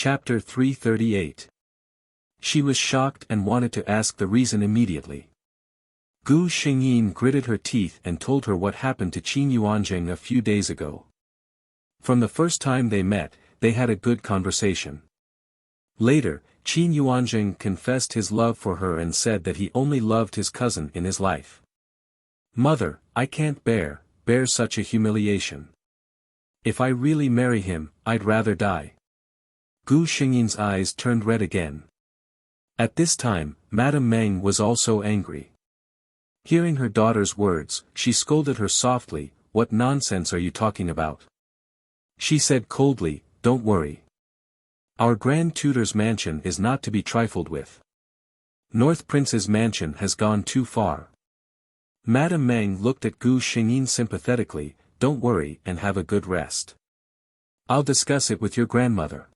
Chapter 338. She was shocked and wanted to ask the reason immediately. Gu Xingyin gritted her teeth and told her what happened to Qin Yuanjing a few days ago. From the first time they met, they had a good conversation. Later, Qin Yuanjing confessed his love for her and said that he only loved his cousin in his life. "Mother, I can't bear such a humiliation. If I really marry him, I'd rather die." Gu Xingyin's eyes turned red again. At this time, Madame Meng was also angry. Hearing her daughter's words, she scolded her softly. "What nonsense are you talking about?" She said coldly, "Don't worry. Our Grand Tutor's mansion is not to be trifled with. North Prince's mansion has gone too far." Madame Meng looked at Gu Xingyin sympathetically. "Don't worry and have a good rest. I'll discuss it with your grandmother.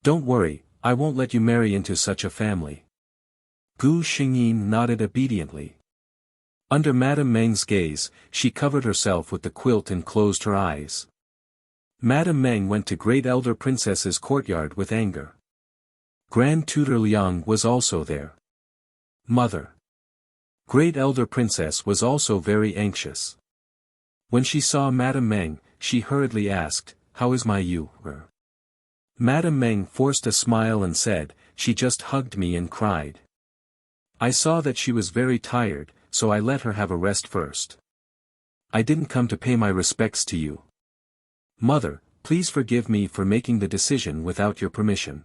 Don't worry, I won't let you marry into such a family." Gu Xingyin nodded obediently. Under Madame Meng's gaze, she covered herself with the quilt and closed her eyes. Madame Meng went to Great Elder Princess's courtyard with anger. Grand Tutor Liang was also there. "Mother." Great Elder Princess was also very anxious. When she saw Madame Meng, she hurriedly asked, "How is my Yu-er?" Madame Meng forced a smile and said, "She just hugged me and cried. I saw that she was very tired, so I let her have a rest first. I didn't come to pay my respects to you. Mother, please forgive me for making the decision without your permission."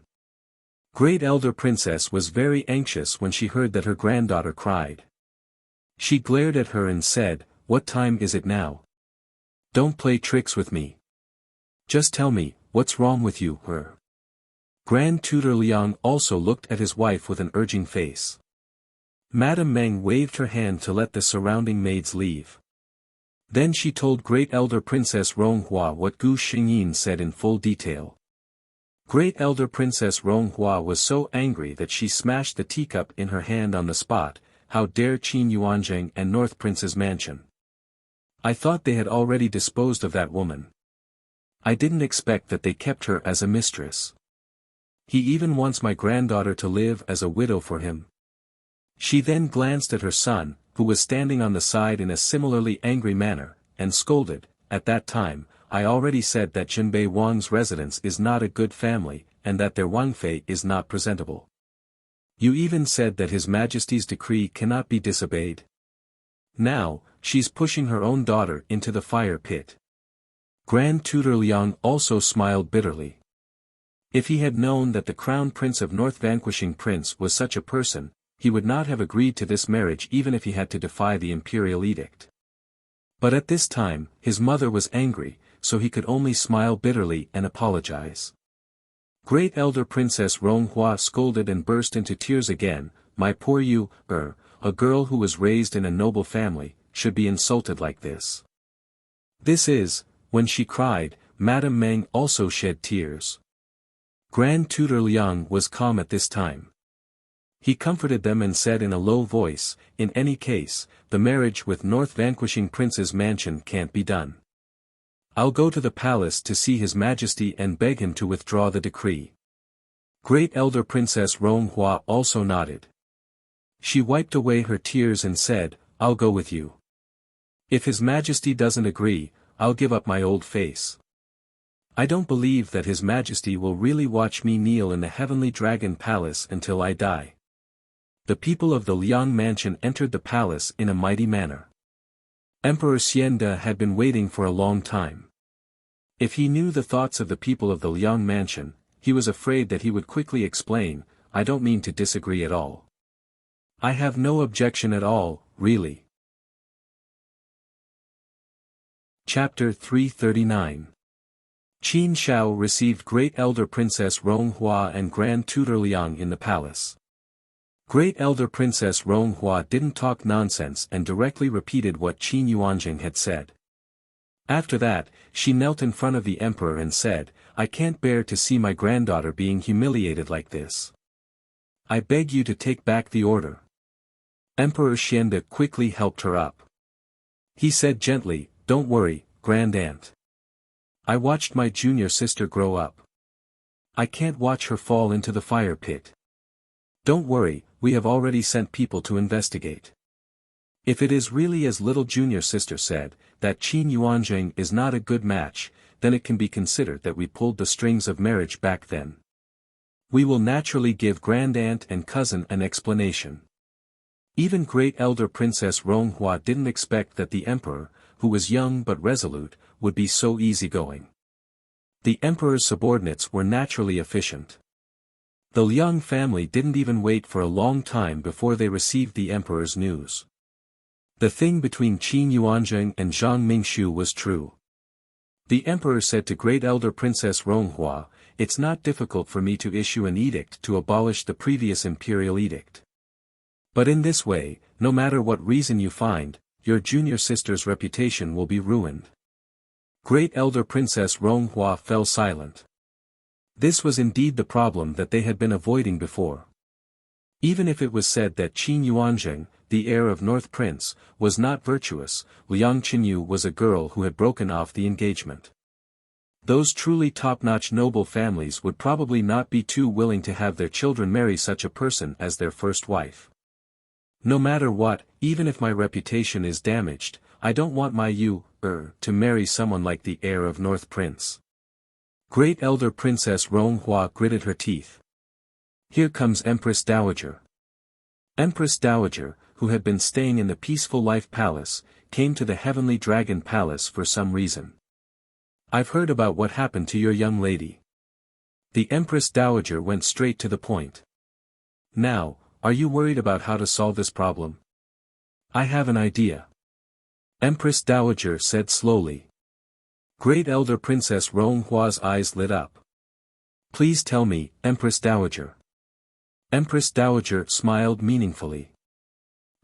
Great Elder Princess was very anxious when she heard that her granddaughter cried. She glared at her and said, "What time is it now? Don't play tricks with me. Just tell me, what's wrong with you, her?" Grand Tutor Liang also looked at his wife with an urging face. Madame Meng waved her hand to let the surrounding maids leave. Then she told Great Elder Princess Ronghua what Gu Xingyin said in full detail. Great Elder Princess Ronghua was so angry that she smashed the teacup in her hand on the spot. "How dare Qin Yuanjing and North Prince's mansion? I thought they had already disposed of that woman. I didn't expect that they kept her as a mistress. He even wants my granddaughter to live as a widow for him." She then glanced at her son, who was standing on the side in a similarly angry manner, and scolded, "At that time, I already said that Jinbei Wang's residence is not a good family, and that their Wangfei is not presentable. You even said that His Majesty's decree cannot be disobeyed. Now, she's pushing her own daughter into the fire pit." Grand Tutor Liang also smiled bitterly. If he had known that the Crown Prince of North Vanquishing Prince was such a person, he would not have agreed to this marriage even if he had to defy the imperial edict. But at this time, his mother was angry, so he could only smile bitterly and apologize. Great Elder Princess Ronghua scolded and burst into tears again. "My poor Yu-er, a girl who was raised in a noble family, should be insulted like this." This is, when she cried, Madame Meng also shed tears. Grand Tutor Liang was calm at this time. He comforted them and said in a low voice, "In any case, the marriage with North Vanquishing Prince's mansion can't be done. I'll go to the palace to see His Majesty and beg him to withdraw the decree." Great Elder Princess Ronghua also nodded. She wiped away her tears and said, "I'll go with you. If His Majesty doesn't agree, I'll give up my old face. I don't believe that His Majesty will really watch me kneel in the Heavenly Dragon Palace until I die." The people of the Liang mansion entered the palace in a mighty manner. Emperor Xiande had been waiting for a long time. If he knew the thoughts of the people of the Liang mansion, he was afraid that he would quickly explain, "I don't mean to disagree at all. I have no objection at all, really." Chapter 339. Qin Shao received Great Elder Princess Ronghua and Grand Tutor Liang in the palace. Great Elder Princess Ronghua didn't talk nonsense and directly repeated what Qin Yuanjing had said. After that, she knelt in front of the emperor and said, "I can't bear to see my granddaughter being humiliated like this. I beg you to take back the order." Emperor Xiande quickly helped her up. He said gently, "Don't worry, Grand Aunt. I watched my junior sister grow up. I can't watch her fall into the fire pit. Don't worry, we have already sent people to investigate. If it is really as little junior sister said, that Qin Yuanjing is not a good match, then it can be considered that we pulled the strings of marriage back then. We will naturally give grand aunt and cousin an explanation. Even great elder Princess Ronghua didn't expect that the emperor, who was young but resolute, would be so easygoing. The emperor's subordinates were naturally efficient. The Liang family didn't even wait for a long time before they received the emperor's news. The thing between Qin Yuanjing and Zhang Mingshu was true. The emperor said to great elder Princess Ronghua, "It's not difficult for me to issue an edict to abolish the previous imperial edict. But in this way, no matter what reason you find, your junior sister's reputation will be ruined." Great elder Princess Ronghua fell silent. This was indeed the problem that they had been avoiding before. Even if it was said that Qin Yuanjing, the heir of North Prince, was not virtuous, Liang Qinyu was a girl who had broken off the engagement. Those truly top-notch noble families would probably not be too willing to have their children marry such a person as their first wife. No matter what, even if my reputation is damaged, I don't want my to marry someone like the heir of North Prince. Great elder Princess Ronghua gritted her teeth. Here comes Empress Dowager. Empress Dowager, who had been staying in the Peaceful Life Palace, came to the Heavenly Dragon Palace for some reason. I've heard about what happened to your young lady. The Empress Dowager went straight to the point. Now, are you worried about how to solve this problem? I have an idea. Empress Dowager said slowly. Great elder Princess Ronhua's eyes lit up. Please tell me, Empress Dowager. Empress Dowager smiled meaningfully.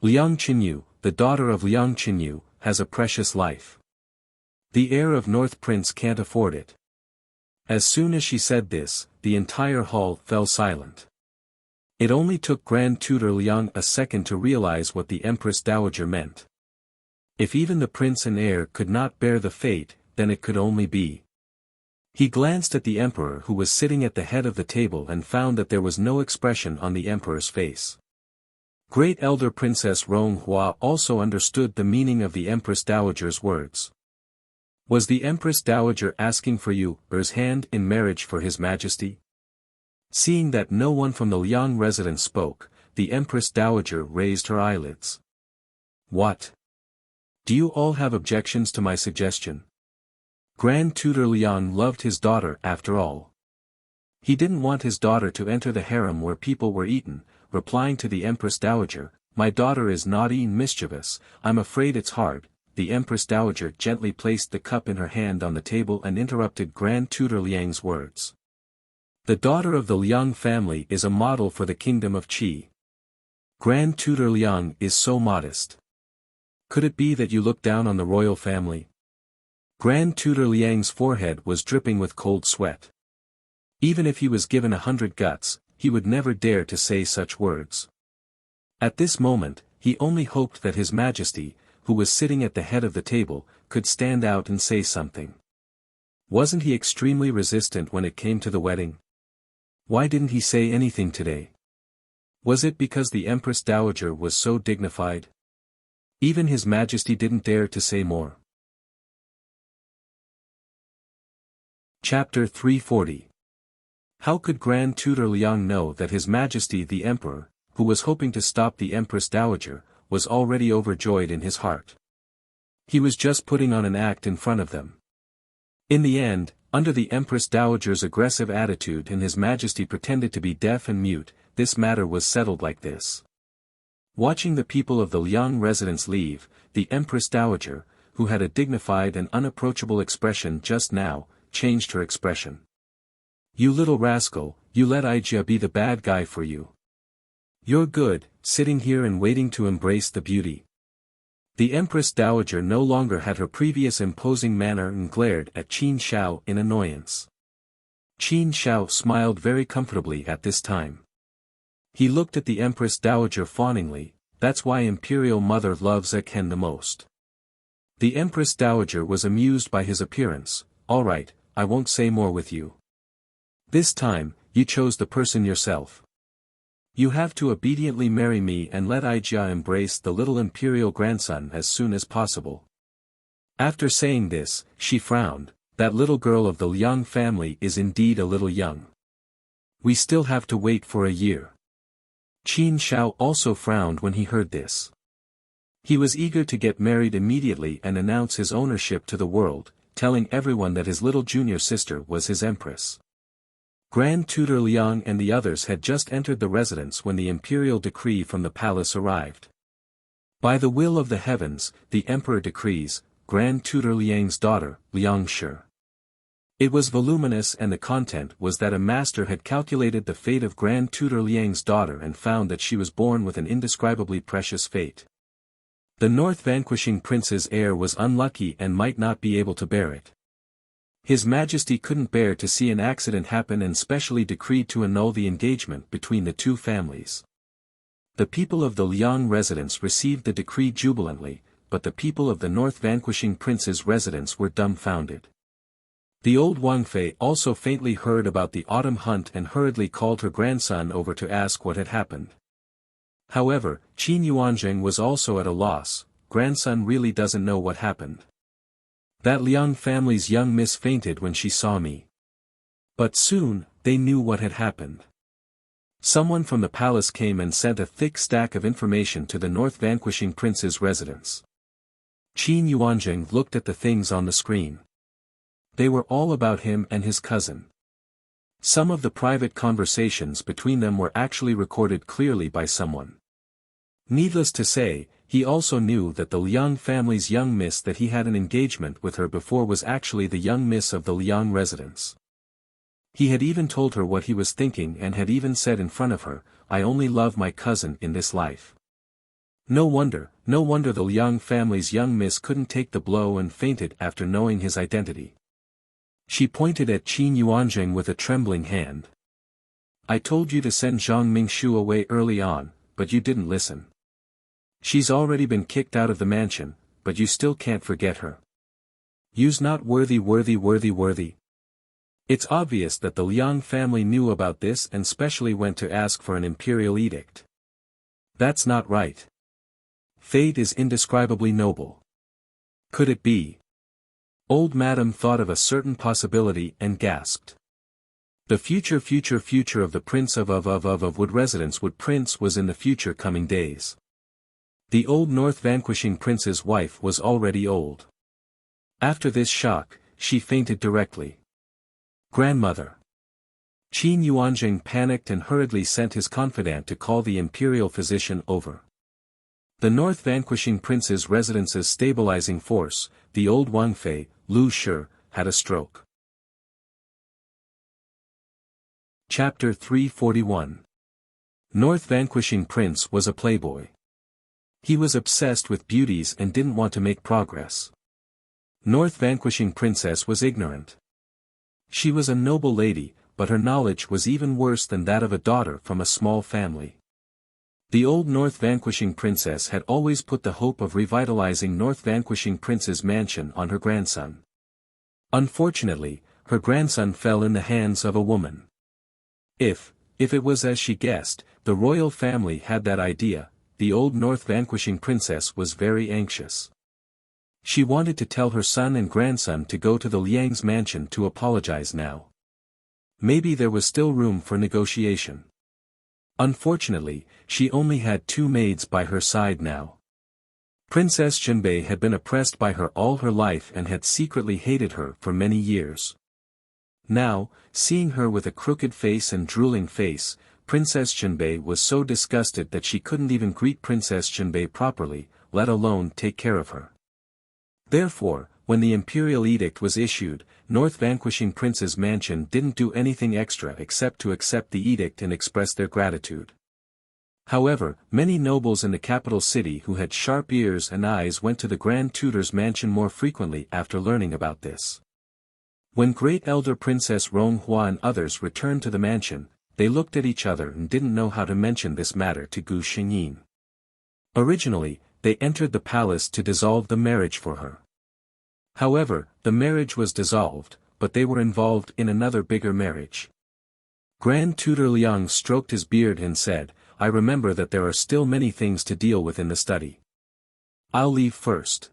Liang Qinyu, the daughter of Liang Qinyu, has a precious life. The heir of North Prince can't afford it. As soon as she said this, the entire hall fell silent. It only took Grand Tutor Liang a second to realize what the Empress Dowager meant. If even the prince and heir could not bear the fate, then it could only be. He glanced at the emperor who was sitting at the head of the table and found that there was no expression on the emperor's face. Great elder Princess Ronghua also understood the meaning of the Empress Dowager's words. Was the Empress Dowager asking for Yu's hand in marriage for His Majesty? Seeing that no one from the Liang residence spoke, the Empress Dowager raised her eyelids. What? Do you all have objections to my suggestion? Grand Tutor Liang loved his daughter after all. He didn't want his daughter to enter the harem where people were eaten, replying to the Empress Dowager, "My daughter is naughty and mischievous, I'm afraid it's hard." The Empress Dowager gently placed the cup in her hand on the table and interrupted Grand Tutor Liang's words. The daughter of the Liang family is a model for the kingdom of Qi. Grand Tutor Liang is so modest. Could it be that you look down on the royal family? Grand Tutor Liang's forehead was dripping with cold sweat. Even if he was given 100 guts, he would never dare to say such words. At this moment, he only hoped that His Majesty, who was sitting at the head of the table, could stand out and say something. Wasn't he extremely resistant when it came to the wedding? Why didn't he say anything today? Was it because the Empress Dowager was so dignified? Even His Majesty didn't dare to say more. Chapter 340. How could Grand Tutor Liang know that His Majesty the Emperor, who was hoping to stop the Empress Dowager, was already overjoyed in his heart? He was just putting on an act in front of them. In the end, under the Empress Dowager's aggressive attitude and His Majesty pretended to be deaf and mute, this matter was settled like this. Watching the people of the Liang residence leave, the Empress Dowager, who had a dignified and unapproachable expression just now, changed her expression. You little rascal, you let Ijia be the bad guy for you. You're good, sitting here and waiting to embrace the beauty. The Empress Dowager no longer had her previous imposing manner and glared at Qin Shao in annoyance. Qin Shao smiled very comfortably at this time. He looked at the Empress Dowager fawningly, that's why Imperial Mother loves a Ken the most. The Empress Dowager was amused by his appearance. All right, I won't say more with you. This time, you chose the person yourself. You have to obediently marry me and let Ijia embrace the little imperial grandson as soon as possible. After saying this, she frowned. That little girl of the Liang family is indeed a little young. We still have to wait for a year. Qin Shao also frowned when he heard this. He was eager to get married immediately and announce his ownership to the world, telling everyone that his little junior sister was his empress. Grand Tutor Liang and the others had just entered the residence when the imperial decree from the palace arrived. By the will of the heavens, the emperor decrees, Grand Tutor Liang's daughter, Liang Shi. It was voluminous and the content was that a master had calculated the fate of Grand Tutor Liang's daughter and found that she was born with an indescribably precious fate. The North Vanquishing Prince's heir was unlucky and might not be able to bear it. His Majesty couldn't bear to see an accident happen and specially decreed to annul the engagement between the two families. The people of the Liang residence received the decree jubilantly, but the people of the North Vanquishing Prince's residence were dumbfounded. The old Wang Fei also faintly heard about the autumn hunt and hurriedly called her grandson over to ask what had happened. However, Qin Yuanzheng was also at a loss. Grandson really doesn't know what happened. That Liang family's young miss fainted when she saw me. But soon, they knew what had happened. Someone from the palace came and sent a thick stack of information to the North Vanquishing Prince's residence. Qin Yuanzheng looked at the things on the screen. They were all about him and his cousin. Some of the private conversations between them were actually recorded clearly by someone. Needless to say, he also knew that the Liang family's young miss that he had an engagement with her before was actually the young miss of the Liang residence. He had even told her what he was thinking and had even said in front of her, "I only love my cousin in this life." No wonder the Liang family's young miss couldn't take the blow and fainted after knowing his identity. She pointed at Qin Yuanzheng with a trembling hand. "I told you to send Zhang Mingshu away early on, but you didn't listen. She's already been kicked out of the mansion, but you still can't forget her. You's not worthy. It's obvious that the Liang family knew about this and specially went to ask for an imperial edict. That's not right. Fate is indescribably noble. Could it be?" Old Madam thought of a certain possibility and gasped. The future of the Prince of Wood residence Wood Prince was in the future coming days. The old North Vanquishing Prince's wife was already old. After this shock, she fainted directly. "Grandmother." Qin Yuanzheng panicked and hurriedly sent his confidant to call the imperial physician over. The North Vanquishing Prince's residence's stabilizing force, the old Wang Fei, Lu Shi, had a stroke. Chapter 341. North Vanquishing Prince was a playboy. He was obsessed with beauties and didn't want to make progress. North Vanquishing Princess was ignorant. She was a noble lady, but her knowledge was even worse than that of a daughter from a small family. The old North Vanquishing Princess had always put the hope of revitalizing North Vanquishing Prince's mansion on her grandson. Unfortunately, her grandson fell in the hands of a woman. If it was as she guessed, the royal family had that idea, the old North Vanquishing Princess was very anxious. She wanted to tell her son and grandson to go to the Liang's mansion to apologize now. Maybe there was still room for negotiation. Unfortunately, she only had 2 maids by her side now. Princess Jinbei had been oppressed by her all her life and had secretly hated her for many years. Now, seeing her with a crooked face and drooling face, Princess Jinbei was so disgusted that she couldn't even greet Princess Jinbei properly, let alone take care of her. Therefore, when the imperial edict was issued, North Vanquishing Prince's mansion didn't do anything extra except to accept the edict and express their gratitude. However, many nobles in the capital city who had sharp ears and eyes went to the Grand Tutor's mansion more frequently after learning about this. When Great Elder Princess Ronghua and others returned to the mansion, they looked at each other and didn't know how to mention this matter to Gu Xingyin. Originally, they entered the palace to dissolve the marriage for her. However, the marriage was dissolved, but they were involved in another bigger marriage. Grand Tutor Liang stroked his beard and said, I remember that there are still many things to deal with in the study. I'll leave first.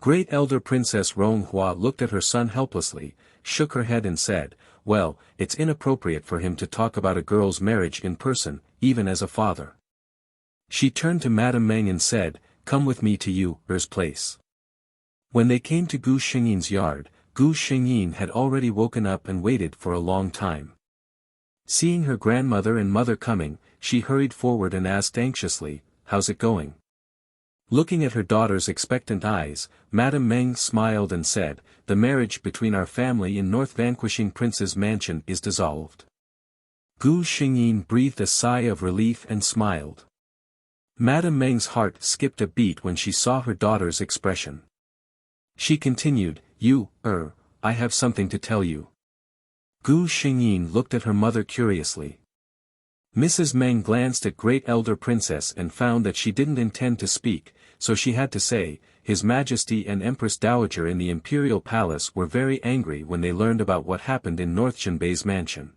Great Elder Princess Ronghua looked at her son helplessly, shook her head and said, well, it's inappropriate for him to talk about a girl's marriage in person, even as a father. She turned to Madame Meng and said, come with me to Yu Er's place. When they came to Gu Xingyin's yard, Gu Xingyin had already woken up and waited for a long time. Seeing her grandmother and mother coming, she hurried forward and asked anxiously, how's it going? Looking at her daughter's expectant eyes, Madame Meng smiled and said, the marriage between our family in North Vanquishing Prince's mansion is dissolved. Gu Xingyin breathed a sigh of relief and smiled. Madame Meng's heart skipped a beat when she saw her daughter's expression. She continued, I have something to tell you. Gu Xingyin looked at her mother curiously. Mrs. Meng glanced at Great Elder Princess and found that she didn't intend to speak, so she had to say, His Majesty and Empress Dowager in the Imperial Palace were very angry when they learned about what happened in North Jinbei's mansion.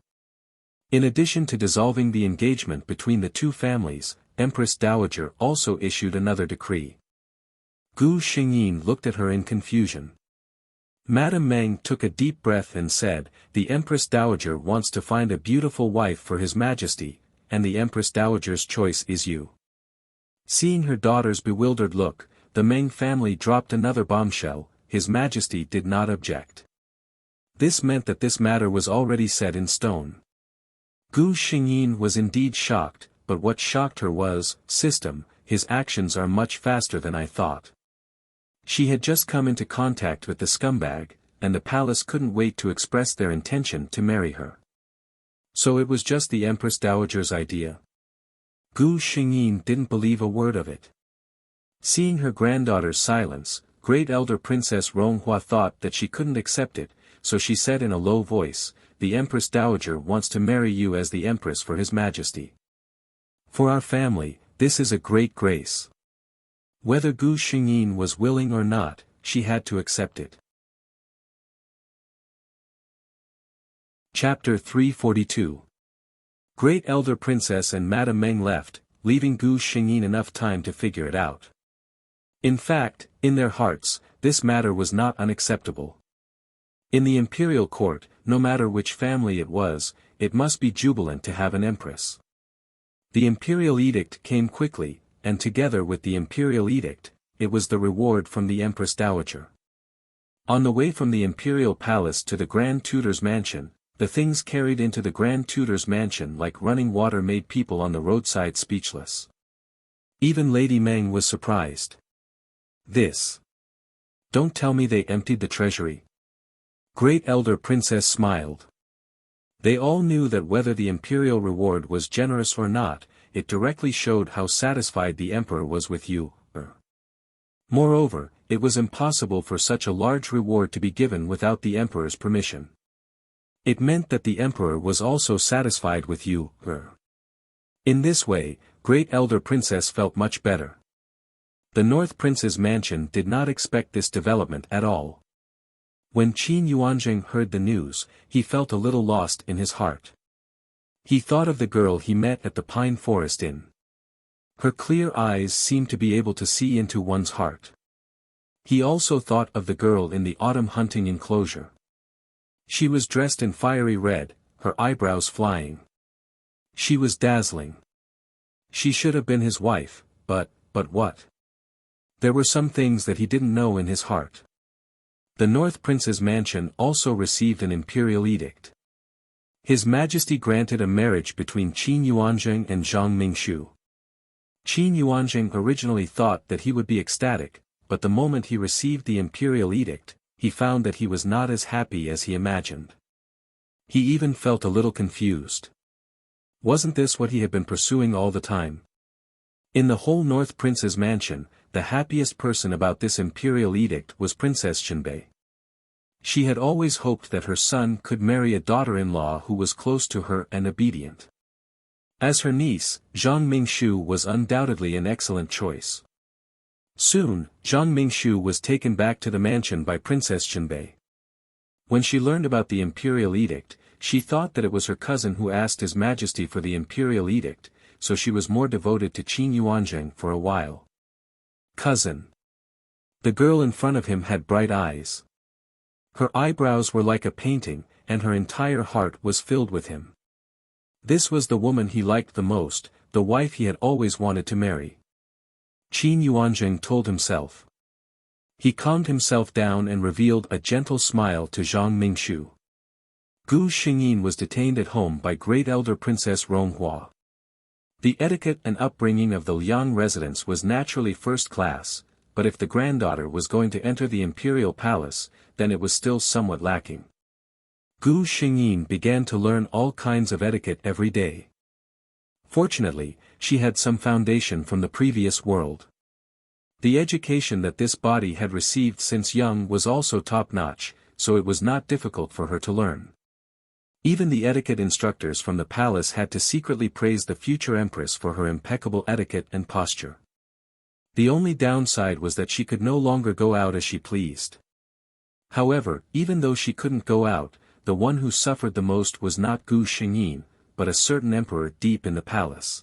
In addition to dissolving the engagement between the two families, Empress Dowager also issued another decree. Gu Xingyin looked at her in confusion. Madame Meng took a deep breath and said, the Empress Dowager wants to find a beautiful wife for His Majesty, and the Empress Dowager's choice is you. Seeing her daughter's bewildered look, the Meng family dropped another bombshell, His Majesty did not object. This meant that this matter was already set in stone. Gu Xingyin was indeed shocked, but what shocked her was, system, his actions are much faster than I thought. She had just come into contact with the scumbag, and the palace couldn't wait to express their intention to marry her. So it was just the Empress Dowager's idea. Gu Xingyin didn't believe a word of it. Seeing her granddaughter's silence, Great Elder Princess Ronghua thought that she couldn't accept it, so she said in a low voice, the Empress Dowager wants to marry you as the Empress for His Majesty. For our family, this is a great grace. Whether Gu Xingyin was willing or not, she had to accept it. Chapter 342. Great Elder Princess and Madame Meng left, leaving Gu Xingyin enough time to figure it out. In fact, in their hearts, this matter was not unacceptable. In the imperial court, no matter which family it was, it must be jubilant to have an empress. The imperial edict came quickly, and together with the imperial edict, it was the reward from the Empress Dowager. On the way from the imperial palace to the Grand Tutor's mansion, the things carried into the Grand Tutor's mansion like running water made people on the roadside speechless. Even Lady Meng was surprised. This. Don't tell me they emptied the treasury. Great Elder Princess smiled. They all knew that whether the imperial reward was generous or not, it directly showed how satisfied the emperor was with you. Moreover, it was impossible for such a large reward to be given without the emperor's permission. It meant that the emperor was also satisfied with you. In this way, Great Elder Princess felt much better. The North Prince's mansion did not expect this development at all. When Qin Yuanjing heard the news, he felt a little lost in his heart. He thought of the girl he met at the Pine Forest Inn. Her clear eyes seemed to be able to see into one's heart. He also thought of the girl in the autumn hunting enclosure. She was dressed in fiery red, her eyebrows flying. She was dazzling. She should have been his wife, but what? There were some things that he didn't know in his heart. The North Prince's mansion also received an imperial edict. His Majesty granted a marriage between Qin Yuanjing and Zhang Mingshu. Qin Yuanjing originally thought that he would be ecstatic, but the moment he received the imperial edict, he found that he was not as happy as he imagined. He even felt a little confused. Wasn't this what he had been pursuing all the time? In the whole North Prince's mansion, the happiest person about this imperial edict was Princess Jinbei. She had always hoped that her son could marry a daughter-in-law who was close to her and obedient. As her niece, Zhang Mingshu was undoubtedly an excellent choice. Soon, Zhang Mingshu was taken back to the mansion by Princess Jinbei. When she learned about the imperial edict, She thought that it was her cousin who asked His Majesty for the imperial edict, so she was more devoted to Qin Yuanzheng for a while. Cousin. The girl in front of him had bright eyes. Her eyebrows were like a painting, and her entire heart was filled with him. This was the woman he liked the most, the wife he had always wanted to marry. Qin Yuanzheng told himself. He calmed himself down and revealed a gentle smile to Zhang Mingshu. Gu Xingyin was detained at home by great elder Princess Ronghua. The etiquette and upbringing of the Liang residence was naturally first class, but if the granddaughter was going to enter the imperial palace, then it was still somewhat lacking. Gu Xingyin began to learn all kinds of etiquette every day. Fortunately, she had some foundation from the previous world. The education that this body had received since young was also top-notch, so it was not difficult for her to learn. Even the etiquette instructors from the palace had to secretly praise the future empress for her impeccable etiquette and posture. The only downside was that she could no longer go out as she pleased. However, even though she couldn't go out, the one who suffered the most was not Gu Xingyin, but a certain emperor deep in the palace.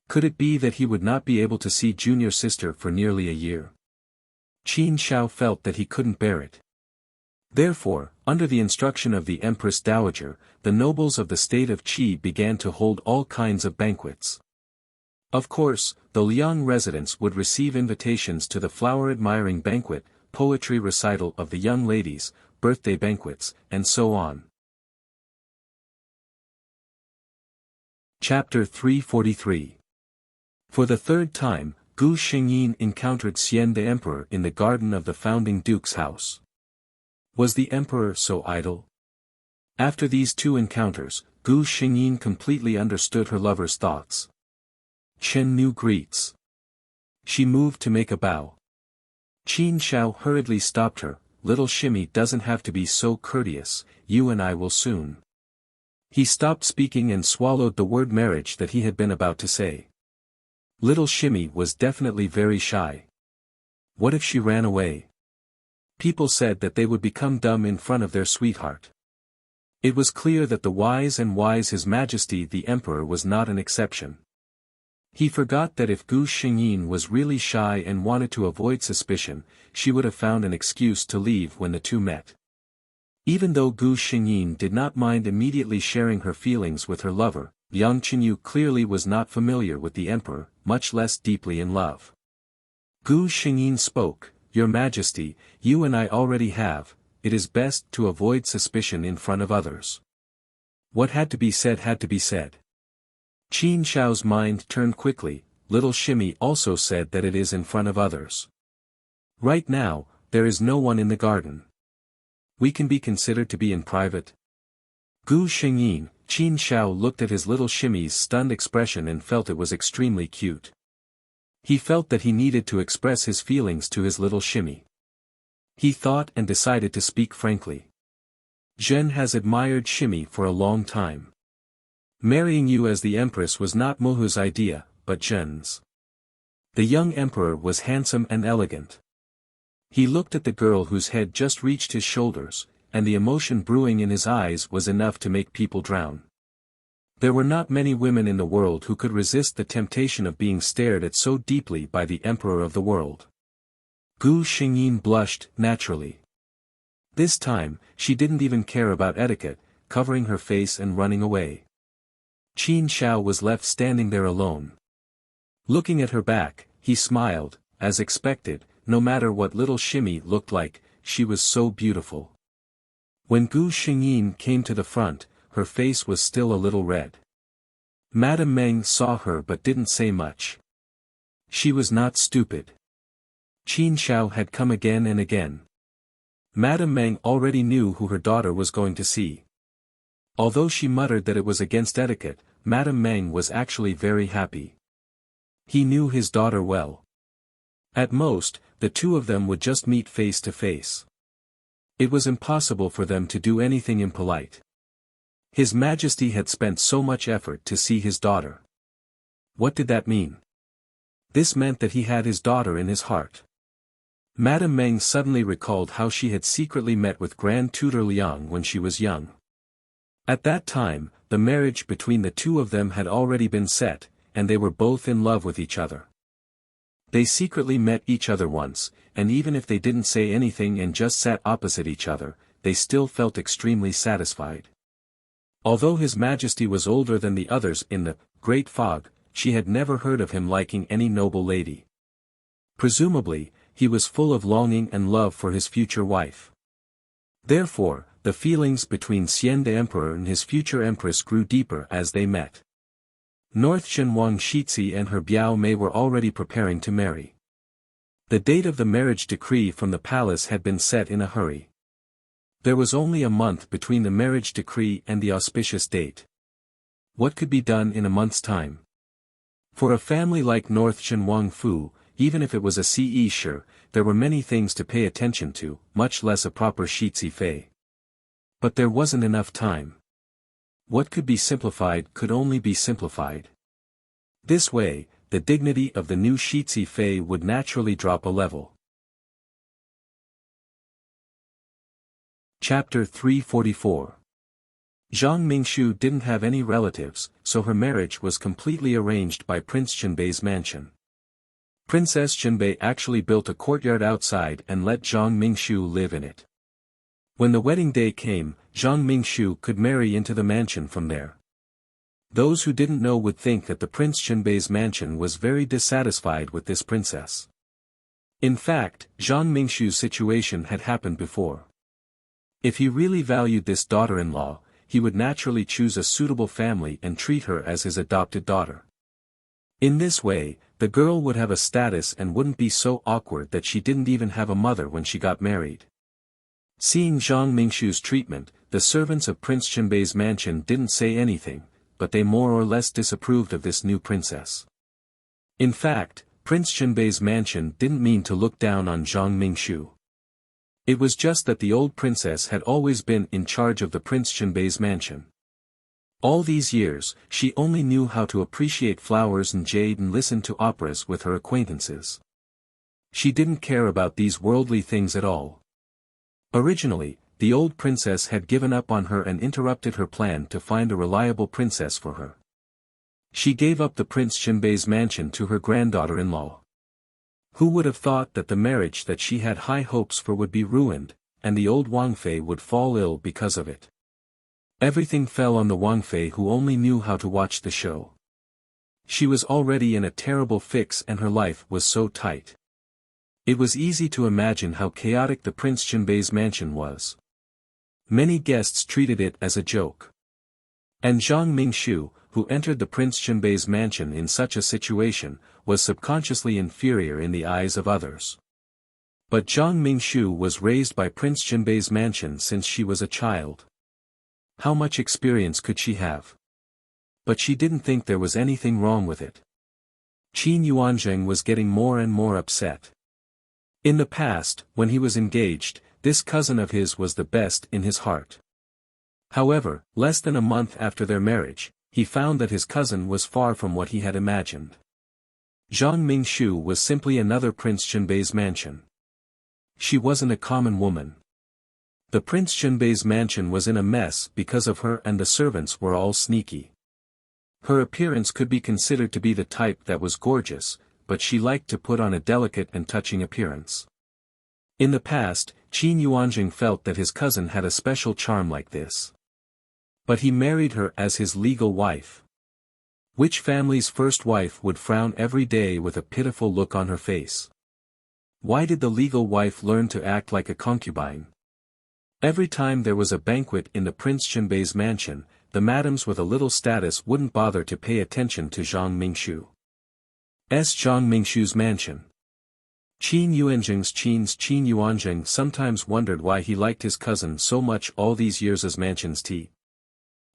Could it be that he would not be able to see junior sister for nearly a year? Qin Shao felt that he couldn't bear it. Therefore, under the instruction of the Empress Dowager, the nobles of the state of Qi began to hold all kinds of banquets. Of course, the Liang residents would receive invitations to the flower-admiring banquet, poetry recital of the young ladies, birthday banquets, and so on. Chapter 343. For the third time, Gu Xingyin encountered Xian the Emperor in the garden of the founding duke's house. Was the emperor so idle? After these two encounters, Gu Xingyin completely understood her lover's thoughts. Chen Nu greets. She moved to make a bow. Qin Shao hurriedly stopped her. Little Shimmy doesn't have to be so courteous, you and I will soon. He stopped speaking and swallowed the word marriage that he had been about to say. Little Shimmy was definitely very shy. What if she ran away? People said that they would become dumb in front of their sweetheart. It was clear that the wise His Majesty the Emperor was not an exception. He forgot that if Gu Xingyin was really shy and wanted to avoid suspicion, she would have found an excuse to leave when the two met. Even though Gu Xingyin did not mind immediately sharing her feelings with her lover, Yang Qinyu clearly was not familiar with the Emperor, much less deeply in love. Gu Xingyin spoke. Your Majesty, you and I already have, it is best to avoid suspicion in front of others. What had to be said had to be said. Qin Shao's mind turned quickly. Little Shimmy also said that it is in front of others. Right now, there is no one in the garden. We can be considered to be in private. Gu Xingyin, Qin Shao looked at his little Shimmy's stunned expression and felt it was extremely cute. He felt that he needed to express his feelings to his little Shimmy. He thought and decided to speak frankly. Zhen has admired Shimmy for a long time. Marrying you as the empress was not Mohu's idea, but Zhen's. The young emperor was handsome and elegant. He looked at the girl whose head just reached his shoulders, and the emotion brewing in his eyes was enough to make people drown. There were not many women in the world who could resist the temptation of being stared at so deeply by the emperor of the world. Gu Xingyin blushed, naturally. This time, she didn't even care about etiquette, covering her face and running away. Qin Shao was left standing there alone. Looking at her back, he smiled, as expected, no matter what little Shimmy looked like, she was so beautiful. When Gu Xingyin came to the front, her face was still a little red. Madame Meng saw her but didn't say much. She was not stupid. Qin Shao had come again and again. Madame Meng already knew who her daughter was going to see. Although she muttered that it was against etiquette, Madame Meng was actually very happy. He knew his daughter well. At most, the two of them would just meet face to face. It was impossible for them to do anything impolite. His Majesty had spent so much effort to see his daughter. What did that mean? This meant that he had his daughter in his heart. Madame Meng suddenly recalled how she had secretly met with Grand Tutor Liang when she was young. At that time, the marriage between the two of them had already been set, and they were both in love with each other. They secretly met each other once, and even if they didn't say anything and just sat opposite each other, they still felt extremely satisfied. Although His Majesty was older than the others in the Great Fog, she had never heard of him liking any noble lady. Presumably, he was full of longing and love for his future wife. Therefore, the feelings between Xian the Emperor and his future Empress grew deeper as they met. North Shenwang Shixi and her Biao Mei were already preparing to marry. The date of the marriage decree from the palace had been set in a hurry. There was only a month between the marriage decree and the auspicious date. What could be done in a month's time? For a family like North Shenwang Fu, even if it was a Ce Shi, there were many things to pay attention to, much less a proper Shixi Fei. But there wasn't enough time. What could be simplified could only be simplified. This way, the dignity of the new Shixi Fei would naturally drop a level. Chapter 344. Zhang Mingshu didn't have any relatives, so her marriage was completely arranged by Prince Qianbei's mansion. Princess Qianbei actually built a courtyard outside and let Zhang Mingshu live in it. When the wedding day came, Zhang Mingshu could marry into the mansion from there. Those who didn't know would think that the Prince Qianbei's mansion was very dissatisfied with this princess. In fact, Zhang Mingshu's situation had happened before. If he really valued this daughter-in-law, he would naturally choose a suitable family and treat her as his adopted daughter. In this way, the girl would have a status and wouldn't be so awkward that she didn't even have a mother when she got married. Seeing Zhang Mingshu's treatment, the servants of Prince Qianbei's mansion didn't say anything, but they more or less disapproved of this new princess. In fact, Prince Qianbei's mansion didn't mean to look down on Zhang Mingshu. It was just that the old princess had always been in charge of the Prince Qianbei's mansion. All these years, she only knew how to appreciate flowers and jade and listen to operas with her acquaintances. She didn't care about these worldly things at all. Originally, the old princess had given up on her and interrupted her plan to find a reliable princess for her. She gave up the Prince Qianbei's mansion to her granddaughter-in-law. Who would have thought that the marriage that she had high hopes for would be ruined, and the old Wangfei would fall ill because of it? Everything fell on the Wangfei who only knew how to watch the show. She was already in a terrible fix and her life was so tight. It was easy to imagine how chaotic the Prince Qianbei's mansion was. Many guests treated it as a joke. And Zhang Mingshu, who entered the Prince Qianbei's mansion in such a situation, was subconsciously inferior in the eyes of others. But Zhang Mingshu was raised by Prince Qianbei's mansion since she was a child. How much experience could she have? But she didn't think there was anything wrong with it. Qin Yuanzheng was getting more and more upset. In the past, when he was engaged, this cousin of his was the best in his heart. However, less than a month after their marriage, he found that his cousin was far from what he had imagined. Zhang Mingshu was simply another Prince Qianbei's mansion. She wasn't a common woman. The Prince Qianbei's mansion was in a mess because of her and the servants were all sneaky. Her appearance could be considered to be the type that was gorgeous, but she liked to put on a delicate and touching appearance. In the past, Qin Yuanzheng felt that his cousin had a special charm like this. But he married her as his legal wife. Which family's first wife would frown every day with a pitiful look on her face? Why did the legal wife learn to act like a concubine? Every time there was a banquet in the Prince Qianbei's mansion, the madams with a little status wouldn't bother to pay attention to Zhang Mingshu. Zhang Mingshu's mansion. Qin Yuanzheng sometimes wondered why he liked his cousin so much all these years as mansion's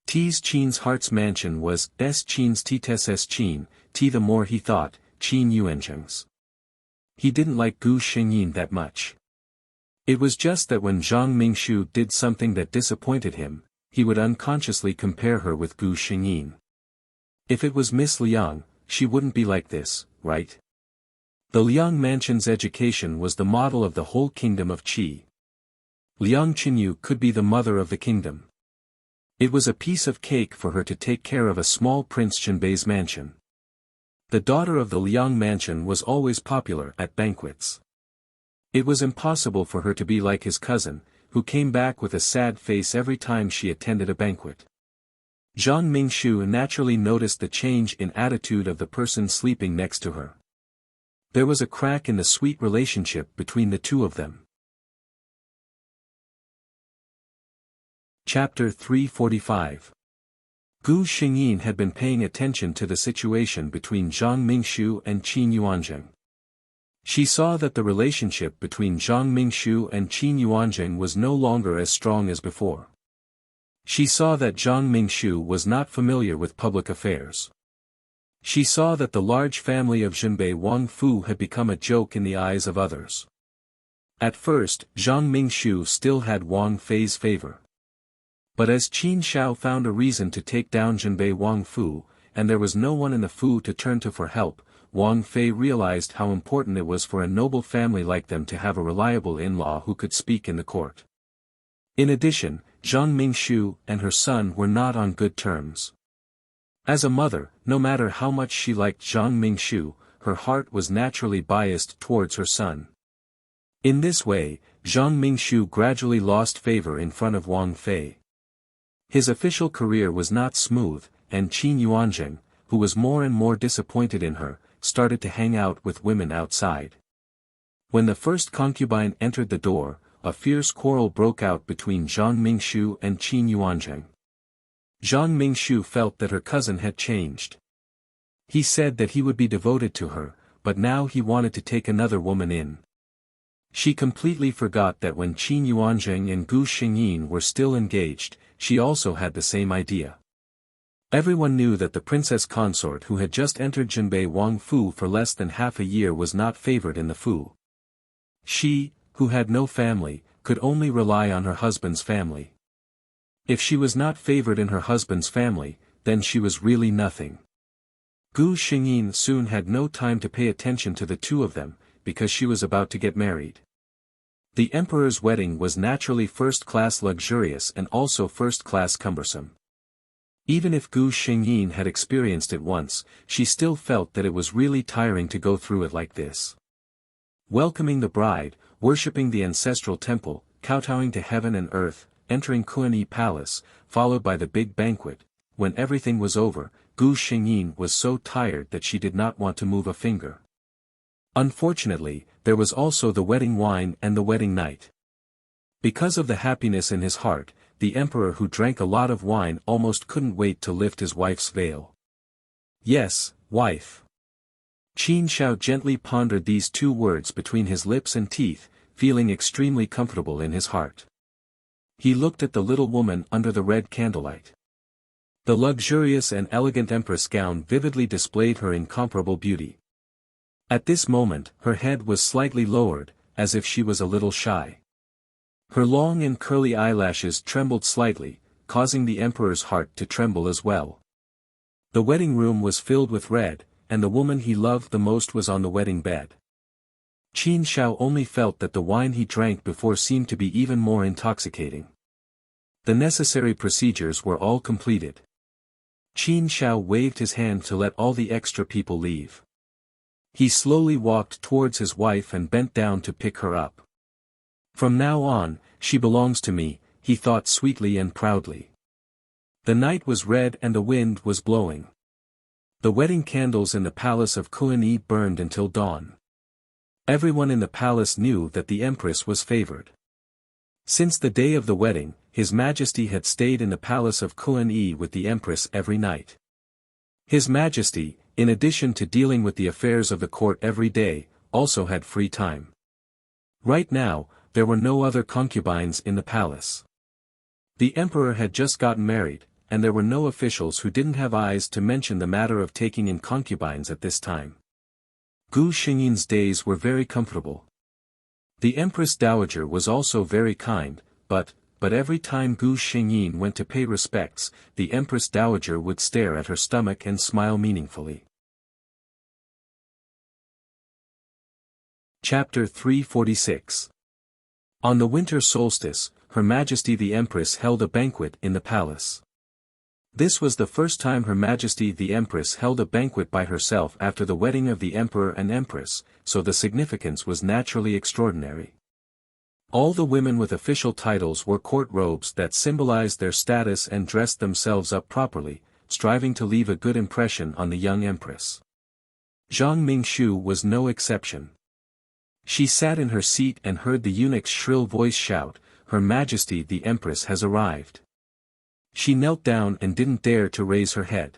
Qin's heart's mansion was Qin's Qin, the more he thought, Qin Yuanzheng's. He didn't like Gu Shengyin that much. It was just that when Zhang Mingshu did something that disappointed him, he would unconsciously compare her with Gu Shengyin. If it was Miss Liang, she wouldn't be like this, right? The Liang mansion's education was the model of the whole kingdom of Qi. Liang Qinyu could be the mother of the kingdom. It was a piece of cake for her to take care of a small Prince Jinbei's mansion. The daughter of the Liang mansion was always popular at banquets. It was impossible for her to be like his cousin, who came back with a sad face every time she attended a banquet. Zhang Mingshu naturally noticed the change in attitude of the person sleeping next to her. There was a crack in the sweet relationship between the two of them. Chapter 345. Gu Xingyin had been paying attention to the situation between Zhang Mingshu and Qin Yuanzheng. She saw that the relationship between Zhang Mingshu and Qin Yuanzheng was no longer as strong as before. She saw that Zhang Mingshu was not familiar with public affairs. She saw that the large family of Jinbei Wang Fu had become a joke in the eyes of others. At first, Zhang Mingshu still had Wang Fei's favor. But as Qin Shao found a reason to take down Jinbei Wang Fu, and there was no one in the Fu to turn to for help, Wang Fei realized how important it was for a noble family like them to have a reliable in-law who could speak in the court. In addition, Zhang Mingshu and her son were not on good terms. As a mother, no matter how much she liked Zhang Mingshu, her heart was naturally biased towards her son. In this way, Zhang Mingshu gradually lost favor in front of Wang Fei. His official career was not smooth, and Qin Yuanzheng, who was more and more disappointed in her, started to hang out with women outside. When the first concubine entered the door, a fierce quarrel broke out between Zhang Mingshu and Qin Yuanzheng. Zhang Mingshu felt that her cousin had changed. He said that he would be devoted to her, but now he wanted to take another woman in. She completely forgot that when Qin Yuanzheng and Gu Xingyin were still engaged, she also had the same idea. Everyone knew that the princess consort who had just entered Jinbei Wang Fu for less than half a year was not favored in the Fu. She, who had no family, could only rely on her husband's family. If she was not favored in her husband's family, then she was really nothing. Gu Xingyin soon had no time to pay attention to the two of them, because she was about to get married. The emperor's wedding was naturally first-class luxurious and also first-class cumbersome. Even if Gu Xingyin had experienced it once, she still felt that it was really tiring to go through it like this. Welcoming the bride, worshipping the ancestral temple, kowtowing to heaven and earth, entering Kuan-Yi Palace, followed by the big banquet. When everything was over, Gu Xingyin was so tired that she did not want to move a finger. Unfortunately, there was also the wedding wine and the wedding night. Because of the happiness in his heart, the emperor who drank a lot of wine almost couldn't wait to lift his wife's veil. Yes, wife. Qin Shao gently pondered these two words between his lips and teeth, feeling extremely comfortable in his heart. He looked at the little woman under the red candlelight. The luxurious and elegant empress gown vividly displayed her incomparable beauty. At this moment, her head was slightly lowered, as if she was a little shy. Her long and curly eyelashes trembled slightly, causing the emperor's heart to tremble as well. The wedding room was filled with red, and the woman he loved the most was on the wedding bed. Qin Shao only felt that the wine he drank before seemed to be even more intoxicating. The necessary procedures were all completed. Qin Shao waved his hand to let all the extra people leave. He slowly walked towards his wife and bent down to pick her up. From now on, she belongs to me, he thought sweetly and proudly. The night was red and the wind was blowing. The wedding candles in the palace of Kuan-Yi burned until dawn. Everyone in the palace knew that the empress was favored. Since the day of the wedding, His Majesty had stayed in the palace of Kuan-Yi with the empress every night. His Majesty, in addition to dealing with the affairs of the court every day, also had free time. Right now, there were no other concubines in the palace. The emperor had just gotten married, and there were no officials who didn't have eyes to mention the matter of taking in concubines at this time. Gu Xingyin's days were very comfortable. The Empress Dowager was also very kind, but every time Gu Xingyin went to pay respects, the Empress Dowager would stare at her stomach and smile meaningfully. Chapter 346. On the winter solstice, Her Majesty the Empress held a banquet in the palace. This was the first time Her Majesty the Empress held a banquet by herself after the wedding of the Emperor and Empress, so the significance was naturally extraordinary. All the women with official titles wore court robes that symbolized their status and dressed themselves up properly, striving to leave a good impression on the young empress. Zhang Mingshu was no exception. She sat in her seat and heard the eunuch's shrill voice shout, "Her Majesty the Empress has arrived." She knelt down and didn't dare to raise her head.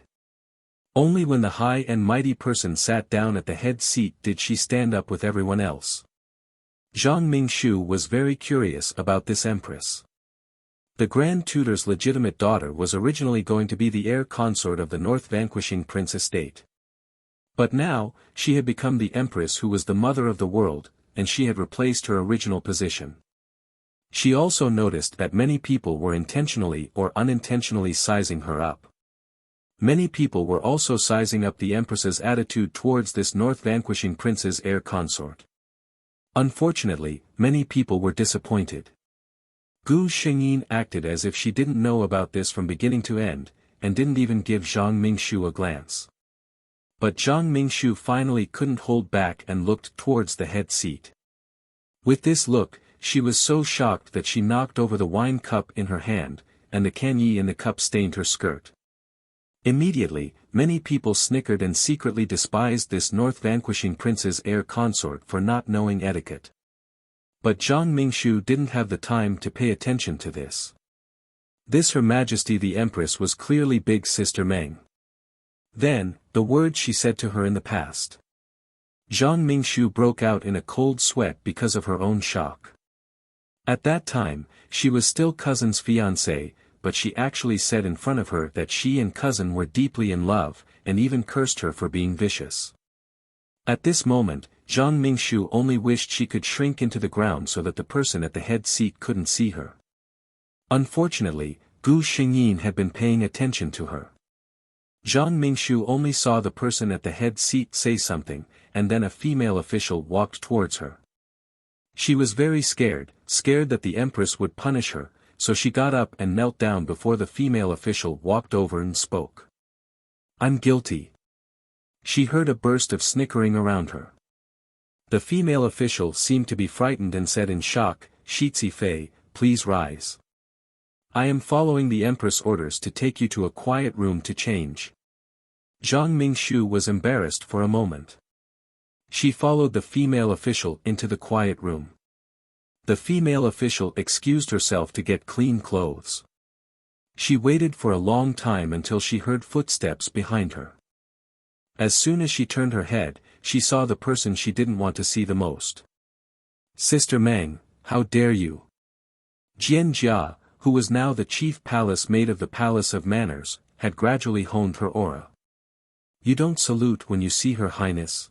Only when the high and mighty person sat down at the head seat did she stand up with everyone else. Zhang Mingshu was very curious about this empress. The Grand Tutor's legitimate daughter was originally going to be the heir consort of the North Vanquishing Prince estate. But now, she had become the empress who was the mother of the world, and she had replaced her original position. She also noticed that many people were intentionally or unintentionally sizing her up. Many people were also sizing up the empress's attitude towards this North Vanquishing Prince's heir consort. Unfortunately, many people were disappointed. Gu Xingyin acted as if she didn't know about this from beginning to end, and didn't even give Zhang Mingshu a glance. But Zhang Mingshu finally couldn't hold back and looked towards the head seat. With this look, she was so shocked that she knocked over the wine cup in her hand, and the canyi in the cup stained her skirt. Immediately, many people snickered and secretly despised this North Vanquishing Prince's heir consort for not knowing etiquette. But Zhang Mingshu didn't have the time to pay attention to this. This Her Majesty the Empress was clearly Big Sister Meng. Then, the words she said to her in the past. Zhang Mingshu broke out in a cold sweat because of her own shock. At that time, she was still Cousin's fiancée, but she actually said in front of her that she and Cousin were deeply in love, and even cursed her for being vicious. At this moment, Zhang Mingshu only wished she could shrink into the ground so that the person at the head seat couldn't see her. Unfortunately, Gu Xingyin had been paying attention to her. Zhang Mingshu only saw the person at the head seat say something, and then a female official walked towards her. She was very scared that the empress would punish her, so she got up and knelt down before the female official walked over and spoke. "I'm guilty." She heard a burst of snickering around her. The female official seemed to be frightened and said in shock, "Shi Fei, please rise. I am following the Empress' orders to take you to a quiet room to change." Zhang Mingshu was embarrassed for a moment. She followed the female official into the quiet room. The female official excused herself to get clean clothes. She waited for a long time until she heard footsteps behind her. As soon as she turned her head, she saw the person she didn't want to see the most. "Sister Meng, how dare you?" Jian Jia, who was now the chief palace maid of the Palace of Manners, had gradually honed her aura. "You don't salute when you see Her Highness."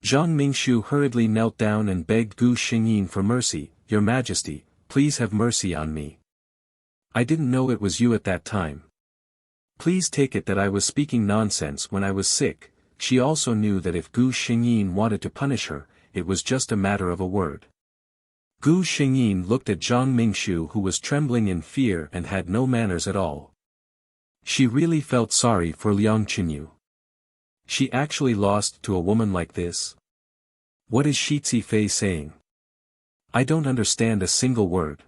Zhang Mingshu hurriedly knelt down and begged Gu Xingyin for mercy. "Your Majesty, please have mercy on me. I didn't know it was you at that time. Please take it that I was speaking nonsense when I was sick." She also knew that if Gu Xingyin wanted to punish her, it was just a matter of a word. Gu Xingyin looked at Zhang Mingshu, who was trembling in fear and had no manners at all. She really felt sorry for Liang Qinyu. She actually lost to a woman like this? What is Shi Fei saying? I don't understand a single word.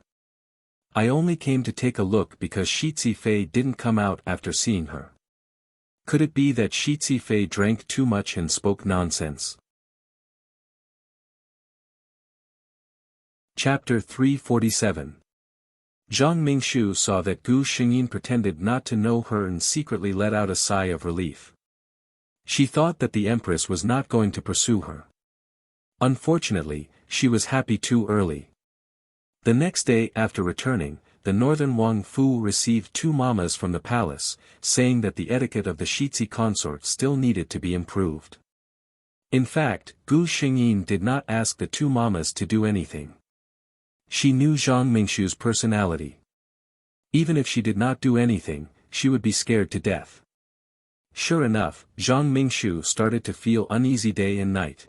I only came to take a look because Shi Fei didn't come out after seeing her. Could it be that Shi Fei drank too much and spoke nonsense? Chapter 347. Zhang Mingshu saw that Gu Xingyin pretended not to know her and secretly let out a sigh of relief. She thought that the Empress was not going to pursue her. Unfortunately, she was happy too early. The next day after returning, the northern Wang Fu received 2 mamas from the palace, saying that the etiquette of the Shizi consort still needed to be improved. In fact, Gu Xingyin did not ask the 2 mamas to do anything. She knew Zhang Mingshu's personality. Even if she did not do anything, she would be scared to death. Sure enough, Zhang Mingshu started to feel uneasy day and night.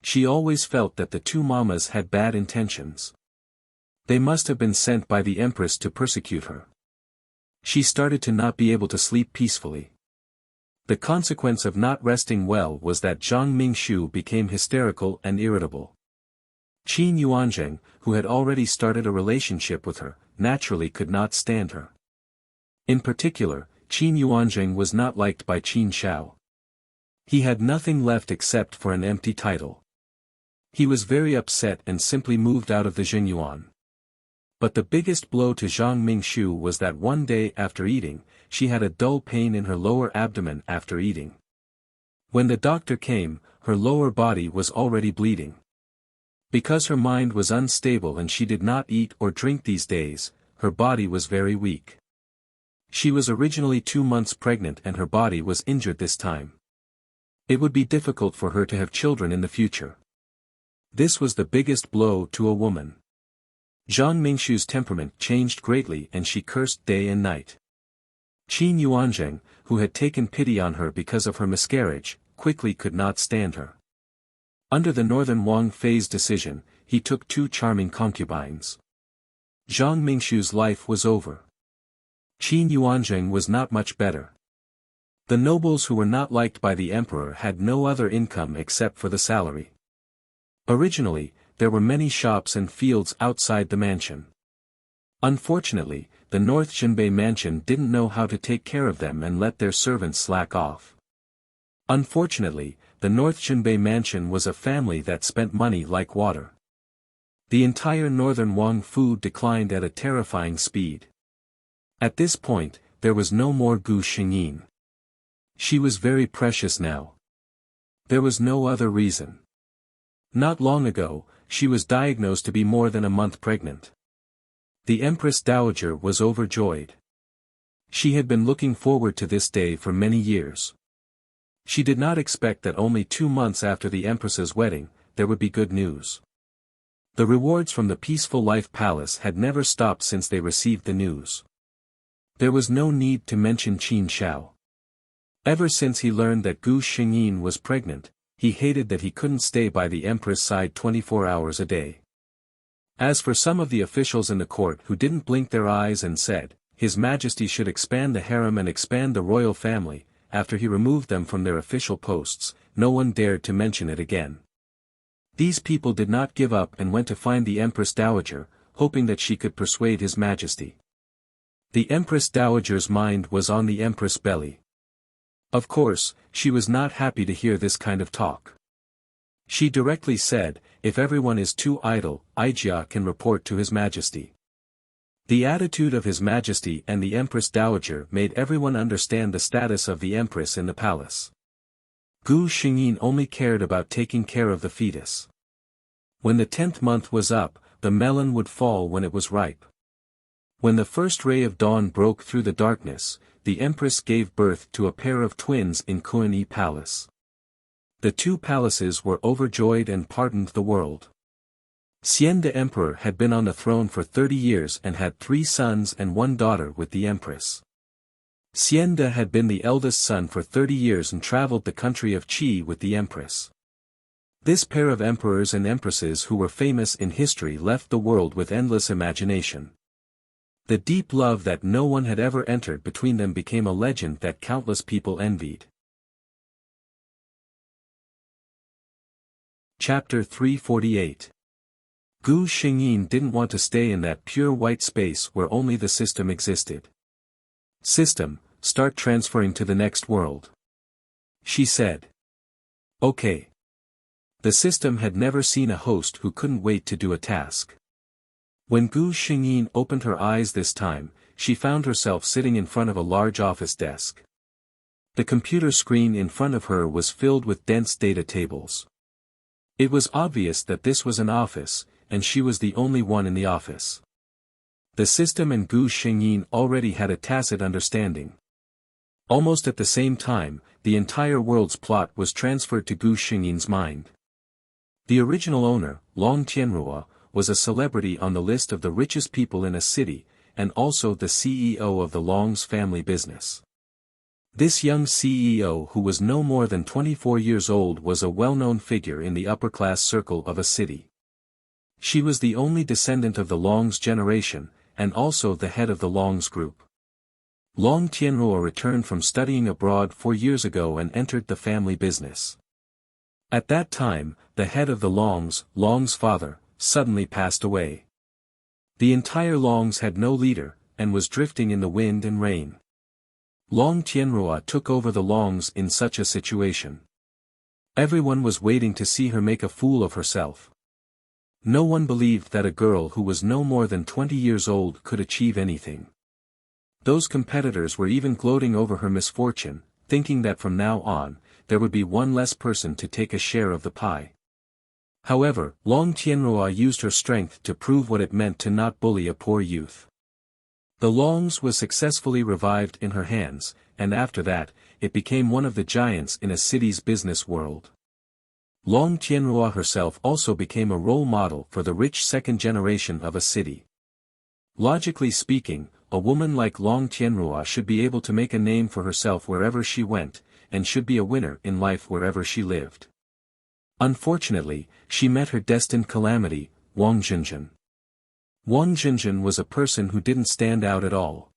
She always felt that the 2 mamas had bad intentions. They must have been sent by the Empress to persecute her. She started to not be able to sleep peacefully. The consequence of not resting well was that Zhang Mingshu became hysterical and irritable. Qin Yuanzheng, who had already started a relationship with her, naturally could not stand her. In particular, Qin Yuanzheng was not liked by Qin Shao. He had nothing left except for an empty title. He was very upset and simply moved out of the Jinyuan. But the biggest blow to Zhang Mingshu was that one day after eating, she had a dull pain in her lower abdomen after eating. When the doctor came, her lower body was already bleeding. Because her mind was unstable and she did not eat or drink these days, her body was very weak. She was originally 2 months pregnant and her body was injured this time. It would be difficult for her to have children in the future. This was the biggest blow to a woman. Zhang Mingshu's temperament changed greatly and she cursed day and night. Qin Yuanzheng, who had taken pity on her because of her miscarriage, quickly could not stand her. Under the Northern Wang Fei's decision, he took 2 charming concubines. Zhang Mingshu's life was over. Qin Yuanzheng was not much better. The nobles who were not liked by the emperor had no other income except for the salary. Originally, there were many shops and fields outside the mansion. Unfortunately, the North Jinbei mansion didn't know how to take care of them and let their servants slack off. Unfortunately, the North Jinbei mansion was a family that spent money like water. The entire northern Wang food declined at a terrifying speed. At this point, there was no more Gu Xingyin. She was very precious now. There was no other reason. Not long ago, she was diagnosed to be more than a month pregnant. The Empress Dowager was overjoyed. She had been looking forward to this day for many years. She did not expect that only 2 months after the Empress's wedding, there would be good news. The rewards from the Peaceful Life Palace had never stopped since they received the news. There was no need to mention Qin Shao. Ever since he learned that Gu Xingyin was pregnant, he hated that he couldn't stay by the Empress' side 24 hours a day. As for some of the officials in the court who didn't blink their eyes and said, His Majesty should expand the harem and expand the royal family, after he removed them from their official posts, no one dared to mention it again. These people did not give up and went to find the Empress Dowager, hoping that she could persuade His Majesty. The Empress Dowager's mind was on the Empress' belly. Of course, she was not happy to hear this kind of talk. She directly said, if everyone is too idle, Ijia can report to His Majesty. The attitude of His Majesty and the Empress Dowager made everyone understand the status of the Empress in the palace. Gu Xingyin only cared about taking care of the fetus. When the 10th month was up, the melon would fall when it was ripe. When the first ray of dawn broke through the darkness, the Empress gave birth to a pair of twins in Kuan-Yi Palace. The 2 palaces were overjoyed and pardoned the world. Xian the Emperor had been on the throne for 30 years and had 3 sons and 1 daughter with the Empress. Xian de had been the eldest son for 30 years and traveled the country of Qi with the Empress. This pair of emperors and empresses who were famous in history left the world with endless imagination. The deep love that no one had ever entered between them became a legend that countless people envied. Chapter 348. Gu Xingyin didn't want to stay in that pure white space where only the system existed. System, start transferring to the next world. She said. Okay. The system had never seen a host who couldn't wait to do a task. When Gu Xingyin opened her eyes this time, she found herself sitting in front of a large office desk. The computer screen in front of her was filled with dense data tables. It was obvious that this was an office, and she was the only one in the office. The system and Gu Xingyin already had a tacit understanding. Almost at the same time, the entire world's plot was transferred to Gu Xingyin's mind. The original owner, Long Tianrua, was a celebrity on the list of the richest people in a city, and also the CEO of the Long's family business. This young CEO who was no more than 24 years old was a well-known figure in the upper-class circle of a city. She was the only descendant of the Long's generation, and also the head of the Long's group. Long Tianruo returned from studying abroad 4 years ago and entered the family business. At that time, the head of the Long's father, suddenly passed away. The entire Long's had no leader, and was drifting in the wind and rain. Long Tianruo took over the Long's in such a situation. Everyone was waiting to see her make a fool of herself. No one believed that a girl who was no more than 20 years old could achieve anything. Those competitors were even gloating over her misfortune, thinking that from now on, there would be one less person to take a share of the pie. However, Long Tianruo used her strength to prove what it meant to not bully a poor youth. The Long's was successfully revived in her hands, and after that, it became one of the giants in a city's business world. Long Tianruo herself also became a role model for the rich second generation of a city. Logically speaking, a woman like Long Tianruo should be able to make a name for herself wherever she went, and should be a winner in life wherever she lived. Unfortunately, she met her destined calamity, Wang Jinjin. Wang Jinjin was a person who didn't stand out at all.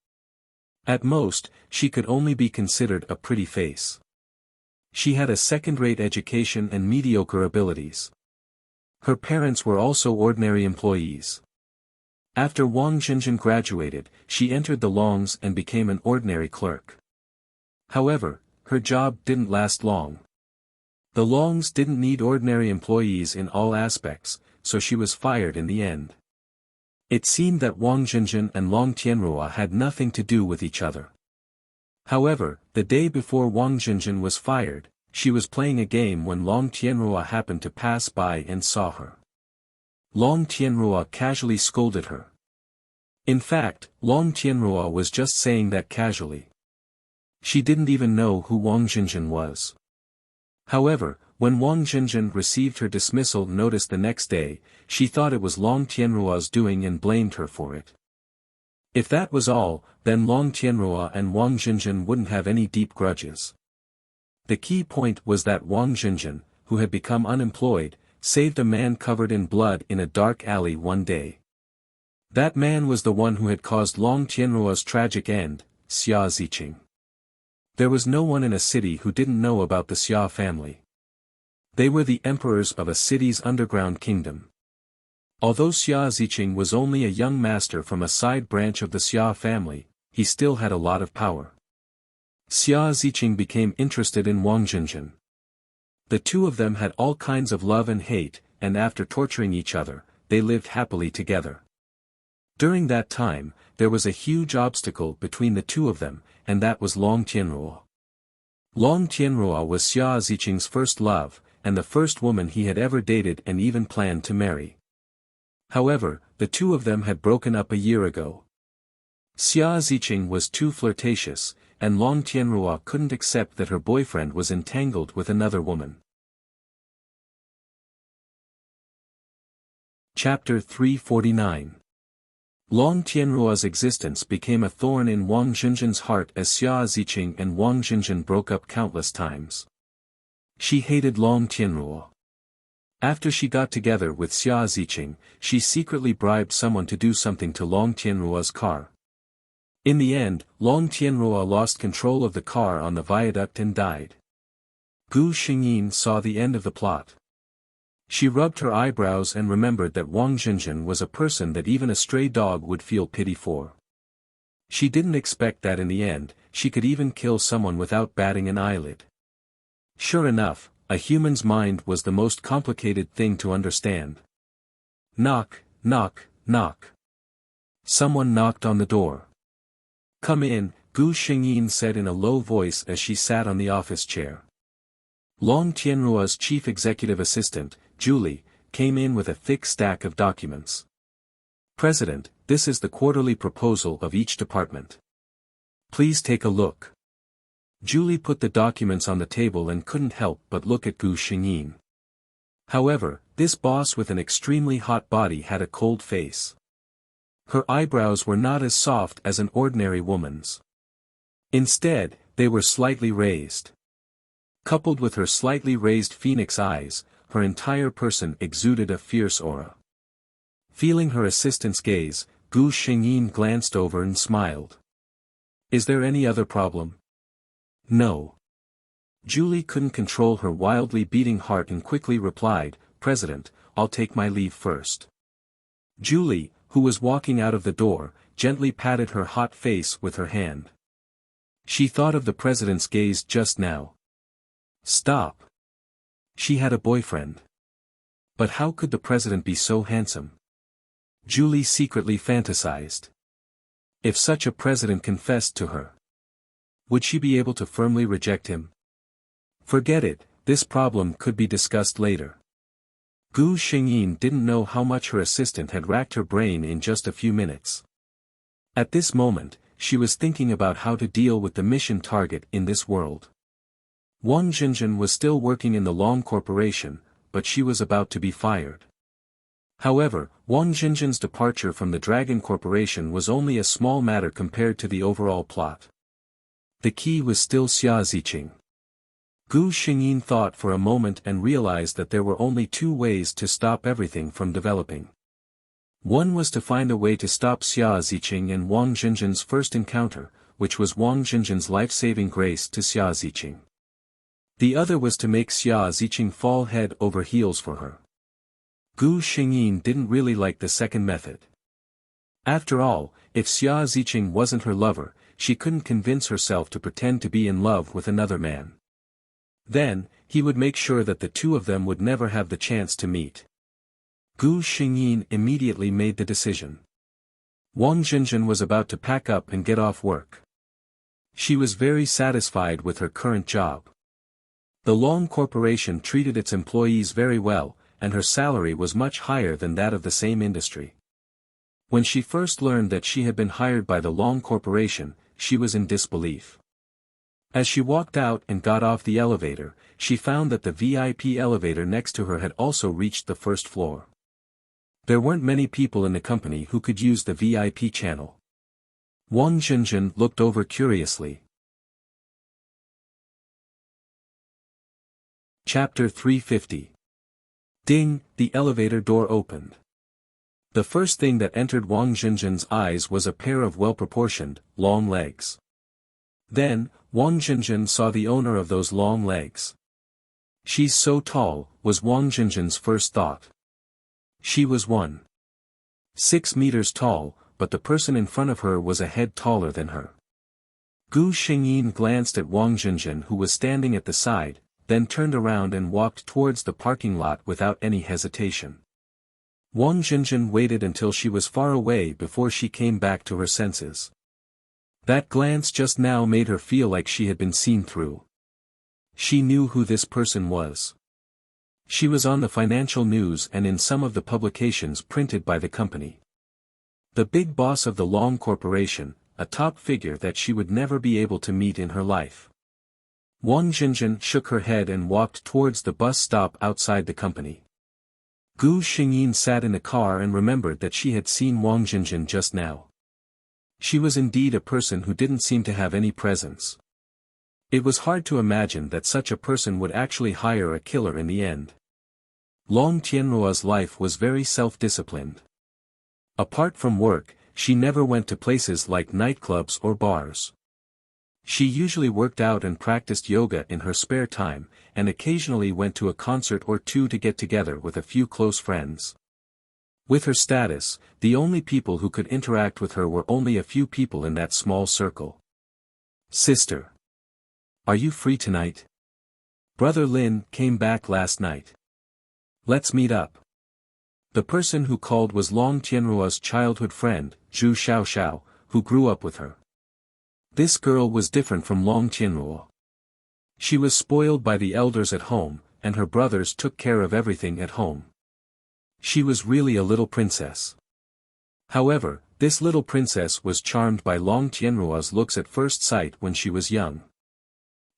At most, she could only be considered a pretty face. She had a second-rate education and mediocre abilities. Her parents were also ordinary employees. After Wang Jinjin graduated, she entered the Long's and became an ordinary clerk. However, her job didn't last long. The Long's didn't need ordinary employees in all aspects, so she was fired in the end. It seemed that Wang Jinjin and Long Tianruo had nothing to do with each other. However, the day before Wang Jinjin was fired, she was playing a game when Long Tianruo happened to pass by and saw her. Long Tianruo casually scolded her. In fact, Long Tianruo was just saying that casually. She didn't even know who Wang Jinjin was. However, when Wang Jinjin received her dismissal notice the next day, she thought it was Long Tianruo's doing and blamed her for it. If that was all, then Long Tianruo and Wang Jinjin wouldn't have any deep grudges. The key point was that Wang Jinjin, who had become unemployed, saved a man covered in blood in a dark alley one day. That man was the one who had caused Long Tianruo's tragic end, Xia Ziqing. There was no one in a city who didn't know about the Xia family. They were the emperors of a city's underground kingdom. Although Xia Ziqing was only a young master from a side branch of the Xia family, he still had a lot of power. Xia Ziqing became interested in Wang Jinjin. The two of them had all kinds of love and hate, and after torturing each other, they lived happily together. During that time, there was a huge obstacle between the two of them, and that was Long Tianruo. Long Tianruo was Xia Ziqing's first love, and the first woman he had ever dated and even planned to marry. However, the two of them had broken up a year ago. Xia Ziqing was too flirtatious, and Long Tianruo couldn't accept that her boyfriend was entangled with another woman. Chapter 349. Long Tianruo's existence became a thorn in Wang Jinjin's heart as Xia Ziqing and Wang Jinjin broke up countless times. She hated Long Tianruo. After she got together with Xia Ziqing, she secretly bribed someone to do something to Long Tianruo's car. In the end, Long Tianruo lost control of the car on the viaduct and died. Gu Xingyin saw the end of the plot. She rubbed her eyebrows and remembered that Wang Jinjin was a person that even a stray dog would feel pity for. She didn't expect that in the end, she could even kill someone without batting an eyelid. Sure enough, a human's mind was the most complicated thing to understand. Knock, knock, knock. Someone knocked on the door. Come in, Gu Xingyin said in a low voice as she sat on the office chair. Long Tianruo's chief executive assistant, Julie, came in with a thick stack of documents. President, this is the quarterly proposal of each department. Please take a look. Julie put the documents on the table and couldn't help but look at Gu Xingyin. However, this boss with an extremely hot body had a cold face. Her eyebrows were not as soft as an ordinary woman's. Instead, they were slightly raised. Coupled with her slightly raised phoenix eyes, her entire person exuded a fierce aura. Feeling her assistant's gaze, Gu Xingyin glanced over and smiled. Is there any other problem? No. Julie couldn't control her wildly beating heart and quickly replied, President, I'll take my leave first. Julie, who was walking out of the door, gently patted her hot face with her hand. She thought of the president's gaze just now. Stop. She had a boyfriend. But how could the president be so handsome? Julie secretly fantasized. If such a president confessed to her, would she be able to firmly reject him? Forget it, this problem could be discussed later. Gu Xingyin didn't know how much her assistant had racked her brain in just a few minutes. At this moment, she was thinking about how to deal with the mission target in this world. Wang Jinjin was still working in the Long Corporation, but she was about to be fired. However, Wang Jinjin's departure from the Dragon Corporation was only a small matter compared to the overall plot. The key was still Xia Ziqing. Gu Xingyin thought for a moment and realized that there were only two ways to stop everything from developing. One was to find a way to stop Xia Ziqing and Wang Jinjin's first encounter, which was Wang Jinjin's life-saving grace to Xia Ziqing. The other was to make Xia Ziqing fall head over heels for her. Gu Xingyin didn't really like the second method. After all, if Xia Ziqing wasn't her lover, she couldn't convince herself to pretend to be in love with another man. Then, he would make sure that the two of them would never have the chance to meet. Gu Xingyin immediately made the decision. Wang Jinjin was about to pack up and get off work. She was very satisfied with her current job. The Long Corporation treated its employees very well, and her salary was much higher than that of the same industry. When she first learned that she had been hired by the Long Corporation, she was in disbelief. As she walked out and got off the elevator, she found that the VIP elevator next to her had also reached the first floor. There weren't many people in the company who could use the VIP channel. Wang Jinjin looked over curiously. Chapter 350. Ding, the elevator door opened. The first thing that entered Wang Jinjin's eyes was a pair of well-proportioned, long legs. Then, Wang Jinjin saw the owner of those long legs. She's so tall, was Wang Jinjin's first thought. She was 1.6 meters tall, but the person in front of her was a head taller than her. Gu Xingyin glanced at Wang Jinjin who was standing at the side, then turned around and walked towards the parking lot without any hesitation. Wang Jinjin waited until she was far away before she came back to her senses. That glance just now made her feel like she had been seen through. She knew who this person was. She was on the financial news and in some of the publications printed by the company. The big boss of the Long Corporation, a top figure that she would never be able to meet in her life. Wang Jinjin shook her head and walked towards the bus stop outside the company. Gu Xingyin sat in the car and remembered that she had seen Wang Jinjin just now. She was indeed a person who didn't seem to have any presence. It was hard to imagine that such a person would actually hire a killer in the end. Long Tianruo's life was very self-disciplined. Apart from work, she never went to places like nightclubs or bars. She usually worked out and practiced yoga in her spare time, and occasionally went to a concert or two to get together with a few close friends. With her status, the only people who could interact with her were only a few people in that small circle. Sister. Are you free tonight? Brother Lin came back last night. Let's meet up. The person who called was Long Tianruo's childhood friend, Zhu Xiaoxiao, who grew up with her. This girl was different from Long Tianruo. She was spoiled by the elders at home, and her brothers took care of everything at home. She was really a little princess. However, this little princess was charmed by Long Tianruo's looks at first sight when she was young.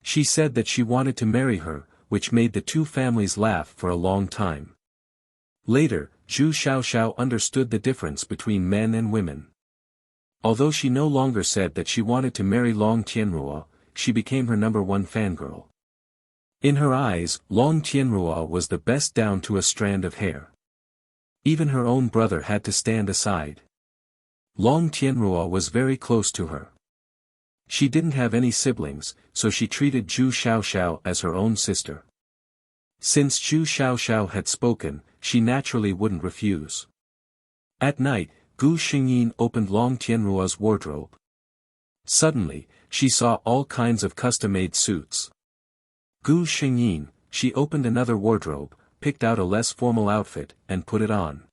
She said that she wanted to marry her, which made the two families laugh for a long time. Later, Zhu Xiaoxiao understood the difference between men and women. Although she no longer said that she wanted to marry Long Tianruo, she became her #1 fangirl. In her eyes, Long Tianruo was the best down to a strand of hair. Even her own brother had to stand aside. Long Tianruo was very close to her. She didn't have any siblings, so she treated Zhu Xiaoxiao as her own sister. Since Zhu Xiaoxiao had spoken, she naturally wouldn't refuse. At night, Gu Xingyin opened Long Tianruo's wardrobe. Suddenly, she saw all kinds of custom-made suits. Gu Xingyin, she opened another wardrobe, picked out a less formal outfit, and put it on.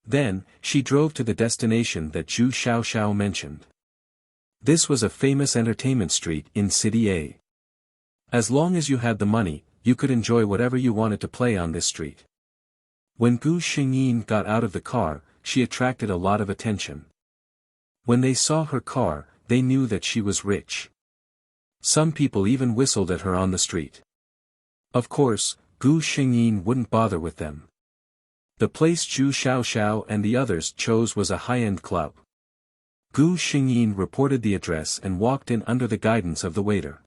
Then, she drove to the destination that Zhu Xiaoxiao mentioned. This was a famous entertainment street in City A. As long as you had the money, you could enjoy whatever you wanted to play on this street. When Gu Xingyin got out of the car, she attracted a lot of attention. When they saw her car, they knew that she was rich. Some people even whistled at her on the street. Of course, Gu Xingyin wouldn't bother with them. The place Zhu Xiaoxiao and the others chose was a high-end club. Gu Xingyin reported the address and walked in under the guidance of the waiter.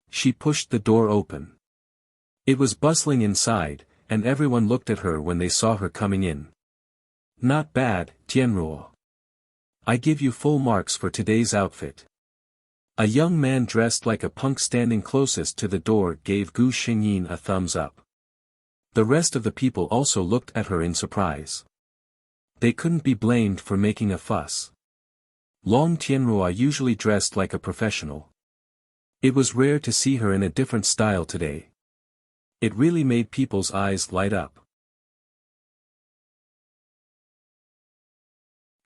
She pushed the door open. It was bustling inside, and everyone looked at her when they saw her coming in. Not bad, Tianruo. I give you full marks for today's outfit. A young man dressed like a punk standing closest to the door gave Gu Xingyin a thumbs up. The rest of the people also looked at her in surprise. They couldn't be blamed for making a fuss. Long Tianruo usually dressed like a professional. It was rare to see her in a different style today. It really made people's eyes light up.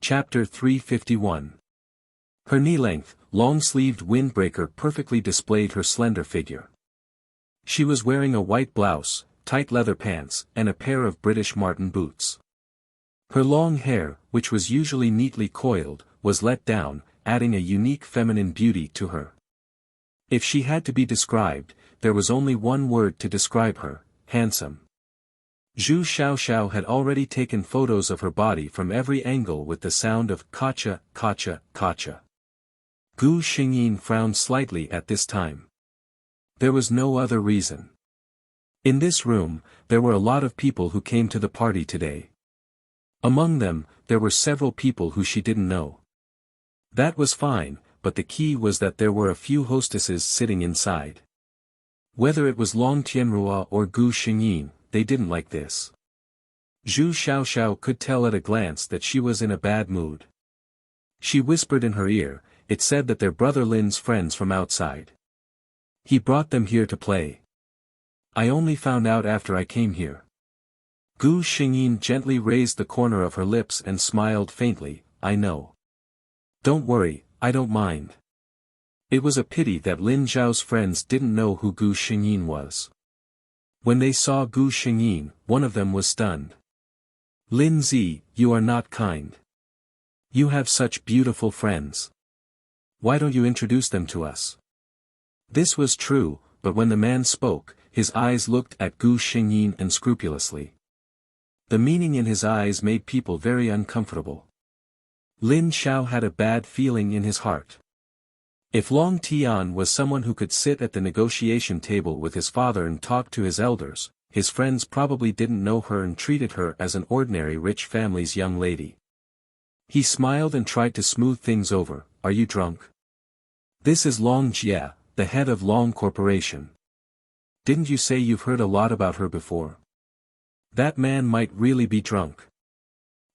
Chapter 351. Her knee-length, long-sleeved windbreaker perfectly displayed her slender figure. She was wearing a white blouse, tight leather pants, and a pair of British Martin boots. Her long hair, which was usually neatly coiled, was let down, adding a unique feminine beauty to her. If she had to be described, there was only one word to describe her: handsome. Zhu Xiaoxiao had already taken photos of her body from every angle with the sound of "Kacha, Kacha, Kacha." Gu Xingyin frowned slightly at this time. There was no other reason. In this room, there were a lot of people who came to the party today. Among them, there were several people who she didn't know. That was fine, but the key was that there were a few hostesses sitting inside. Whether it was Long Tianruo or Gu Xingyin, they didn't like this. Zhu Xiaoxiao could tell at a glance that she was in a bad mood. She whispered in her ear, it said that their brother Lin's friends from outside. He brought them here to play. I only found out after I came here. Gu Xingyin gently raised the corner of her lips and smiled faintly, I know. Don't worry, I don't mind. It was a pity that Lin Zhao's friends didn't know who Gu Xingyin was. When they saw Gu Xingyin, one of them was stunned. Lin Zi, you are not kind. You have such beautiful friends. Why don't you introduce them to us? This was true, but when the man spoke, his eyes looked at Gu Xingyin unscrupulously. The meaning in his eyes made people very uncomfortable. Lin Xiao had a bad feeling in his heart. If Long Tian was someone who could sit at the negotiation table with his father and talk to his elders, his friends probably didn't know her and treated her as an ordinary rich family's young lady. He smiled and tried to smooth things over. Are you drunk? This is Long Jie, the head of Long Corporation. Didn't you say you've heard a lot about her before? That man might really be drunk.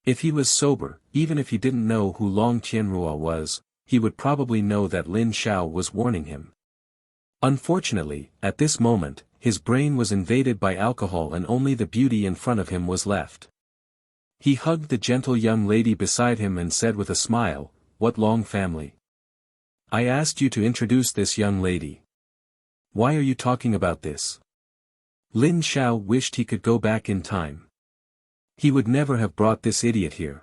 If he was sober, even if he didn't know who Long Tianruo was, he would probably know that Lin Xiao was warning him. Unfortunately, at this moment, his brain was invaded by alcohol and only the beauty in front of him was left. He hugged the gentle young lady beside him and said with a smile, What Long family? I asked you to introduce this young lady. Why are you talking about this? Lin Xiao wished he could go back in time. He would never have brought this idiot here.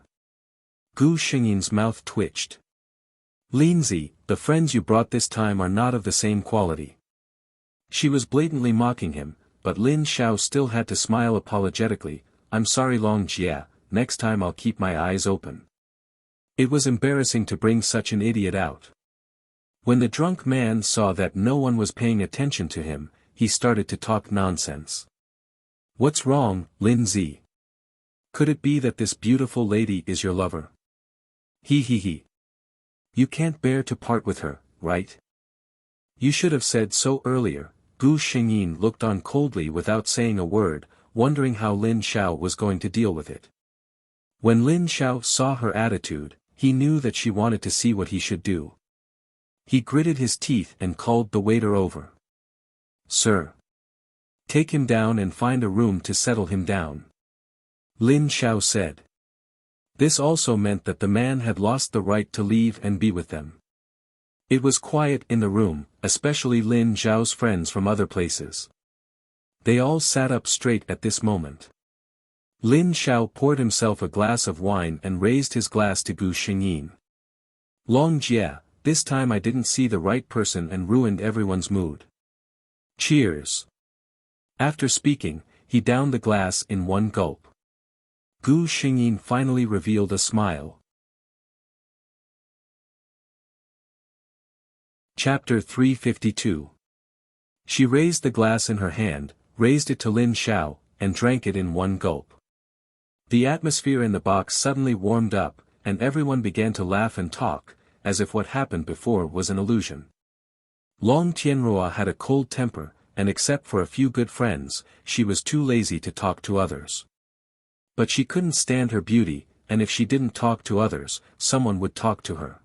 Gu Xingyin's mouth twitched. Linzi, the friends you brought this time are not of the same quality. She was blatantly mocking him, but Lin Xiao still had to smile apologetically. I'm sorry Long Jie, next time I'll keep my eyes open. It was embarrassing to bring such an idiot out. When the drunk man saw that no one was paying attention to him, he started to talk nonsense. What's wrong, Lin Zi? Could it be that this beautiful lady is your lover? He. You can't bear to part with her, right? You should have said so earlier. Gu Xingyin looked on coldly without saying a word, wondering how Lin Xiao was going to deal with it. When Lin Xiao saw her attitude, he knew that she wanted to see what he should do. He gritted his teeth and called the waiter over. "Sir. Take him down and find a room to settle him down," Lin Xiao said. This also meant that the man had lost the right to leave and be with them. It was quiet in the room, especially Lin Xiao's friends from other places. They all sat up straight at this moment. Lin Xiao poured himself a glass of wine and raised his glass to Gu Xingyin. "Long Jie, this time I didn't see the right person and ruined everyone's mood. Cheers." After speaking, he downed the glass in one gulp. Gu Xingyin finally revealed a smile. Chapter 352. She raised the glass in her hand, raised it to Lin Xiao, and drank it in one gulp. The atmosphere in the box suddenly warmed up, and everyone began to laugh and talk, as if what happened before was an illusion. Long Tianrua had a cold temper, and except for a few good friends, she was too lazy to talk to others. But she couldn't stand her beauty, and if she didn't talk to others, someone would talk to her.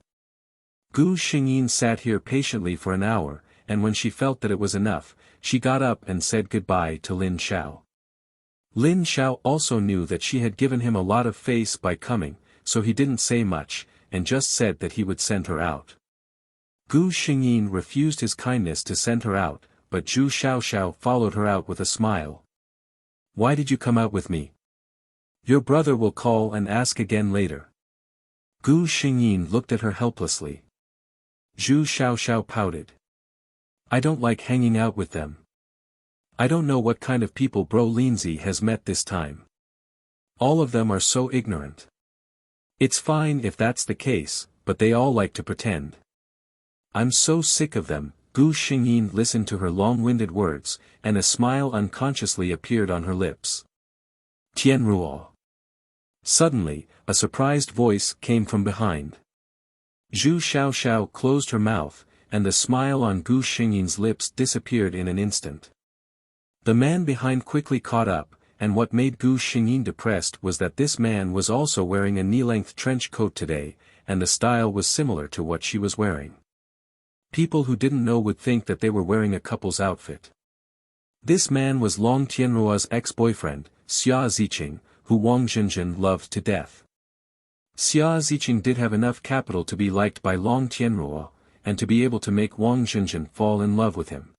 Gu Xingyin sat here patiently for an hour, and when she felt that it was enough, she got up and said goodbye to Lin Xiao. Lin Xiao also knew that she had given him a lot of face by coming, so he didn't say much, and just said that he would send her out. Gu Xingyin refused his kindness to send her out, but Zhu Xiaoxiao followed her out with a smile. "Why did you come out with me? Your brother will call and ask again later." Gu Xingyin looked at her helplessly. Zhu Xiaoxiao pouted. "I don't like hanging out with them. I don't know what kind of people Bro Linzi has met this time. All of them are so ignorant. It's fine if that's the case, but they all like to pretend. I'm so sick of them." Gu Xingyin listened to her long-winded words, and a smile unconsciously appeared on her lips. "Tianruo." Suddenly, a surprised voice came from behind. Zhu Xiaoxiao closed her mouth, and the smile on Gu Xingyin's lips disappeared in an instant. The man behind quickly caught up, and what made Gu Xingyin depressed was that this man was also wearing a knee-length trench coat today, and the style was similar to what she was wearing. People who didn't know would think that they were wearing a couple's outfit. This man was Long Tianruo's ex-boyfriend, Xia Ziqing, who Wang Zhenzhen loved to death. Xia Ziqing did have enough capital to be liked by Long Tianruo, and to be able to make Wang Zhenzhen fall in love with him.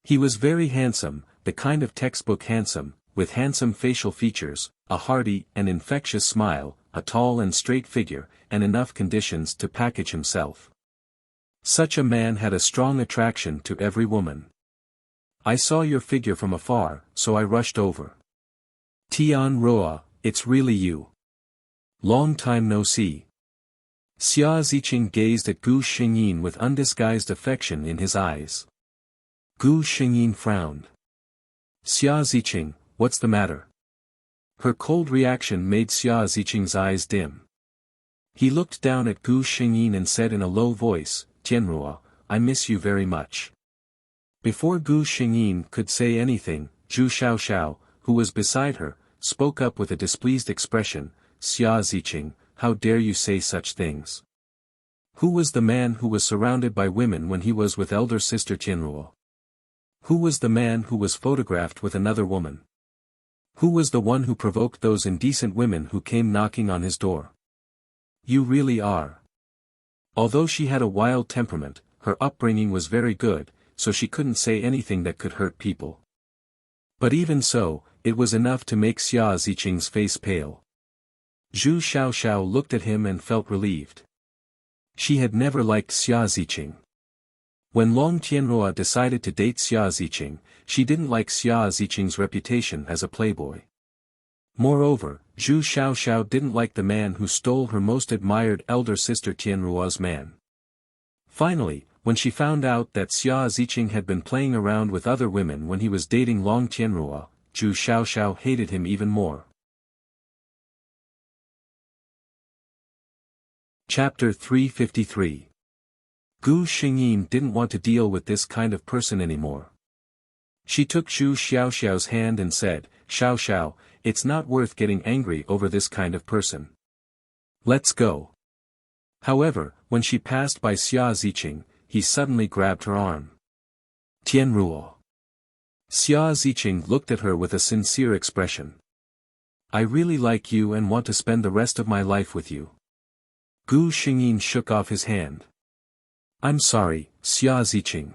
He was very handsome, the kind of textbook handsome, with handsome facial features, a hearty and infectious smile, a tall and straight figure, and enough conditions to package himself. Such a man had a strong attraction to every woman. "I saw your figure from afar, so I rushed over. Tian Roa, it's really you. Long time no see." Xia Ziqing gazed at Gu Xingyin with undisguised affection in his eyes. Gu Xingyin frowned. "Xia Ziqing, what's the matter?" Her cold reaction made Xia Ziqing's eyes dim. He looked down at Gu Xingyin and said in a low voice, "Tianruo, I miss you very much." Before Gu Xingyin could say anything, Zhu Xiaoxiao, who was beside her, spoke up with a displeased expression, "Xia Ziqing, how dare you say such things? Who was the man who was surrounded by women when he was with elder sister Tianruo? Who was the man who was photographed with another woman? Who was the one who provoked those indecent women who came knocking on his door? You really are." Although she had a wild temperament, her upbringing was very good, so she couldn't say anything that could hurt people. But even so, it was enough to make Xia Ziqing's face pale. Zhu Xiaoxiao looked at him and felt relieved. She had never liked Xia Ziqing. When Long Tianruo decided to date Xia Ziqing, she didn't like Xia Ziqing's reputation as a playboy. Moreover, Zhu Xiaoxiao didn't like the man who stole her most admired elder sister Tianruo's man. Finally, when she found out that Xia Ziqing had been playing around with other women when he was dating Long Tianruo, Zhu Xiaoxiao hated him even more. Chapter 353. Gu Xingyin didn't want to deal with this kind of person anymore. She took Zhu Xiaoxiao's hand and said, "Xiao Xiao, it's not worth getting angry over this kind of person. Let's go." However, when she passed by Xia Ziqing, he suddenly grabbed her arm. "Tianruo." Xia Ziqing looked at her with a sincere expression. "I really like you and want to spend the rest of my life with you." Gu Xingyin shook off his hand. "I'm sorry, Xia Ziqing.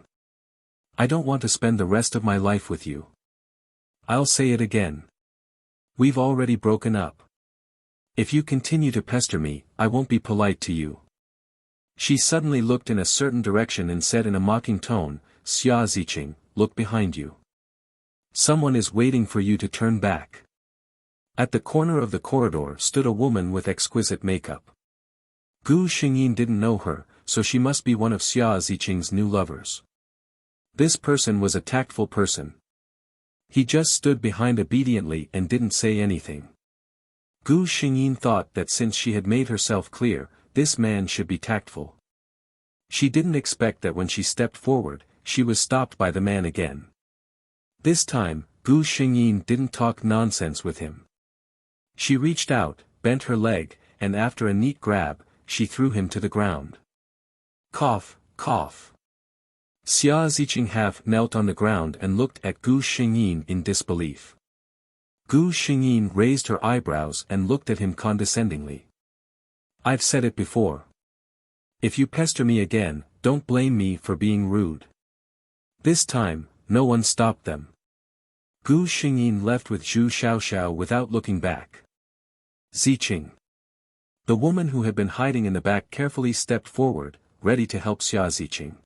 I don't want to spend the rest of my life with you. I'll say it again. We've already broken up. If you continue to pester me, I won't be polite to you." She suddenly looked in a certain direction and said in a mocking tone, "Xia Ziqing, look behind you. Someone is waiting for you to turn back." At the corner of the corridor stood a woman with exquisite makeup. Gu Xingyin didn't know her, so she must be one of Xia Ziqing's new lovers. This person was a tactful person. He just stood behind obediently and didn't say anything. Gu Xingyin thought that since she had made herself clear, this man should be tactful. She didn't expect that when she stepped forward, she was stopped by the man again. This time, Gu Xingyin didn't talk nonsense with him. She reached out, bent her leg, and after a neat grab, she threw him to the ground. Cough, cough. Xia Ziqing half knelt on the ground and looked at Gu Xingyin in disbelief. Gu Xingyin raised her eyebrows and looked at him condescendingly. "I've said it before. If you pester me again, don't blame me for being rude." This time, no one stopped them. Gu Xingyin left with Zhu Xiaoxiao without looking back. Ziqing. The woman who had been hiding in the back carefully stepped forward, ready to help Xia Ziqing.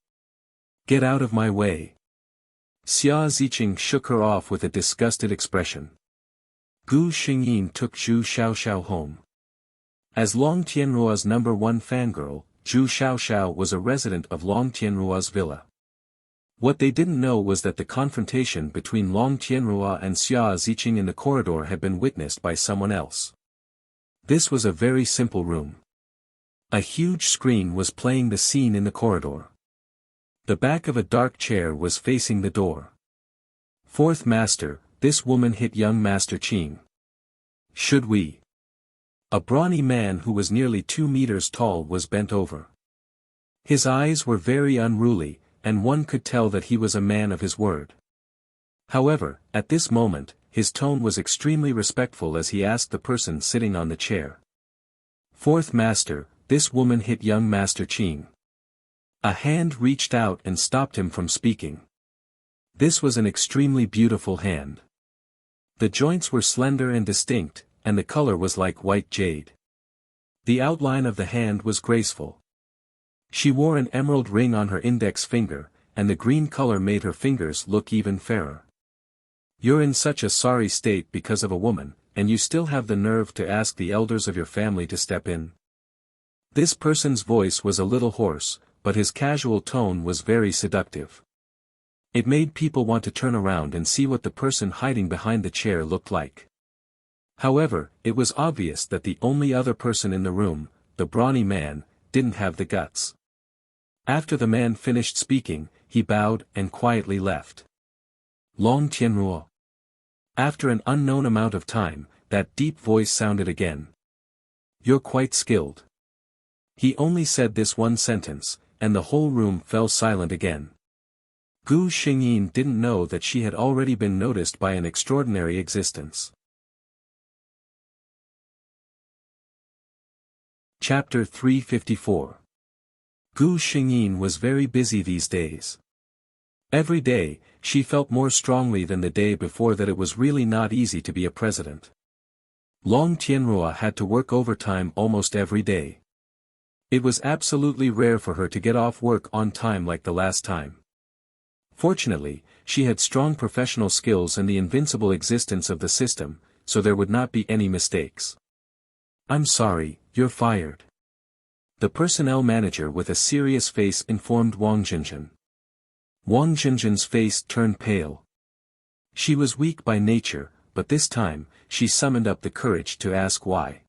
"Get out of my way." Xia Ziqing shook her off with a disgusted expression. Gu Xingyin took Zhu Xiaoxiao home. As Long Tianruo's #1 fangirl, Zhu Xiaoxiao was a resident of Long Tianruo's villa. What they didn't know was that the confrontation between Long Tianruo and Xia Ziqing in the corridor had been witnessed by someone else. This was a very simple room. A huge screen was playing the scene in the corridor. The back of a dark chair was facing the door. "Fourth Master, this woman hit young Master Qing. Should we?" A brawny man who was nearly 2 meters tall was bent over. His eyes were very unruly, and one could tell that he was a man of his word. However, at this moment, his tone was extremely respectful as he asked the person sitting on the chair. "Fourth Master, this woman hit young Master Qing." A hand reached out and stopped him from speaking. This was an extremely beautiful hand. The joints were slender and distinct, and the color was like white jade. The outline of the hand was graceful. She wore an emerald ring on her index finger, and the green color made her fingers look even fairer. "You're in such a sorry state because of a woman, and you still have the nerve to ask the elders of your family to step in." This person's voice was a little hoarse, but his casual tone was very seductive. It made people want to turn around and see what the person hiding behind the chair looked like. However, it was obvious that the only other person in the room, the brawny man, didn't have the guts. After the man finished speaking, he bowed and quietly left. Long Tianruo. After an unknown amount of time, that deep voice sounded again. "You're quite skilled." He only said this one sentence, and the whole room fell silent again. Gu Xingyin didn't know that she had already been noticed by an extraordinary existence. Chapter 354. Gu Xingyin was very busy these days. Every day, she felt more strongly than the day before that it was really not easy to be a president. Long Tianruo had to work overtime almost every day. It was absolutely rare for her to get off work on time like the last time. Fortunately, she had strong professional skills and the invincible existence of the system, so there would not be any mistakes. "I'm sorry, you're fired." The personnel manager with a serious face informed Wang Jinjin. Wang Jinjin's face turned pale. She was weak by nature, but this time, she summoned up the courage to ask why.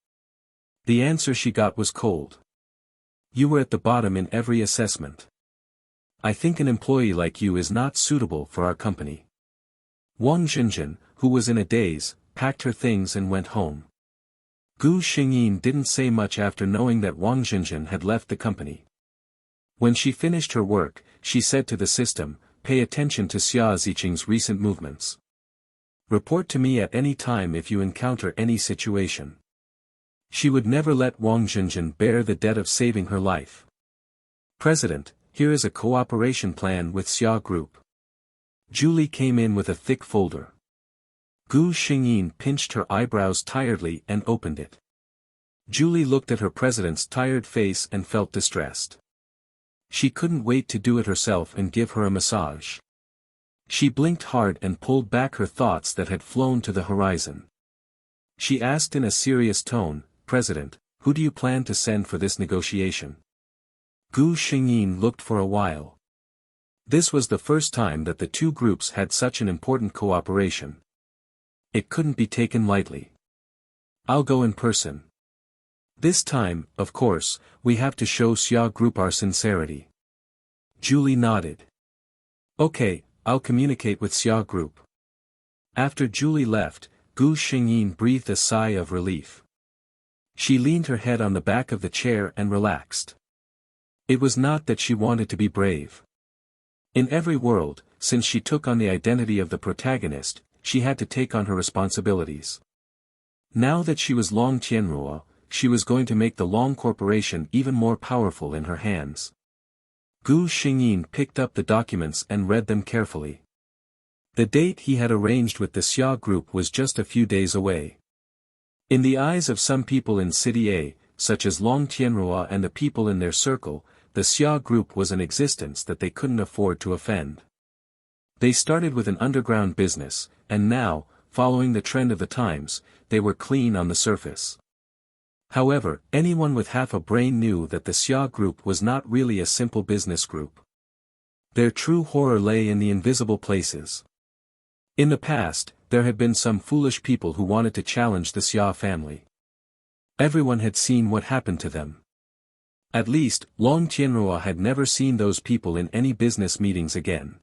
The answer she got was cold. "You were at the bottom in every assessment. I think an employee like you is not suitable for our company. Wang Zhenzhen, who was in a daze, packed her things and went home. Gu Xingyin didn't say much after knowing that Wang Zhenzhen had left the company. When she finished her work, she said to the system, "Pay attention to Xia Ziqing's recent movements. Report to me at any time if you encounter any situation." She would never let Wang Zhenzhen bear the debt of saving her life. "President, here is a cooperation plan with Xia Group." Julie came in with a thick folder. Gu Xingyin pinched her eyebrows tiredly and opened it. Julie looked at her president's tired face and felt distressed. She couldn't wait to do it herself and give her a massage. She blinked hard and pulled back her thoughts that had flown to the horizon. She asked in a serious tone, "President, who do you plan to send for this negotiation?" Gu Xingyin looked for a while. This was the first time that the two groups had such an important cooperation. It couldn't be taken lightly. "I'll go in person. This time, of course, we have to show Xia Group our sincerity." Julie nodded. "Okay, I'll communicate with Xia Group." After Julie left, Gu Xingyin breathed a sigh of relief. She leaned her head on the back of the chair and relaxed. It was not that she wanted to be brave. In every world, since she took on the identity of the protagonist, she had to take on her responsibilities. Now that she was Long Tianruo, she was going to make the Long Corporation even more powerful in her hands. Gu Xingyin picked up the documents and read them carefully. The date he had arranged with the Xia Group was just a few days away. In the eyes of some people in City A, such as Long Tianruo and the people in their circle, the Xia Group was an existence that they couldn't afford to offend. They started with an underground business, and now, following the trend of the times, they were clean on the surface. However, anyone with half a brain knew that the Xia Group was not really a simple business group. Their true horror lay in the invisible places. In the past, there had been some foolish people who wanted to challenge the Xia family. Everyone had seen what happened to them. At least, Long Tianruo had never seen those people in any business meetings again.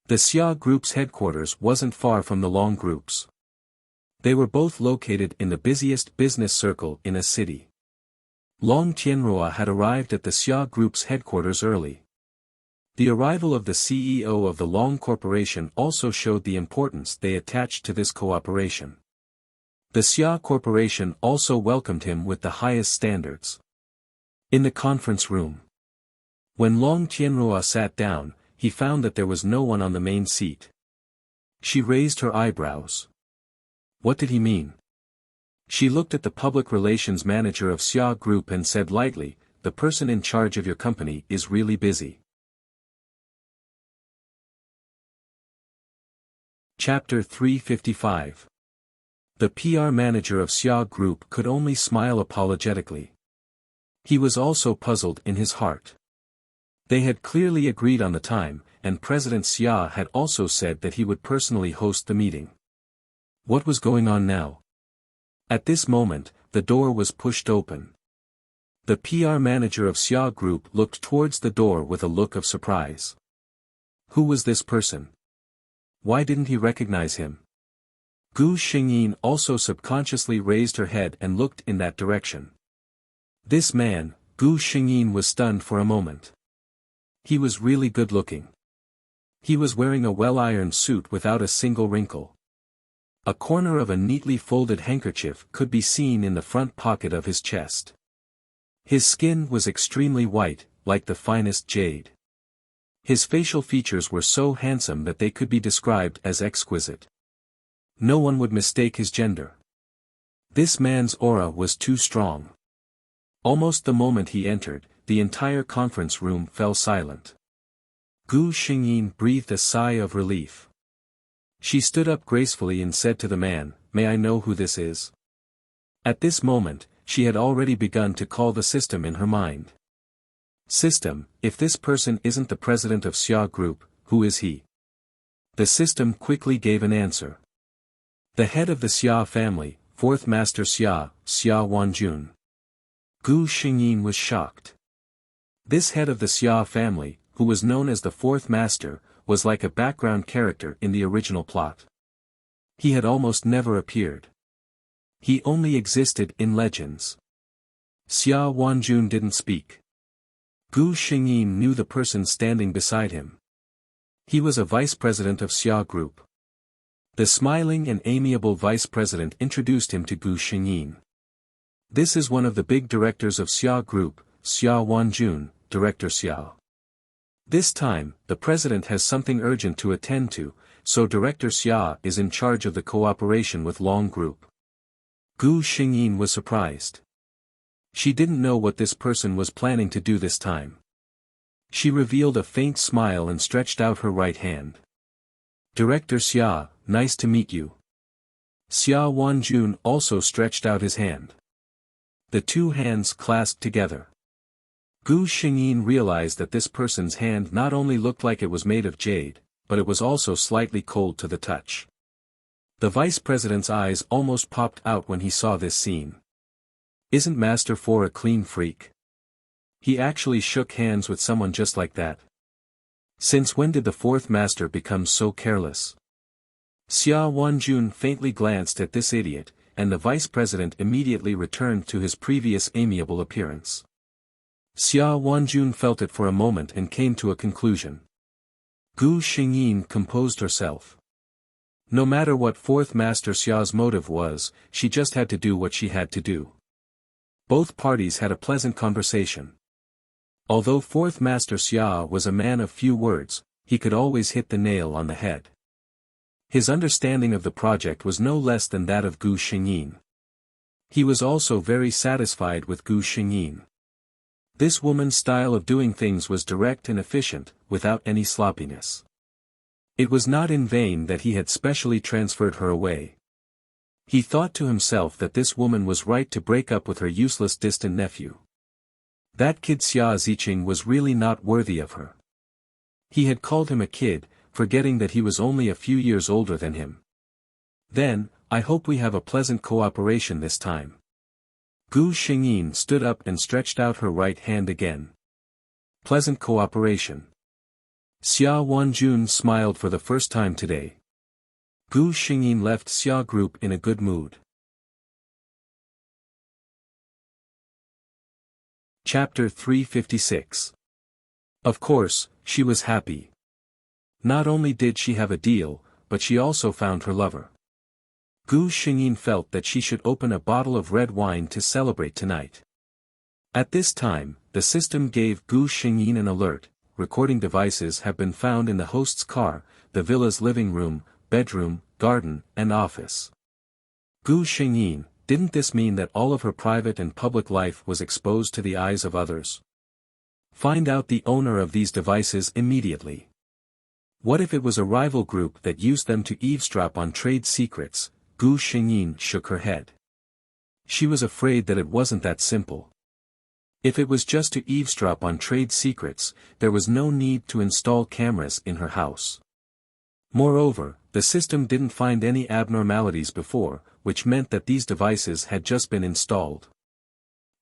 The Xia Group's headquarters wasn't far from the Long Group's. They were both located in the busiest business circle in a city. Long Tianruo had arrived at the Xia Group's headquarters early. The arrival of the CEO of the Long Corporation also showed the importance they attached to this cooperation. The Xia Corporation also welcomed him with the highest standards. In the conference room. When Long Tianruo sat down, he found that there was no one on the main seat. She raised her eyebrows. What did he mean? She looked at the public relations manager of Xia Group and said lightly, "The person in charge of your company is really busy." Chapter 355. The PR manager of Xia Group could only smile apologetically. He was also puzzled in his heart. They had clearly agreed on the time, and President Xia had also said that he would personally host the meeting. What was going on now? At this moment, the door was pushed open. The PR manager of Xia Group looked towards the door with a look of surprise. Who was this person? Why didn't he recognize him? Gu Xingyin also subconsciously raised her head and looked in that direction. This man, Gu Xingyin, was stunned for a moment. He was really good looking. He was wearing a well-ironed suit without a single wrinkle. A corner of a neatly folded handkerchief could be seen in the front pocket of his chest. His skin was extremely white, like the finest jade. His facial features were so handsome that they could be described as exquisite. No one would mistake his gender. This man's aura was too strong. Almost the moment he entered, the entire conference room fell silent. Gu Xingyin breathed a sigh of relief. She stood up gracefully and said to the man, "May I know who this is?" At this moment, she had already begun to call the system in her mind. "System, if this person isn't the president of Xia Group, who is he?" The system quickly gave an answer. "The head of the Xia family, fourth master Xia, Xia Wanjun." Gu Xingyin was shocked. This head of the Xia family, who was known as the Fourth Master, was like a background character in the original plot. He had almost never appeared. He only existed in legends. Xia Wanjun didn't speak. Gu Xingyin knew the person standing beside him. He was a vice president of Xia Group. The smiling and amiable vice president introduced him to Gu Xingyin. This is one of the big directors of Xia Group, Xia Wanjun, Director Xia. This time, the president has something urgent to attend to, so Director Xia is in charge of the cooperation with Long Group. Gu Xingyin was surprised. She didn't know what this person was planning to do this time. She revealed a faint smile and stretched out her right hand. Director Xia, nice to meet you. Xia Wanjun also stretched out his hand. The two hands clasped together. Gu Xingyin realized that this person's hand not only looked like it was made of jade, but it was also slightly cold to the touch. The vice president's eyes almost popped out when he saw this scene. Isn't Master Four a clean freak? He actually shook hands with someone just like that. Since when did the Fourth Master become so careless? Xia Wanjun faintly glanced at this idiot, and the vice president immediately returned to his previous amiable appearance. Xia Wanjun felt it for a moment and came to a conclusion. Gu Xingyin composed herself. No matter what Fourth Master Xia's motive was, she just had to do what she had to do. Both parties had a pleasant conversation. Although Fourth Master Xia was a man of few words, he could always hit the nail on the head. His understanding of the project was no less than that of Gu Xingyin. He was also very satisfied with Gu Xingyin. This woman's style of doing things was direct and efficient, without any sloppiness. It was not in vain that he had specially transferred her away. He thought to himself that this woman was right to break up with her useless distant nephew. That kid Xia Ziqing was really not worthy of her. He had called him a kid, forgetting that he was only a few years older than him. Then, I hope we have a pleasant cooperation this time. Gu Xingyin stood up and stretched out her right hand again. Pleasant cooperation. Xia Wanjun smiled for the first time today. Gu Xingyin left Xia Group in a good mood. Chapter 356. Of course, she was happy. Not only did she have a deal, but she also found her lover. Gu Xingyin felt that she should open a bottle of red wine to celebrate tonight. At this time, the system gave Gu Xingyin an alert. Recording devices have been found in the host's car, the villa's living room, bedroom, garden, and office. Gu Xingyin, didn't this mean that all of her private and public life was exposed to the eyes of others? Find out the owner of these devices immediately. What if it was a rival group that used them to eavesdrop on trade secrets? Gu Xingyin shook her head. She was afraid that it wasn't that simple. If it was just to eavesdrop on trade secrets, there was no need to install cameras in her house. Moreover, the system didn't find any abnormalities before, which meant that these devices had just been installed.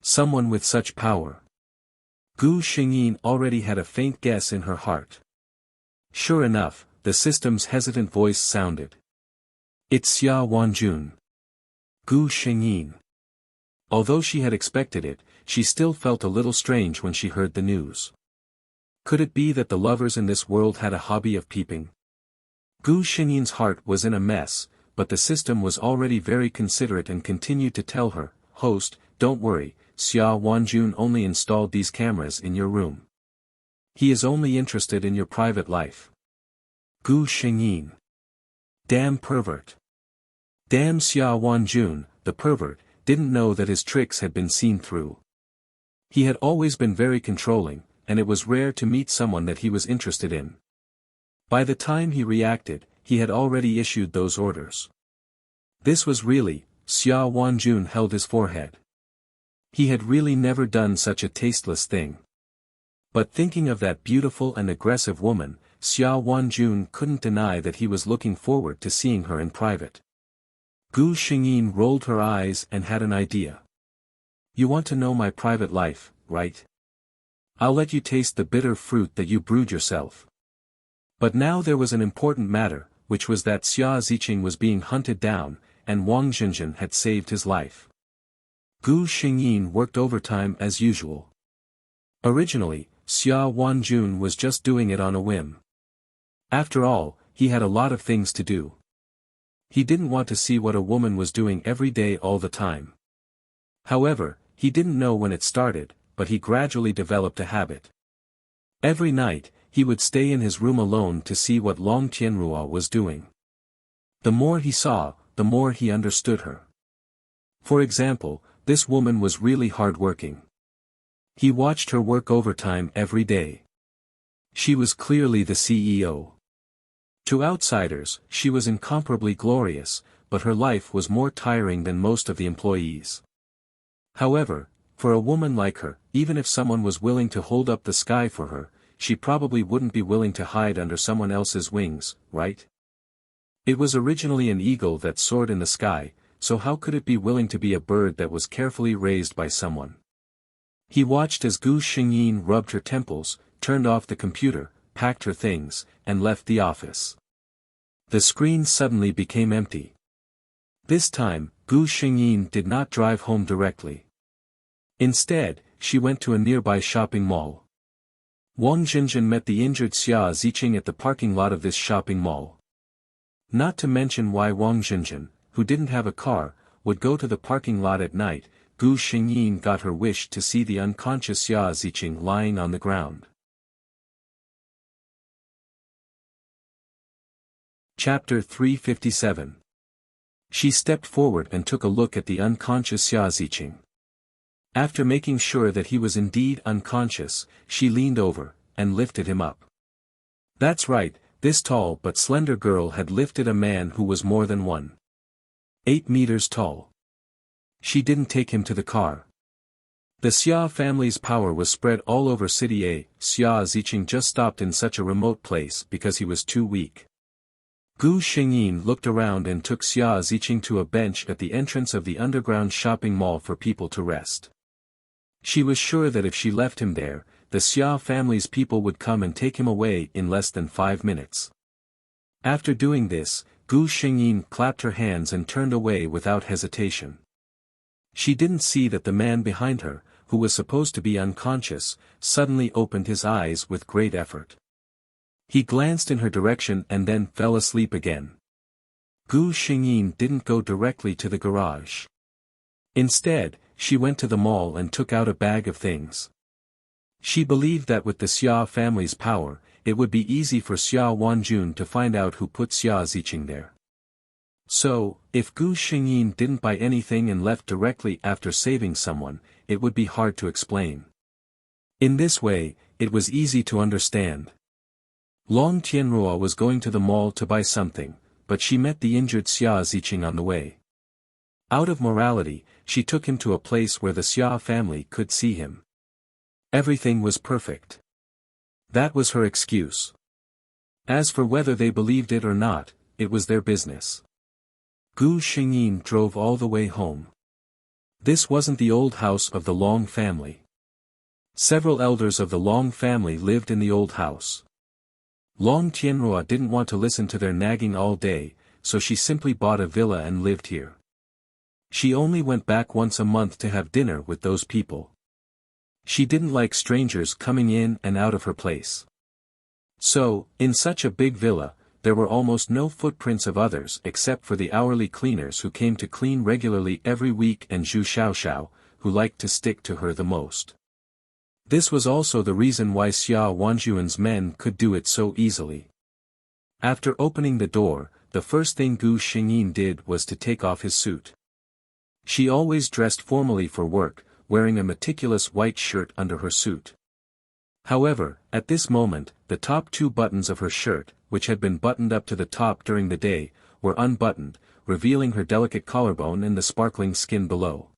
Someone with such power. Gu Xingyin already had a faint guess in her heart. Sure enough, the system's hesitant voice sounded. It's Xia Wanjun. Gu Xingyin. Although she had expected it, she still felt a little strange when she heard the news. Could it be that the lovers in this world had a hobby of peeping? Gu Xingyin's heart was in a mess, but the system was already very considerate and continued to tell her, "Host, don't worry, Xia Wanjun only installed these cameras in your room. He is only interested in your private life." Gu Xingyin. Damn pervert. Damn Xia Wanjun, the pervert, didn't know that his tricks had been seen through. He had always been very controlling, and it was rare to meet someone that he was interested in. By the time he reacted, he had already issued those orders. This was really, Xia Wanjun held his forehead. He had really never done such a tasteless thing. But thinking of that beautiful and aggressive woman, Xia Wanjun couldn't deny that he was looking forward to seeing her in private. Gu Xingyin rolled her eyes and had an idea. You want to know my private life, right? I'll let you taste the bitter fruit that you brewed yourself. But now there was an important matter, which was that Xia Ziqing was being hunted down, and Wang Zhenzhen had saved his life. Gu Xingyin worked overtime as usual. Originally, Xia Wanjun was just doing it on a whim. After all, he had a lot of things to do. He didn't want to see what a woman was doing every day all the time. However, he didn't know when it started, but he gradually developed a habit. Every night, he would stay in his room alone to see what Long Tianrua was doing. The more he saw, the more he understood her. For example, this woman was really hard-working. He watched her work overtime every day. She was clearly the CEO. To outsiders, she was incomparably glorious, but her life was more tiring than most of the employees. However, for a woman like her, even if someone was willing to hold up the sky for her, she probably wouldn't be willing to hide under someone else's wings, right? It was originally an eagle that soared in the sky, so how could it be willing to be a bird that was carefully raised by someone? He watched as Gu Xingyin rubbed her temples, turned off the computer, packed her things, and left the office. The screen suddenly became empty. This time, Gu Xingyin did not drive home directly. Instead, she went to a nearby shopping mall. Wang Zhenzhen met the injured Xia Ziqing at the parking lot of this shopping mall. Not to mention why Wang Zhenzhen, who didn't have a car, would go to the parking lot at night, Gu Xingyin got her wish to see the unconscious Xia Ziqing lying on the ground. Chapter 357. She stepped forward and took a look at the unconscious Xia Ziqing. After making sure that he was indeed unconscious, she leaned over, and lifted him up. That's right, this tall but slender girl had lifted a man who was more than 1.8 meters tall. She didn't take him to the car. The Xia family's power was spread all over City A. Xia Ziqing just stopped in such a remote place because he was too weak. Gu Xingyin looked around and took Xia Ziqing to a bench at the entrance of the underground shopping mall for people to rest. She was sure that if she left him there, the Xia family's people would come and take him away in less than 5 minutes. After doing this, Gu Xingyin clapped her hands and turned away without hesitation. She didn't see that the man behind her, who was supposed to be unconscious, suddenly opened his eyes with great effort. He glanced in her direction and then fell asleep again. Gu Xingyin didn't go directly to the garage. Instead, she went to the mall and took out a bag of things. She believed that with the Xia family's power, it would be easy for Xia Wanjun to find out who put Xia Ziqing there. So, if Gu Xingyin didn't buy anything and left directly after saving someone, it would be hard to explain. In this way, it was easy to understand. Long Tianrua was going to the mall to buy something, but she met the injured Xia Ziqing on the way. Out of morality, she took him to a place where the Xia family could see him. Everything was perfect. That was her excuse. As for whether they believed it or not, it was their business. Gu Xingyin drove all the way home. This wasn't the old house of the Long family. Several elders of the Long family lived in the old house. Long Tianrua didn't want to listen to their nagging all day, so she simply bought a villa and lived here. She only went back once a month to have dinner with those people. She didn't like strangers coming in and out of her place. So, in such a big villa, there were almost no footprints of others except for the hourly cleaners who came to clean regularly every week and Zhu Xiaoxiao, who liked to stick to her the most. This was also the reason why Xia Wanjuan's men could do it so easily. After opening the door, the first thing Gu Xingyin did was to take off his suit. She always dressed formally for work, wearing a meticulous white shirt under her suit. However, at this moment, the top 2 buttons of her shirt, which had been buttoned up to the top during the day, were unbuttoned, revealing her delicate collarbone and the sparkling skin below.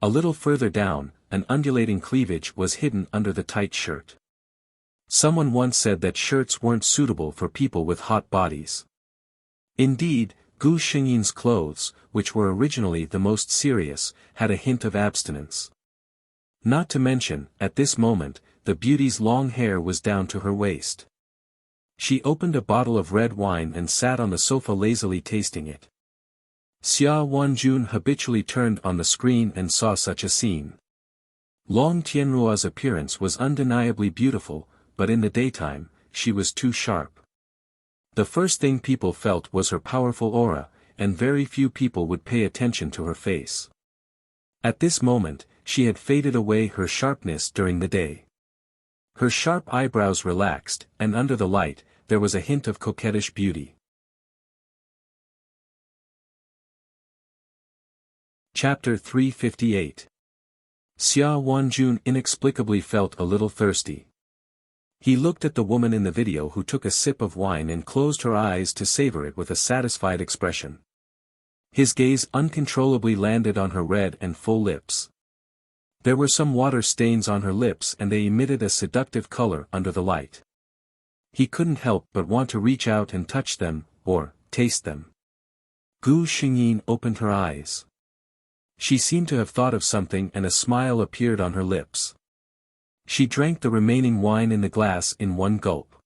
A little further down, an undulating cleavage was hidden under the tight shirt. Someone once said that shirts weren't suitable for people with hot bodies. Indeed, Gu Xingyin's clothes, which were originally the most serious, had a hint of abstinence. Not to mention, at this moment, the beauty's long hair was down to her waist. She opened a bottle of red wine and sat on the sofa lazily tasting it. Xia Wanjun habitually turned on the screen and saw such a scene. Long Tianruo's appearance was undeniably beautiful, but in the daytime, she was too sharp. The first thing people felt was her powerful aura, and very few people would pay attention to her face. At this moment, she had faded away her sharpness during the day. Her sharp eyebrows relaxed, and under the light, there was a hint of coquettish beauty. Chapter 358. Xia Wanjun inexplicably felt a little thirsty. He looked at the woman in the video who took a sip of wine and closed her eyes to savor it with a satisfied expression. His gaze uncontrollably landed on her red and full lips. There were some water stains on her lips and they emitted a seductive color under the light. He couldn't help but want to reach out and touch them, or taste them. Gu Xingyin opened her eyes. She seemed to have thought of something and a smile appeared on her lips. She drank the remaining wine in the glass in one gulp.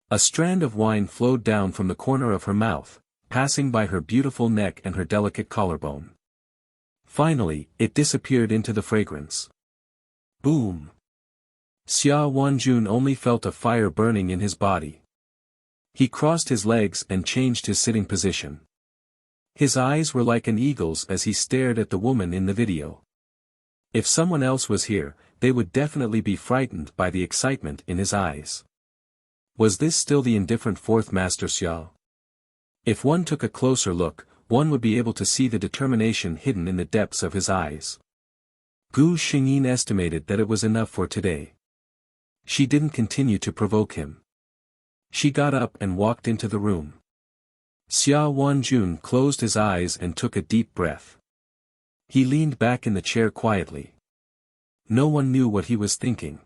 A strand of wine flowed down from the corner of her mouth, passing by her beautiful neck and her delicate collarbone. Finally, it disappeared into the fragrance. Boom! Xia Wanjun only felt a fire burning in his body. He crossed his legs and changed his sitting position. His eyes were like an eagle's as he stared at the woman in the video. If someone else was here, they would definitely be frightened by the excitement in his eyes. Was this still the indifferent fourth master Xia? If one took a closer look, one would be able to see the determination hidden in the depths of his eyes. Gu Xingyin estimated that it was enough for today. She didn't continue to provoke him. She got up and walked into the room. Xia Wanjun closed his eyes and took a deep breath. He leaned back in the chair quietly. No one knew what he was thinking.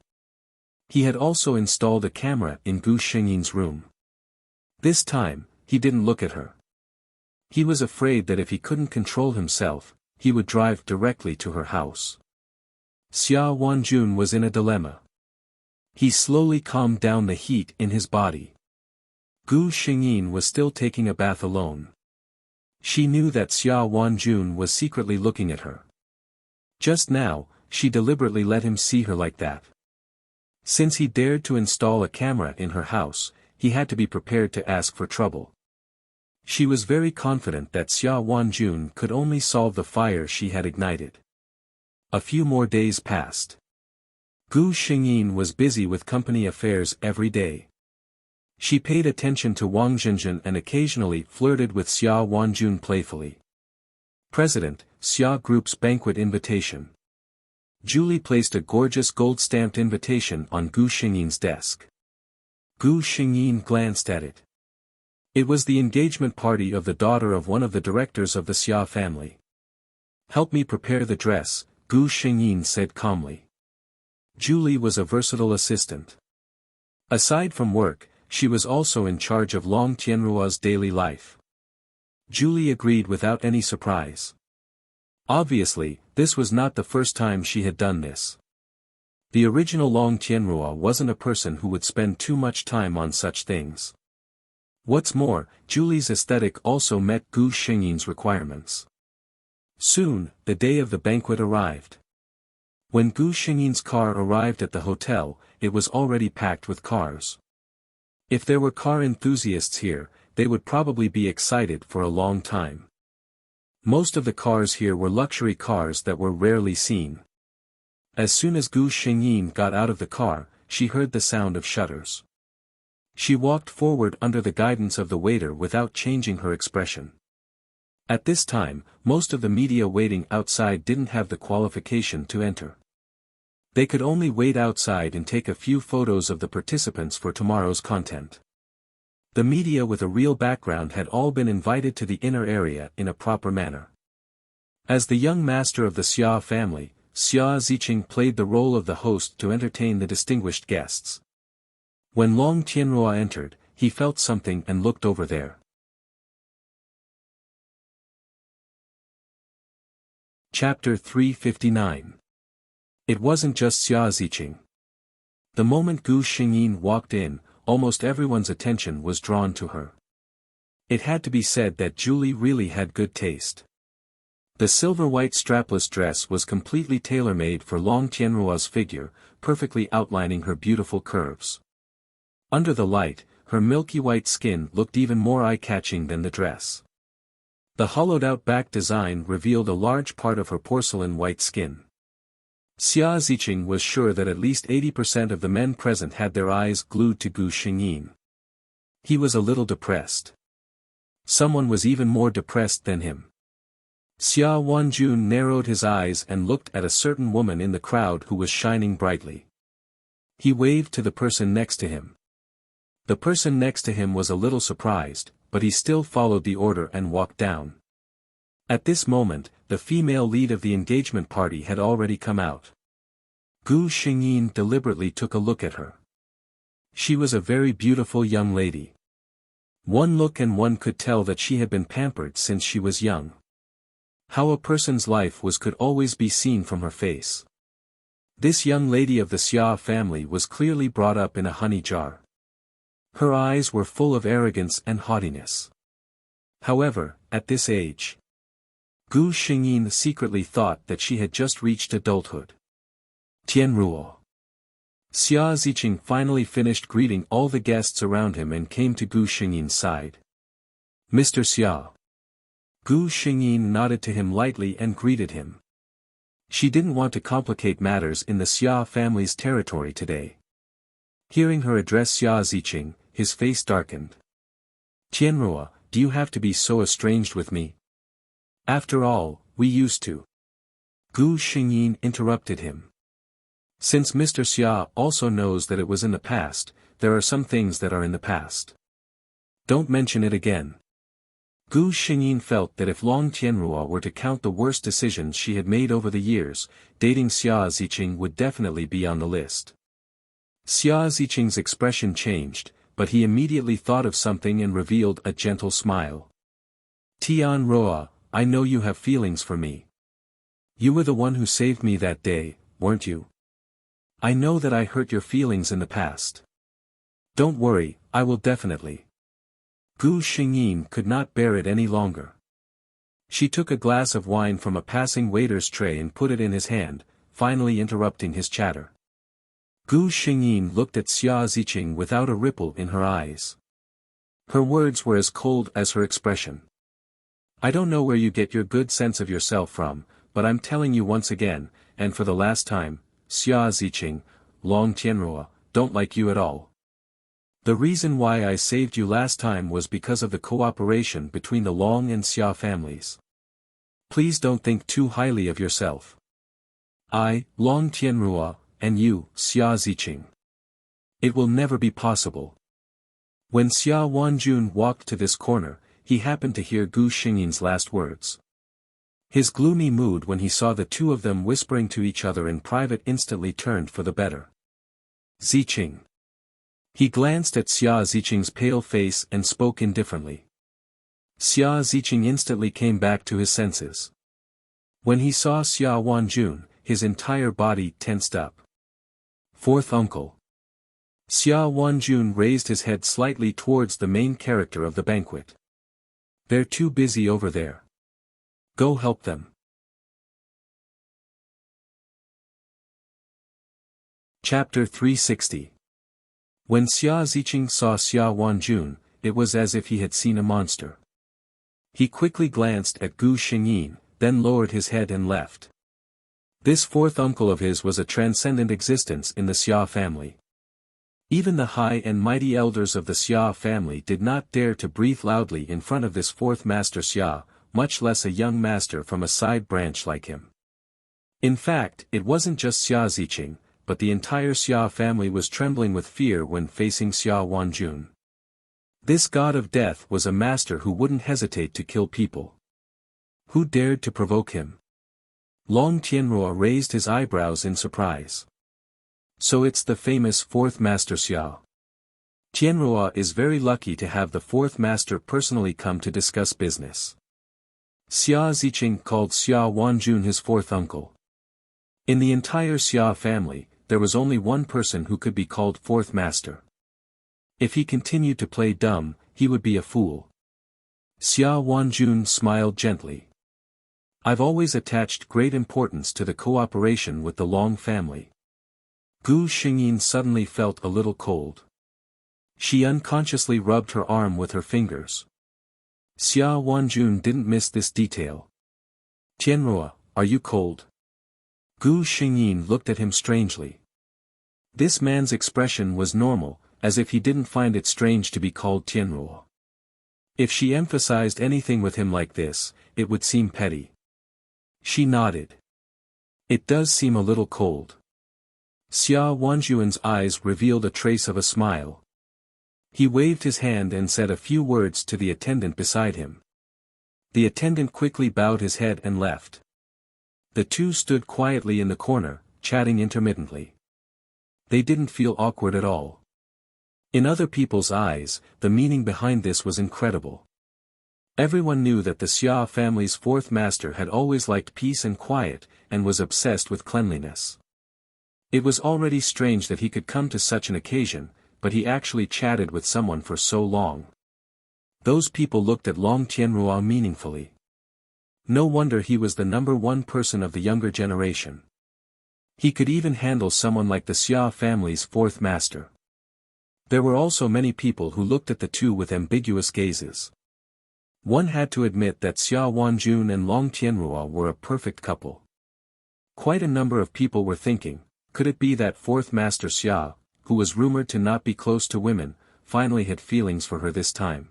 He had also installed a camera in Gu Xingyin's room. This time, he didn't look at her. He was afraid that if he couldn't control himself, he would drive directly to her house. Xia Wanjun was in a dilemma. He slowly calmed down the heat in his body. Gu Xingyin was still taking a bath alone. She knew that Xia Wanjun was secretly looking at her. Just now, she deliberately let him see her like that. Since he dared to install a camera in her house, he had to be prepared to ask for trouble. She was very confident that Xia Wanjun could only solve the fire she had ignited. A few more days passed. Gu Xingyin was busy with company affairs every day. She paid attention to Wang Zhenzhen and occasionally flirted with Xia Wanjun playfully. President, Xia Group's banquet invitation. Julie placed a gorgeous gold-stamped invitation on Gu Xingyin's desk. Gu Xingyin glanced at it. It was the engagement party of the daughter of one of the directors of the Xia family. Help me prepare the dress, Gu Xingyin said calmly. Julie was a versatile assistant. Aside from work, she was also in charge of Long Tianruo's daily life. Julie agreed without any surprise. Obviously, this was not the first time she had done this. The original Long Tianruo wasn't a person who would spend too much time on such things. What's more, Julie's aesthetic also met Gu Xingyin's requirements. Soon, the day of the banquet arrived. When Gu Xingyin's car arrived at the hotel, it was already packed with cars. If there were car enthusiasts here, they would probably be excited for a long time. Most of the cars here were luxury cars that were rarely seen. As soon as Gu Xingyin got out of the car, she heard the sound of shutters. She walked forward under the guidance of the waiter without changing her expression. At this time, most of the media waiting outside didn't have the qualification to enter. They could only wait outside and take a few photos of the participants for tomorrow's content. The media with a real background had all been invited to the inner area in a proper manner. As the young master of the Xia family, Xia Ziqing played the role of the host to entertain the distinguished guests. When Long Tianruo entered, he felt something and looked over there. Chapter 359. It wasn't just Xia Ziqing. The moment Gu Xingyin walked in, almost everyone's attention was drawn to her. It had to be said that Julie really had good taste. The silver-white strapless dress was completely tailor-made for Long Tianruo's figure, perfectly outlining her beautiful curves. Under the light, her milky white skin looked even more eye-catching than the dress. The hollowed-out back design revealed a large part of her porcelain white skin. Xia Ziqing was sure that at least 80% of the men present had their eyes glued to Gu Xingyin. He was a little depressed. Someone was even more depressed than him. Xia Wanjun narrowed his eyes and looked at a certain woman in the crowd who was shining brightly. He waved to the person next to him. The person next to him was a little surprised, but he still followed the order and walked down. At this moment, the female lead of the engagement party had already come out. Gu Xingyin deliberately took a look at her. She was a very beautiful young lady. One look and one could tell that she had been pampered since she was young. How a person's life was could always be seen from her face. This young lady of the Xia family was clearly brought up in a honey jar. Her eyes were full of arrogance and haughtiness. However, at this age, Gu Xingyin secretly thought that she had just reached adulthood. Tianruo. Xia Ziqing finally finished greeting all the guests around him and came to Gu Xingyin's side. Mr. Xia. Gu Xingyin nodded to him lightly and greeted him. She didn't want to complicate matters in the Xia family's territory today. Hearing her address Xia Ziqing, his face darkened. Tianruo, do you have to be so estranged with me? After all, we used to. Gu Xingyin interrupted him. Since Mr. Xia also knows that it was in the past, there are some things that are in the past. Don't mention it again. Gu Xingyin felt that if Long Tianruo were to count the worst decisions she had made over the years, dating Xia Ziqing would definitely be on the list. Xia Ziqing's expression changed, but he immediately thought of something and revealed a gentle smile. Tianruo, I know you have feelings for me. You were the one who saved me that day, weren't you? I know that I hurt your feelings in the past. Don't worry, I will definitely. Gu Xingyin could not bear it any longer. She took a glass of wine from a passing waiter's tray and put it in his hand, finally interrupting his chatter. Gu Xingyin looked at Xia Ziqing without a ripple in her eyes. Her words were as cold as her expression. I don't know where you get your good sense of yourself from, but I'm telling you once again, and for the last time, Xia Ziqing, Long Tianruo, don't like you at all. The reason why I saved you last time was because of the cooperation between the Long and Xia families. Please don't think too highly of yourself. I, Long Tianruo, and you, Xia Ziqing. It will never be possible. When Xia Wanjun walked to this corner, he happened to hear Gu Xingyin's last words. His gloomy mood when he saw the two of them whispering to each other in private instantly turned for the better. Ziqing. He glanced at Xia Ziqing's pale face and spoke indifferently. Xia Ziqing instantly came back to his senses. When he saw Xia Wanjun, his entire body tensed up. Fourth uncle. Xia Wanjun raised his head slightly towards the main character of the banquet. They're too busy over there. Go help them. Chapter 360. When Xia Ziqing saw Xia Wanjun, it was as if he had seen a monster. He quickly glanced at Gu Xingyin, then lowered his head and left. This fourth uncle of his was a transcendent existence in the Xia family. Even the high and mighty elders of the Xia family did not dare to breathe loudly in front of this fourth master Xia, much less a young master from a side branch like him. In fact, it wasn't just Xia Ziqing, but the entire Xia family was trembling with fear when facing Xia Wanjun. This god of death was a master who wouldn't hesitate to kill people. Who dared to provoke him? Long Tianruo raised his eyebrows in surprise. So it's the famous fourth master Xia. Tianruo is very lucky to have the fourth master personally come to discuss business. Xia Ziqing called Xia Wanjun his fourth uncle. In the entire Xia family, there was only one person who could be called fourth master. If he continued to play dumb, he would be a fool. Xia Wanjun smiled gently. I've always attached great importance to the cooperation with the Long family. Gu Xingyin suddenly felt a little cold. She unconsciously rubbed her arm with her fingers. Xia Wanjun didn't miss this detail. Tianruo, are you cold? Gu Xingyin looked at him strangely. This man's expression was normal, as if he didn't find it strange to be called Tianruo. If she emphasized anything with him like this, it would seem petty. She nodded. It does seem a little cold. Xia Wanjuan's eyes revealed a trace of a smile. He waved his hand and said a few words to the attendant beside him. The attendant quickly bowed his head and left. The two stood quietly in the corner, chatting intermittently. They didn't feel awkward at all. In other people's eyes, the meaning behind this was incredible. Everyone knew that the Xia family's fourth master had always liked peace and quiet, and was obsessed with cleanliness. It was already strange that he could come to such an occasion, but he actually chatted with someone for so long. Those people looked at Long Tianruo meaningfully. No wonder he was the number one person of the younger generation. He could even handle someone like the Xia family's fourth master. There were also many people who looked at the two with ambiguous gazes. One had to admit that Xia Wanjun and Long Tianruo were a perfect couple. Quite a number of people were thinking, could it be that fourth master Xia, who was rumored to not be close to women, finally had feelings for her this time?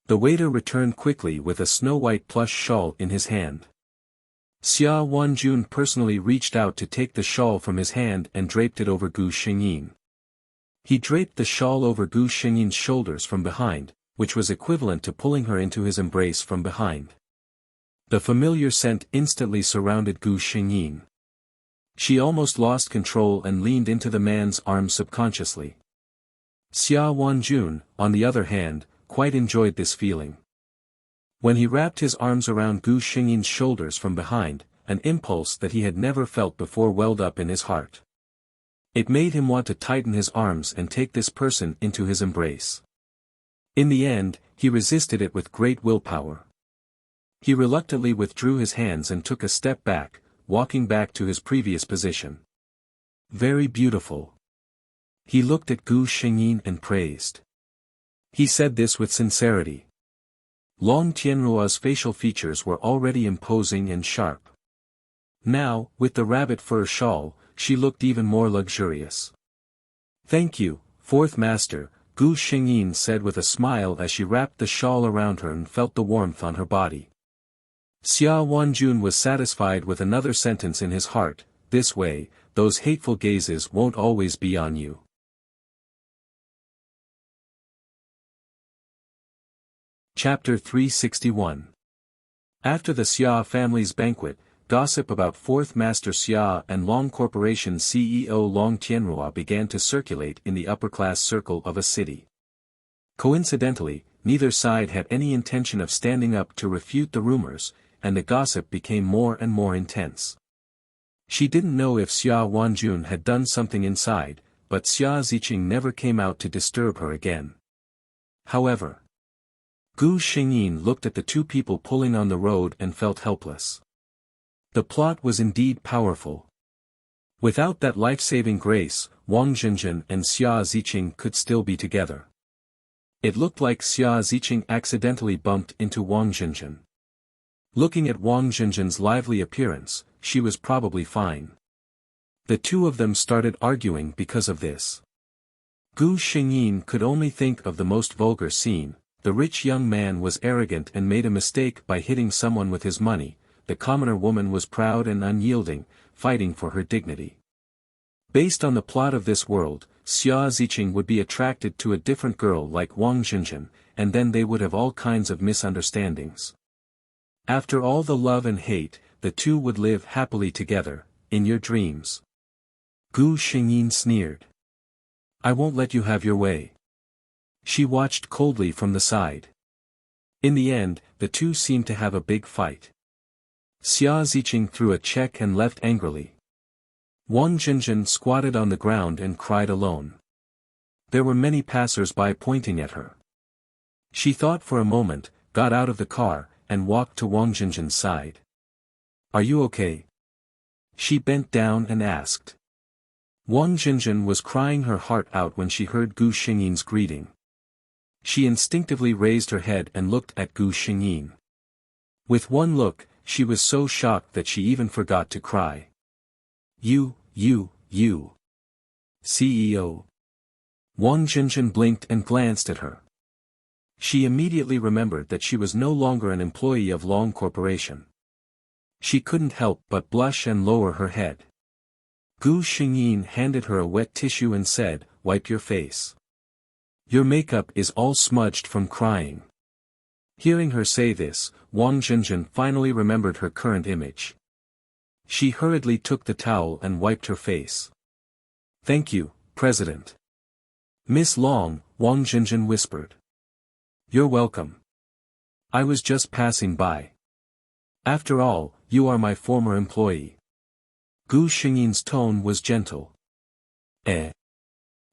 The waiter returned quickly with a snow-white plush shawl in his hand. Xia Wanjun personally reached out to take the shawl from his hand and draped it over Gu Xingyin. He draped the shawl over Gu Xingyin's shoulders from behind, which was equivalent to pulling her into his embrace from behind. The familiar scent instantly surrounded Gu Xingyin. She almost lost control and leaned into the man's arms subconsciously. Xia Wanjun, on the other hand, quite enjoyed this feeling. When he wrapped his arms around Gu Xingyin's shoulders from behind, an impulse that he had never felt before welled up in his heart. It made him want to tighten his arms and take this person into his embrace. In the end, he resisted it with great willpower. He reluctantly withdrew his hands and took a step back, walking back to his previous position. Very beautiful. He looked at Gu Xingyin and praised. He said this with sincerity. Long Tianruo's facial features were already imposing and sharp. Now, with the rabbit fur shawl, she looked even more luxurious. Thank you, fourth master, Gu Xingyin said with a smile as she wrapped the shawl around her and felt the warmth on her body. Xia Wanjun was satisfied with another sentence in his heart, this way, those hateful gazes won't always be on you. Chapter 361. After the Xia family's banquet, gossip about fourth master Xia and Long Corporation CEO Long Tianruo began to circulate in the upper-class circle of a city. Coincidentally, neither side had any intention of standing up to refute the rumors, and the gossip became more and more intense. She didn't know if Xia Wanjun had done something inside, but Xia Ziqing never came out to disturb her again. However, Gu Xingyin looked at the two people pulling on the road and felt helpless. The plot was indeed powerful. Without that life-saving grace, Wang Zhenzhen and Xia Ziqing could still be together. It looked like Xia Ziqing accidentally bumped into Wang Zhenzhen. Looking at Wang Zhenzhen's lively appearance, she was probably fine. The two of them started arguing because of this. Gu Xingyin could only think of the most vulgar scene. The rich young man was arrogant and made a mistake by hitting someone with his money. The commoner woman was proud and unyielding, fighting for her dignity. Based on the plot of this world, Xia Ziqing would be attracted to a different girl like Wang Zhenzhen, and then they would have all kinds of misunderstandings. After all the love and hate, the two would live happily together, in your dreams. Gu Xingyin sneered. I won't let you have your way. She watched coldly from the side. In the end, the two seemed to have a big fight. Xia Ziqing threw a check and left angrily. Wang Jinjin squatted on the ground and cried alone. There were many passers-by pointing at her. She thought for a moment, got out of the car, and walked to Wang Jinjin's side. "Are you okay?" She bent down and asked. Wang Jinjin was crying her heart out when she heard Gu Xingyin's greeting. She instinctively raised her head and looked at Gu Xingyin. With one look, she was so shocked that she even forgot to cry. You, CEO. Wang Jinjin blinked and glanced at her. She immediately remembered that she was no longer an employee of Long Corporation. She couldn't help but blush and lower her head. Gu Xingyin handed her a wet tissue and said, "Wipe your face. Your makeup is all smudged from crying." Hearing her say this, Wang Jinjin finally remembered her current image. She hurriedly took the towel and wiped her face. "Thank you, President." "Miss Long," Wang Jinjin whispered. "You're welcome. I was just passing by. After all, you are my former employee." Gu Xingyin's tone was gentle.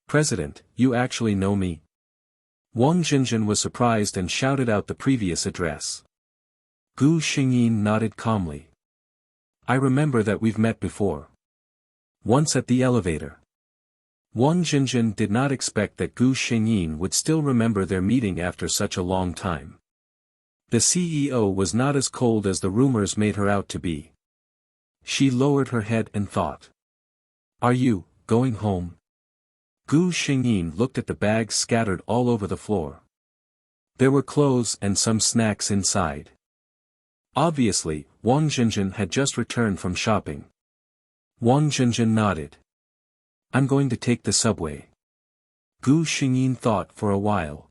President, you actually know me?" Wang Jinjin was surprised and shouted out the previous address. Gu Xingyin nodded calmly. "I remember that we've met before. Once at the elevator." Wang Jinjin did not expect that Gu Xingyin would still remember their meeting after such a long time. The CEO was not as cold as the rumors made her out to be. She lowered her head and thought. "Are you going home?" Gu Xingyin looked at the bags scattered all over the floor. There were clothes and some snacks inside. Obviously, Wang Jinjin had just returned from shopping. Wang Jinjin nodded. "I'm going to take the subway." Gu Xingyin thought for a while.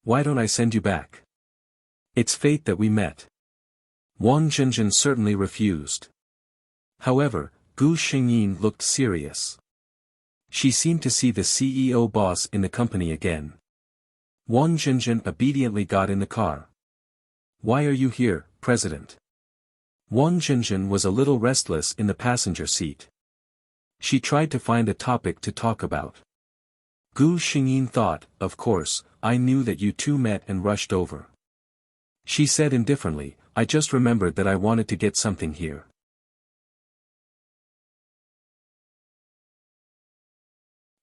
"Why don't I send you back? It's fate that we met." Wang Jinjin certainly refused. However, Gu Xingyin looked serious. She seemed to see the CEO boss in the company again. Wang Jinjin obediently got in the car. "Why are you here, President?" Wang Jinjin was a little restless in the passenger seat. She tried to find a topic to talk about. Gu Xingyin thought, "Of course, I knew that you two met and rushed over." She said indifferently, "I just remembered that I wanted to get something here."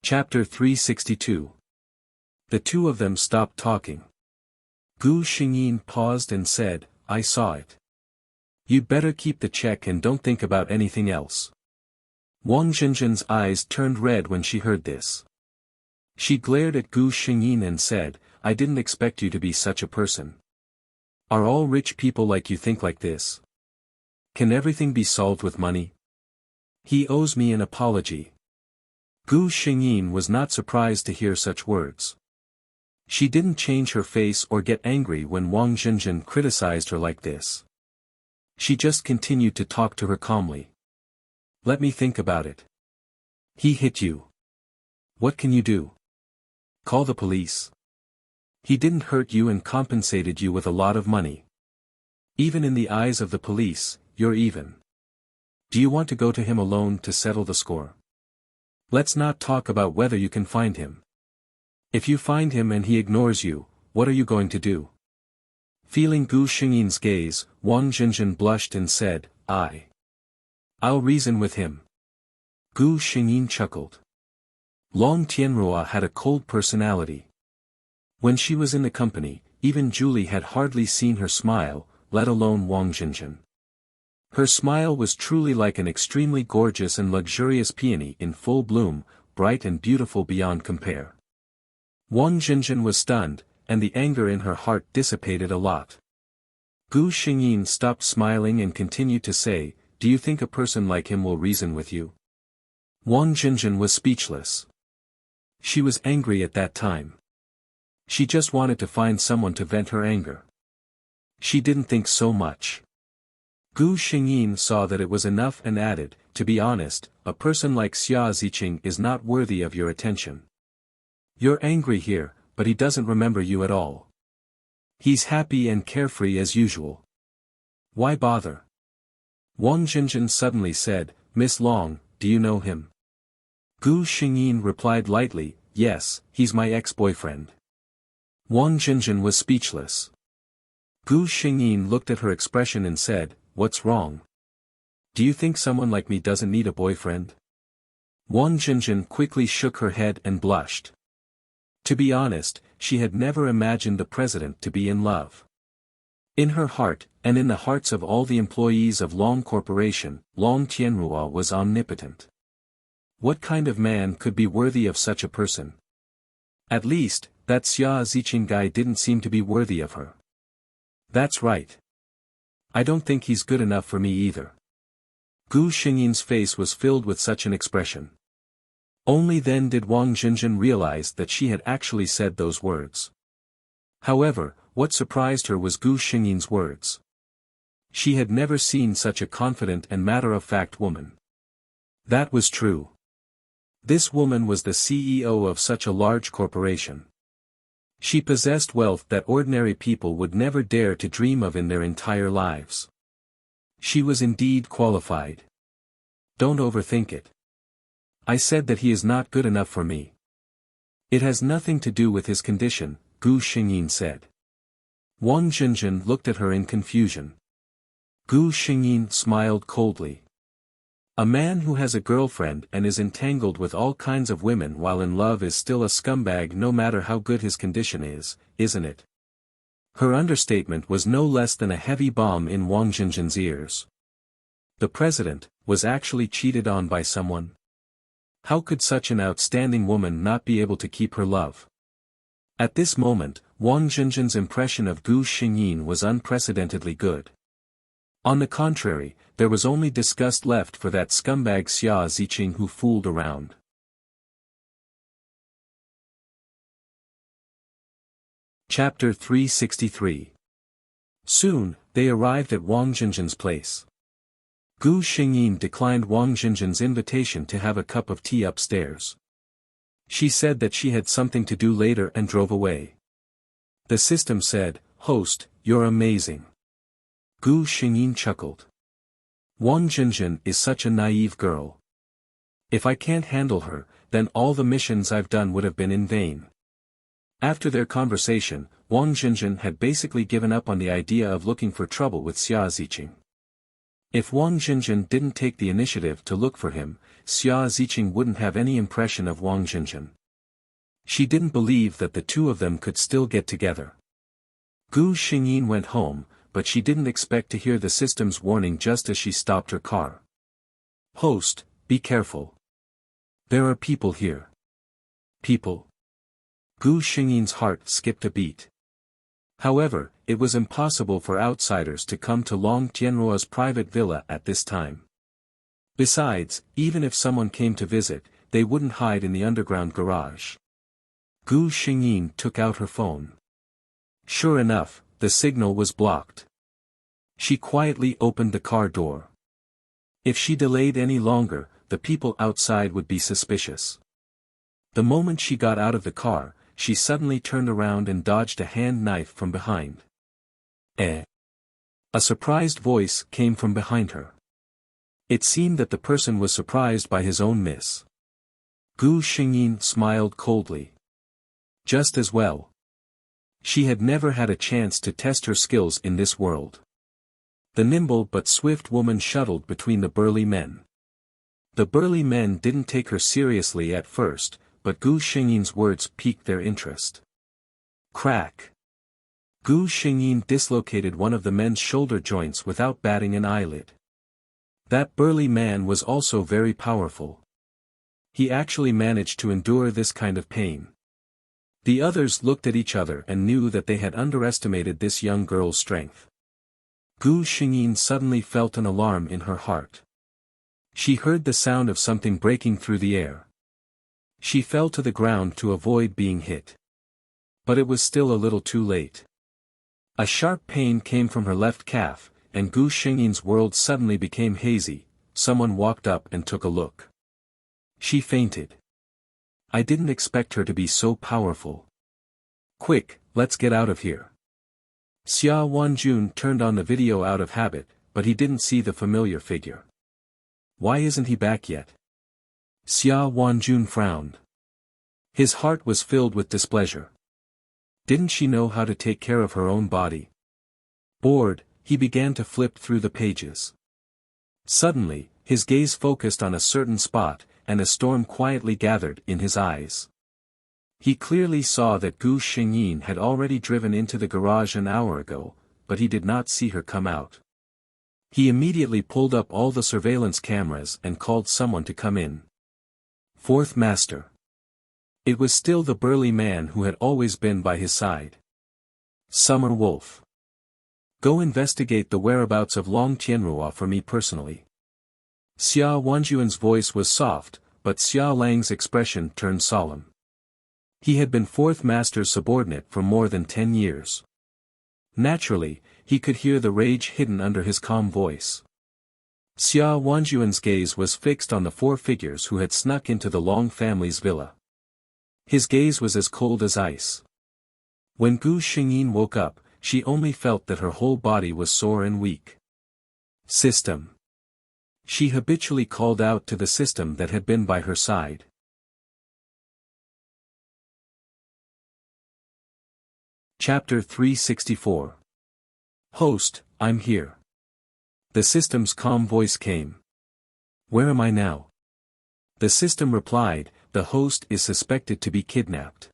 Chapter 362. The two of them stopped talking. Gu Xingyin paused and said, "I saw it. You'd better keep the check and don't think about anything else." Wang Jinjin's eyes turned red when she heard this. She glared at Gu Xingyin and said, "I didn't expect you to be such a person. Are all rich people like you think like this? Can everything be solved with money? He owes me an apology." Gu Xingyin was not surprised to hear such words. She didn't change her face or get angry when Wang Jinjin criticized her like this. She just continued to talk to her calmly. "Let me think about it. He hit you. What can you do? Call the police. He didn't hurt you and compensated you with a lot of money. Even in the eyes of the police, you're even. Do you want to go to him alone to settle the score? Let's not talk about whether you can find him. If you find him and he ignores you, what are you going to do?" Feeling Gu Xingyin's gaze, Wang Jinjin blushed and said, I'll reason with him." Gu Xingyin chuckled. Long Tianrua had a cold personality. When she was in the company, even Julie had hardly seen her smile, let alone Wang Jinjin. Her smile was truly like an extremely gorgeous and luxurious peony in full bloom, bright and beautiful beyond compare. Wang Jinjin was stunned, and the anger in her heart dissipated a lot. Gu Xingyin stopped smiling and continued to say, "Do you think a person like him will reason with you?" Wang Jinjin was speechless. She was angry at that time. She just wanted to find someone to vent her anger. She didn't think so much. Gu Xingyin saw that it was enough and added, "To be honest, a person like Xia Ziqing is not worthy of your attention. You're angry here, but he doesn't remember you at all. He's happy and carefree as usual. Why bother?" Wang Jinjin suddenly said, "Miss Long, do you know him? Gu Xingyin replied lightly, yes, he's my ex-boyfriend. Wang Jinjin was speechless. Gu Xingyin looked at her expression and said, what's wrong? Do you think someone like me doesn't need a boyfriend? Wang Jinjin quickly shook her head and blushed. To be honest, she had never imagined the president to be in love. In her heart, and in the hearts of all the employees of Long Corporation, Long Tianrua was omnipotent. What kind of man could be worthy of such a person? At least, that Xia Ziqing guy didn't seem to be worthy of her. That's right. I don't think he's good enough for me either. Gu Xingyin's face was filled with such an expression. Only then did Wang Jinjin realize that she had actually said those words. However, what surprised her was Gu Xingyin's words. She had never seen such a confident and matter-of-fact woman. That was true. This woman was the CEO of such a large corporation. She possessed wealth that ordinary people would never dare to dream of in their entire lives. She was indeed qualified. Don't overthink it. I said that he is not good enough for me. It has nothing to do with his condition, Gu Xingyin said. Wang Jinjin looked at her in confusion. Gu Xingyin smiled coldly. A man who has a girlfriend and is entangled with all kinds of women while in love is still a scumbag no matter how good his condition is, isn't it? Her understatement was no less than a heavy bomb in Wang Jinjin's ears. The president was actually cheated on by someone. How could such an outstanding woman not be able to keep her love? At this moment, Wang Jinjin's impression of Gu Xingyin was unprecedentedly good. On the contrary, there was only disgust left for that scumbag Xia Ziqing who fooled around. Chapter 363. Soon, they arrived at Wang Jinjin's place. Gu Xingyin declined Wang Jinjin's invitation to have a cup of tea upstairs. She said that she had something to do later and drove away. The system said, "Host, you're amazing." Gu Xingyin chuckled. Wang Jinjin is such a naive girl. If I can't handle her, then all the missions I've done would have been in vain. After their conversation, Wang Jinjin had basically given up on the idea of looking for trouble with Xia Ziqing. If Wang Jinjin didn't take the initiative to look for him, Xia Ziqing wouldn't have any impression of Wang Jinjin. She didn't believe that the two of them could still get together. Gu Xingyin went home, but she didn't expect to hear the system's warning just as she stopped her car. "Host, be careful. There are people here." People? Gu Xingyin's heart skipped a beat. However, it was impossible for outsiders to come to Long Tianruo's private villa at this time. Besides, even if someone came to visit, they wouldn't hide in the underground garage. Gu Xingyin took out her phone. Sure enough, the signal was blocked. She quietly opened the car door. If she delayed any longer, the people outside would be suspicious. The moment she got out of the car, she suddenly turned around and dodged a hand knife from behind. A surprised voice came from behind her. It seemed that the person was surprised by his own miss. Gu Xingyin smiled coldly. Just as well. She had never had a chance to test her skills in this world. The nimble but swift woman shuttled between the burly men. The burly men didn't take her seriously at first, but Gu Xingyin's words piqued their interest. Crack! Gu Xingyin dislocated one of the men's shoulder joints without batting an eyelid. That burly man was also very powerful. He actually managed to endure this kind of pain. The others looked at each other and knew that they had underestimated this young girl's strength. Gu Xingyin suddenly felt an alarm in her heart. She heard the sound of something breaking through the air. She fell to the ground to avoid being hit. But it was still a little too late. A sharp pain came from her left calf, and Gu Xingyin's world suddenly became hazy. Someone walked up and took a look. She fainted. I didn't expect her to be so powerful. Quick, let's get out of here. Xia Wanjun turned on the video out of habit, but he didn't see the familiar figure. Why isn't he back yet? Xia Wanjun frowned. His heart was filled with displeasure. Didn't she know how to take care of her own body? Bored, he began to flip through the pages. Suddenly, his gaze focused on a certain spot, and a storm quietly gathered in his eyes. He clearly saw that Gu Xingyin had already driven into the garage an hour ago, but he did not see her come out. He immediately pulled up all the surveillance cameras and called someone to come in. Fourth Master. It was still the burly man who had always been by his side. Summer Wolf. Go investigate the whereabouts of Long Tianrua for me personally. Xia Wanjuan's voice was soft, but Xia Lang's expression turned solemn. He had been Fourth Master's subordinate for more than 10 years. Naturally, he could hear the rage hidden under his calm voice. Xia Wanjuan's gaze was fixed on the four figures who had snuck into the Long family's villa. His gaze was as cold as ice. When Gu Xingyin woke up, she only felt that her whole body was sore and weak. System. She habitually called out to the system that had been by her side. Chapter 364. Host, I'm here. The system's calm voice came. Where am I now? The system replied, the host is suspected to be kidnapped.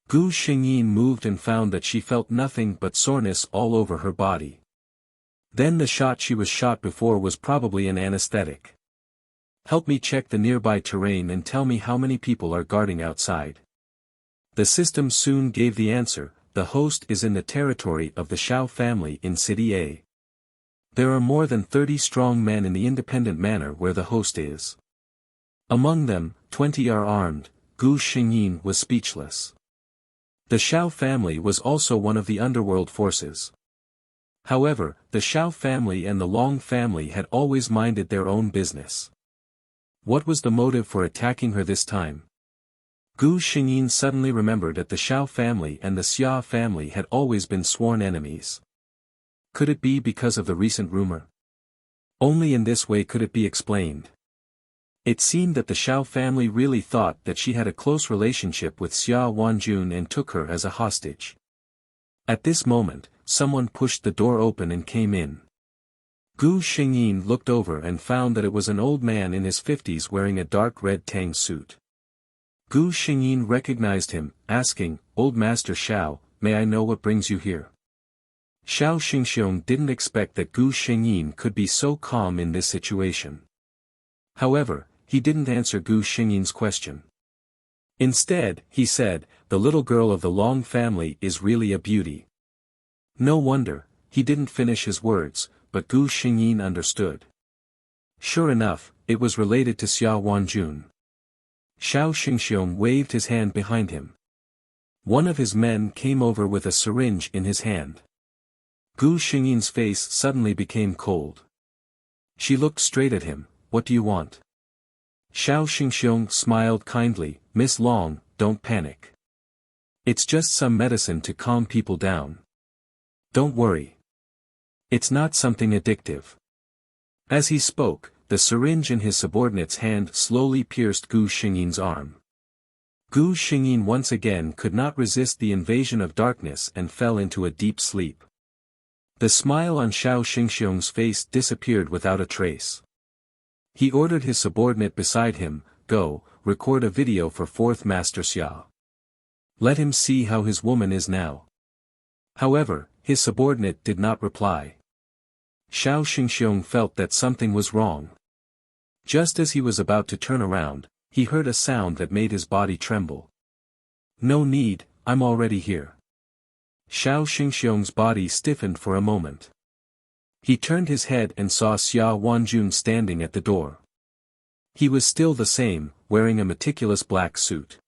Gu Xingyin moved and found that she felt nothing but soreness all over her body. Then the shot she was shot before was probably an anesthetic. Help me check the nearby terrain and tell me how many people are guarding outside. The system soon gave the answer, the host is in the territory of the Shao family in City A. There are more than 30 strong men in the independent manor where the host is. Among them, 20 are armed. Gu Xingyin was speechless. The Shao family was also one of the underworld forces. However, the Shao family and the Long family had always minded their own business. What was the motive for attacking her this time? Gu Xingyin suddenly remembered that the Shao family and the Xia family had always been sworn enemies. Could it be because of the recent rumor? Only in this way could it be explained. It seemed that the Shao family really thought that she had a close relationship with Xia Wanjun and took her as a hostage. At this moment, someone pushed the door open and came in. Gu Xingyin looked over and found that it was an old man in his 50s wearing a dark red tang suit. Gu Xingyin recognized him, asking, Old Master Shao, may I know what brings you here? Shao Xingxiong didn't expect that Gu Xingyin could be so calm in this situation. However, he didn't answer Gu Xingyin's question. Instead, he said, the little girl of the Long family is really a beauty. No wonder, he didn't finish his words, but Gu Xingyin understood. Sure enough, it was related to Xia Wanjun. Shao Xingxiong waved his hand behind him. One of his men came over with a syringe in his hand. Gu Xingyin's face suddenly became cold. She looked straight at him, what do you want? Shao Xingxiong smiled kindly, Miss Long, don't panic. It's just some medicine to calm people down. Don't worry. It's not something addictive. As he spoke, the syringe in his subordinate's hand slowly pierced Gu Xingyin's arm. Gu Xingyin once again could not resist the invasion of darkness and fell into a deep sleep. The smile on Shao Xingxiong's face disappeared without a trace. He ordered his subordinate beside him, go, record a video for Fourth Master Xia. Let him see how his woman is now. However, his subordinate did not reply. Shao Xingxiong felt that something was wrong. Just as he was about to turn around, he heard a sound that made his body tremble. No need, I'm already here. Shao Xingxiong's body stiffened for a moment. He turned his head and saw Xia Wanjun standing at the door. He was still the same, wearing a meticulous black suit.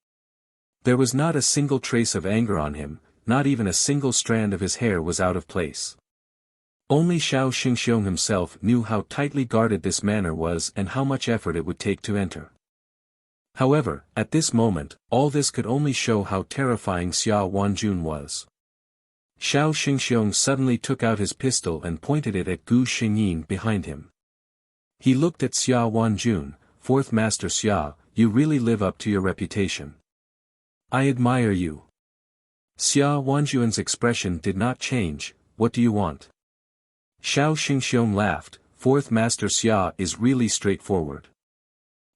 There was not a single trace of anger on him, not even a single strand of his hair was out of place. Only Shao Xingxiong himself knew how tightly guarded this manor was and how much effort it would take to enter. However, at this moment, all this could only show how terrifying Xia Wanjun was. Shao Xingxiong suddenly took out his pistol and pointed it at Gu Xingyin behind him. He looked at Xia Wanjun, Fourth Master Xia, you really live up to your reputation. I admire you. Xia Wanjuan's expression did not change. What do you want? Xiao Xingxiong laughed. Fourth Master Xia is really straightforward.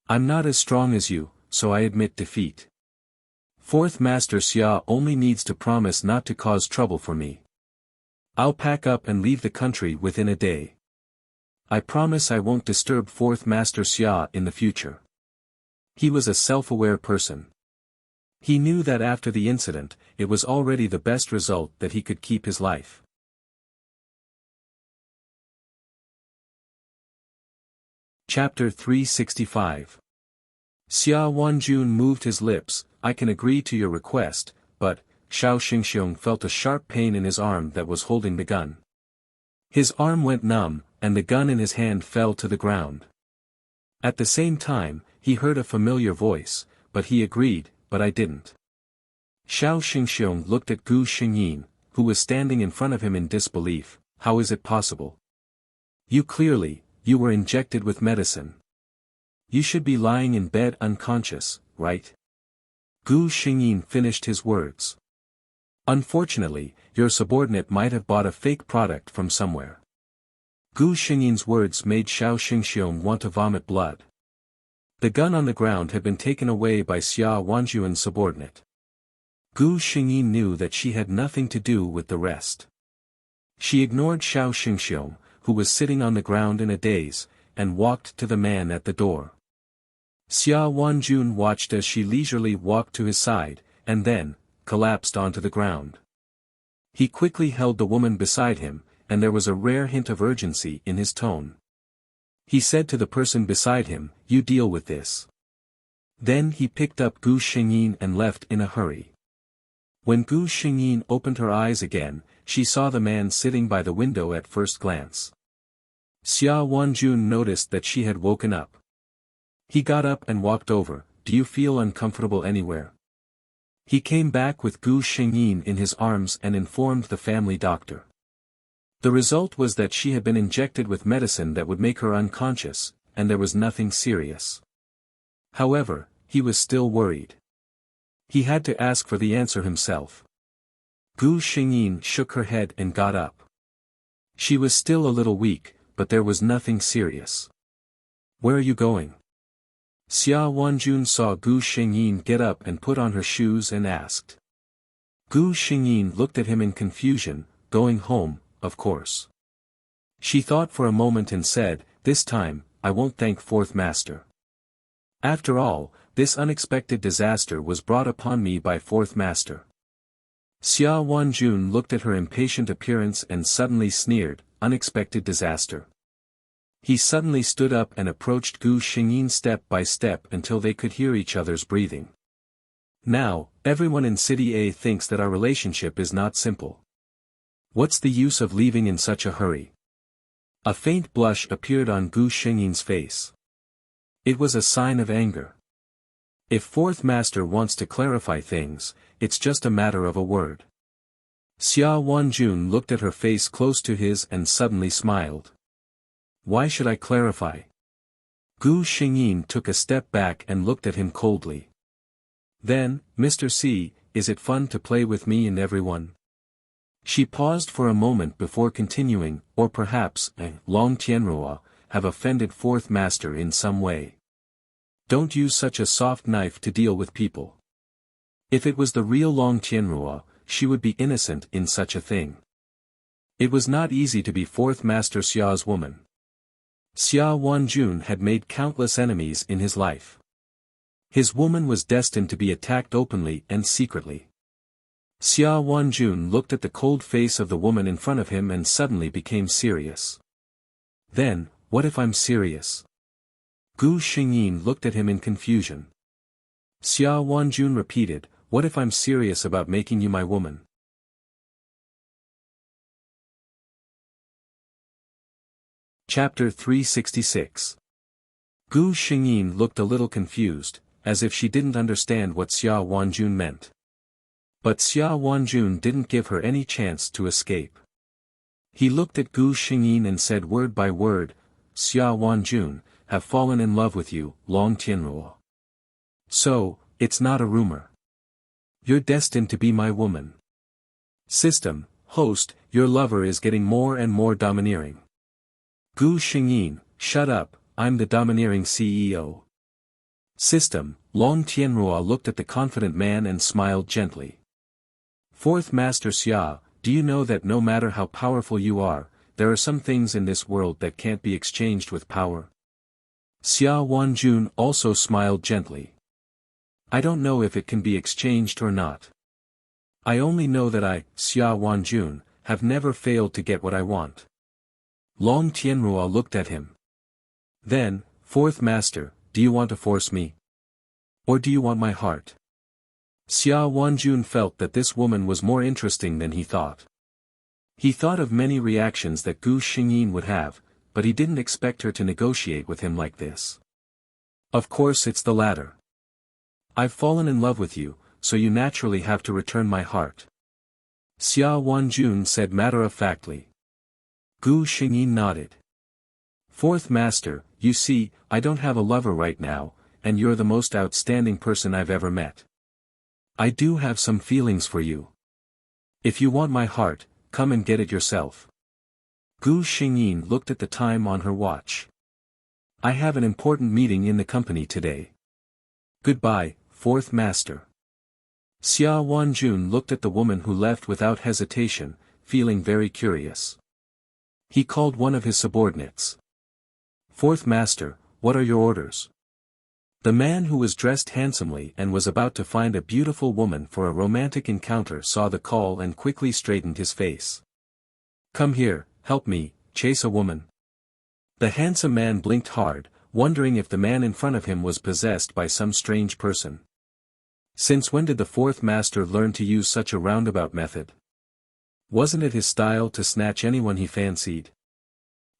I'm not as strong as you, so I admit defeat. Fourth Master Xia only needs to promise not to cause trouble for me. I'll pack up and leave the country within a day. I promise I won't disturb Fourth Master Xia in the future. He was a self-aware person. He knew that after the incident, it was already the best result that he could keep his life. Chapter 365. Xia Wanjun moved his lips. I can agree to your request, but, Xiao Xingxiong felt a sharp pain in his arm that was holding the gun. His arm went numb, and the gun in his hand fell to the ground. At the same time, he heard a familiar voice, but he agreed, but I didn't. Xiao Xingxiong looked at Gu Xingyin, who was standing in front of him in disbelief. How is it possible? You were injected with medicine. You should be lying in bed unconscious, right? Gu Xingyin finished his words. Unfortunately, your subordinate might have bought a fake product from somewhere. Gu Xingyin's words made Xiao Xingxiong want to vomit blood. The gun on the ground had been taken away by Xia Wanjuan's subordinate. Gu Xingyin knew that she had nothing to do with the rest. She ignored Xiao Xingxiong, who was sitting on the ground in a daze, and walked to the man at the door. Xia Wanjun watched as she leisurely walked to his side, and then, collapsed onto the ground. He quickly held the woman beside him, and there was a rare hint of urgency in his tone. He said to the person beside him, "You deal with this." Then he picked up Gu Xingyin and left in a hurry. When Gu Xingyin opened her eyes again, she saw the man sitting by the window at first glance. Xia Wanjun noticed that she had woken up. He got up and walked over. Do you feel uncomfortable anywhere? He came back with Gu Xingyin in his arms and informed the family doctor. The result was that she had been injected with medicine that would make her unconscious, and there was nothing serious. However, he was still worried. He had to ask for the answer himself. Gu Xingyin shook her head and got up. She was still a little weak, but there was nothing serious. Where are you going? Xia Wanjun saw Gu Xingyin get up and put on her shoes and asked. Gu Xingyin looked at him in confusion. Going home, of course. She thought for a moment and said, this time, I won't thank Fourth Master. After all, this unexpected disaster was brought upon me by Fourth Master. Xia Wanjun looked at her impatient appearance and suddenly sneered, unexpected disaster. He suddenly stood up and approached Gu Xingyin step by step until they could hear each other's breathing. Now, everyone in City A thinks that our relationship is not simple. What's the use of leaving in such a hurry? A faint blush appeared on Gu Xingyin's face. It was a sign of anger. If Fourth Master wants to clarify things, it's just a matter of a word. Xia Wanjun looked at her face close to his and suddenly smiled. Why should I clarify? Gu Xingyin took a step back and looked at him coldly. Then, Mr. C, is it fun to play with me and everyone? She paused for a moment before continuing, or perhaps, Long Tianrua, have offended Fourth Master in some way. Don't use such a soft knife to deal with people. If it was the real Long Tianrua, she would be innocent in such a thing. It was not easy to be Fourth Master Xia's woman. Xia Wanjun had made countless enemies in his life. His woman was destined to be attacked openly and secretly. Xia Wanjun looked at the cold face of the woman in front of him and suddenly became serious. Then, what if I'm serious? Gu Xingyin looked at him in confusion. Xia Wanjun repeated, what if I'm serious about making you my woman? Chapter 366. Gu Xingyin looked a little confused, as if she didn't understand what Xia Wanjun meant. But Xia Wanjun didn't give her any chance to escape. He looked at Gu Xingyin and said word by word, Xia Wanjun, have fallen in love with you, Long Tianruo. So, it's not a rumor. You're destined to be my woman. System, host, your lover is getting more and more domineering. Gu Xingyin, shut up, I'm the domineering CEO. System, Long Tianruo looked at the confident man and smiled gently. Fourth Master Xia, do you know that no matter how powerful you are, there are some things in this world that can't be exchanged with power? Xia Wanjun also smiled gently. I don't know if it can be exchanged or not. I only know that I, Xia Wanjun, have never failed to get what I want. Long Tianruo looked at him. Then, Fourth Master, do you want to force me? Or do you want my heart? Xia Wanjun felt that this woman was more interesting than he thought. He thought of many reactions that Gu Xingyin would have, but he didn't expect her to negotiate with him like this. Of course it's the latter. I've fallen in love with you, so you naturally have to return my heart. Xia Wanjun said matter-of-factly. Gu Xingyin nodded. Fourth Master, you see, I don't have a lover right now, and you're the most outstanding person I've ever met. I do have some feelings for you. If you want my heart, come and get it yourself. Gu Xingyin looked at the time on her watch. I have an important meeting in the company today. Goodbye, Fourth Master. Xia Wanjun looked at the woman who left without hesitation, feeling very curious. He called one of his subordinates. Fourth Master, what are your orders? The man who was dressed handsomely and was about to find a beautiful woman for a romantic encounter saw the call and quickly straightened his face. Come here, help me, chase a woman. The handsome man blinked hard, wondering if the man in front of him was possessed by some strange person. Since when did the Fourth Master learn to use such a roundabout method? Wasn't it his style to snatch anyone he fancied?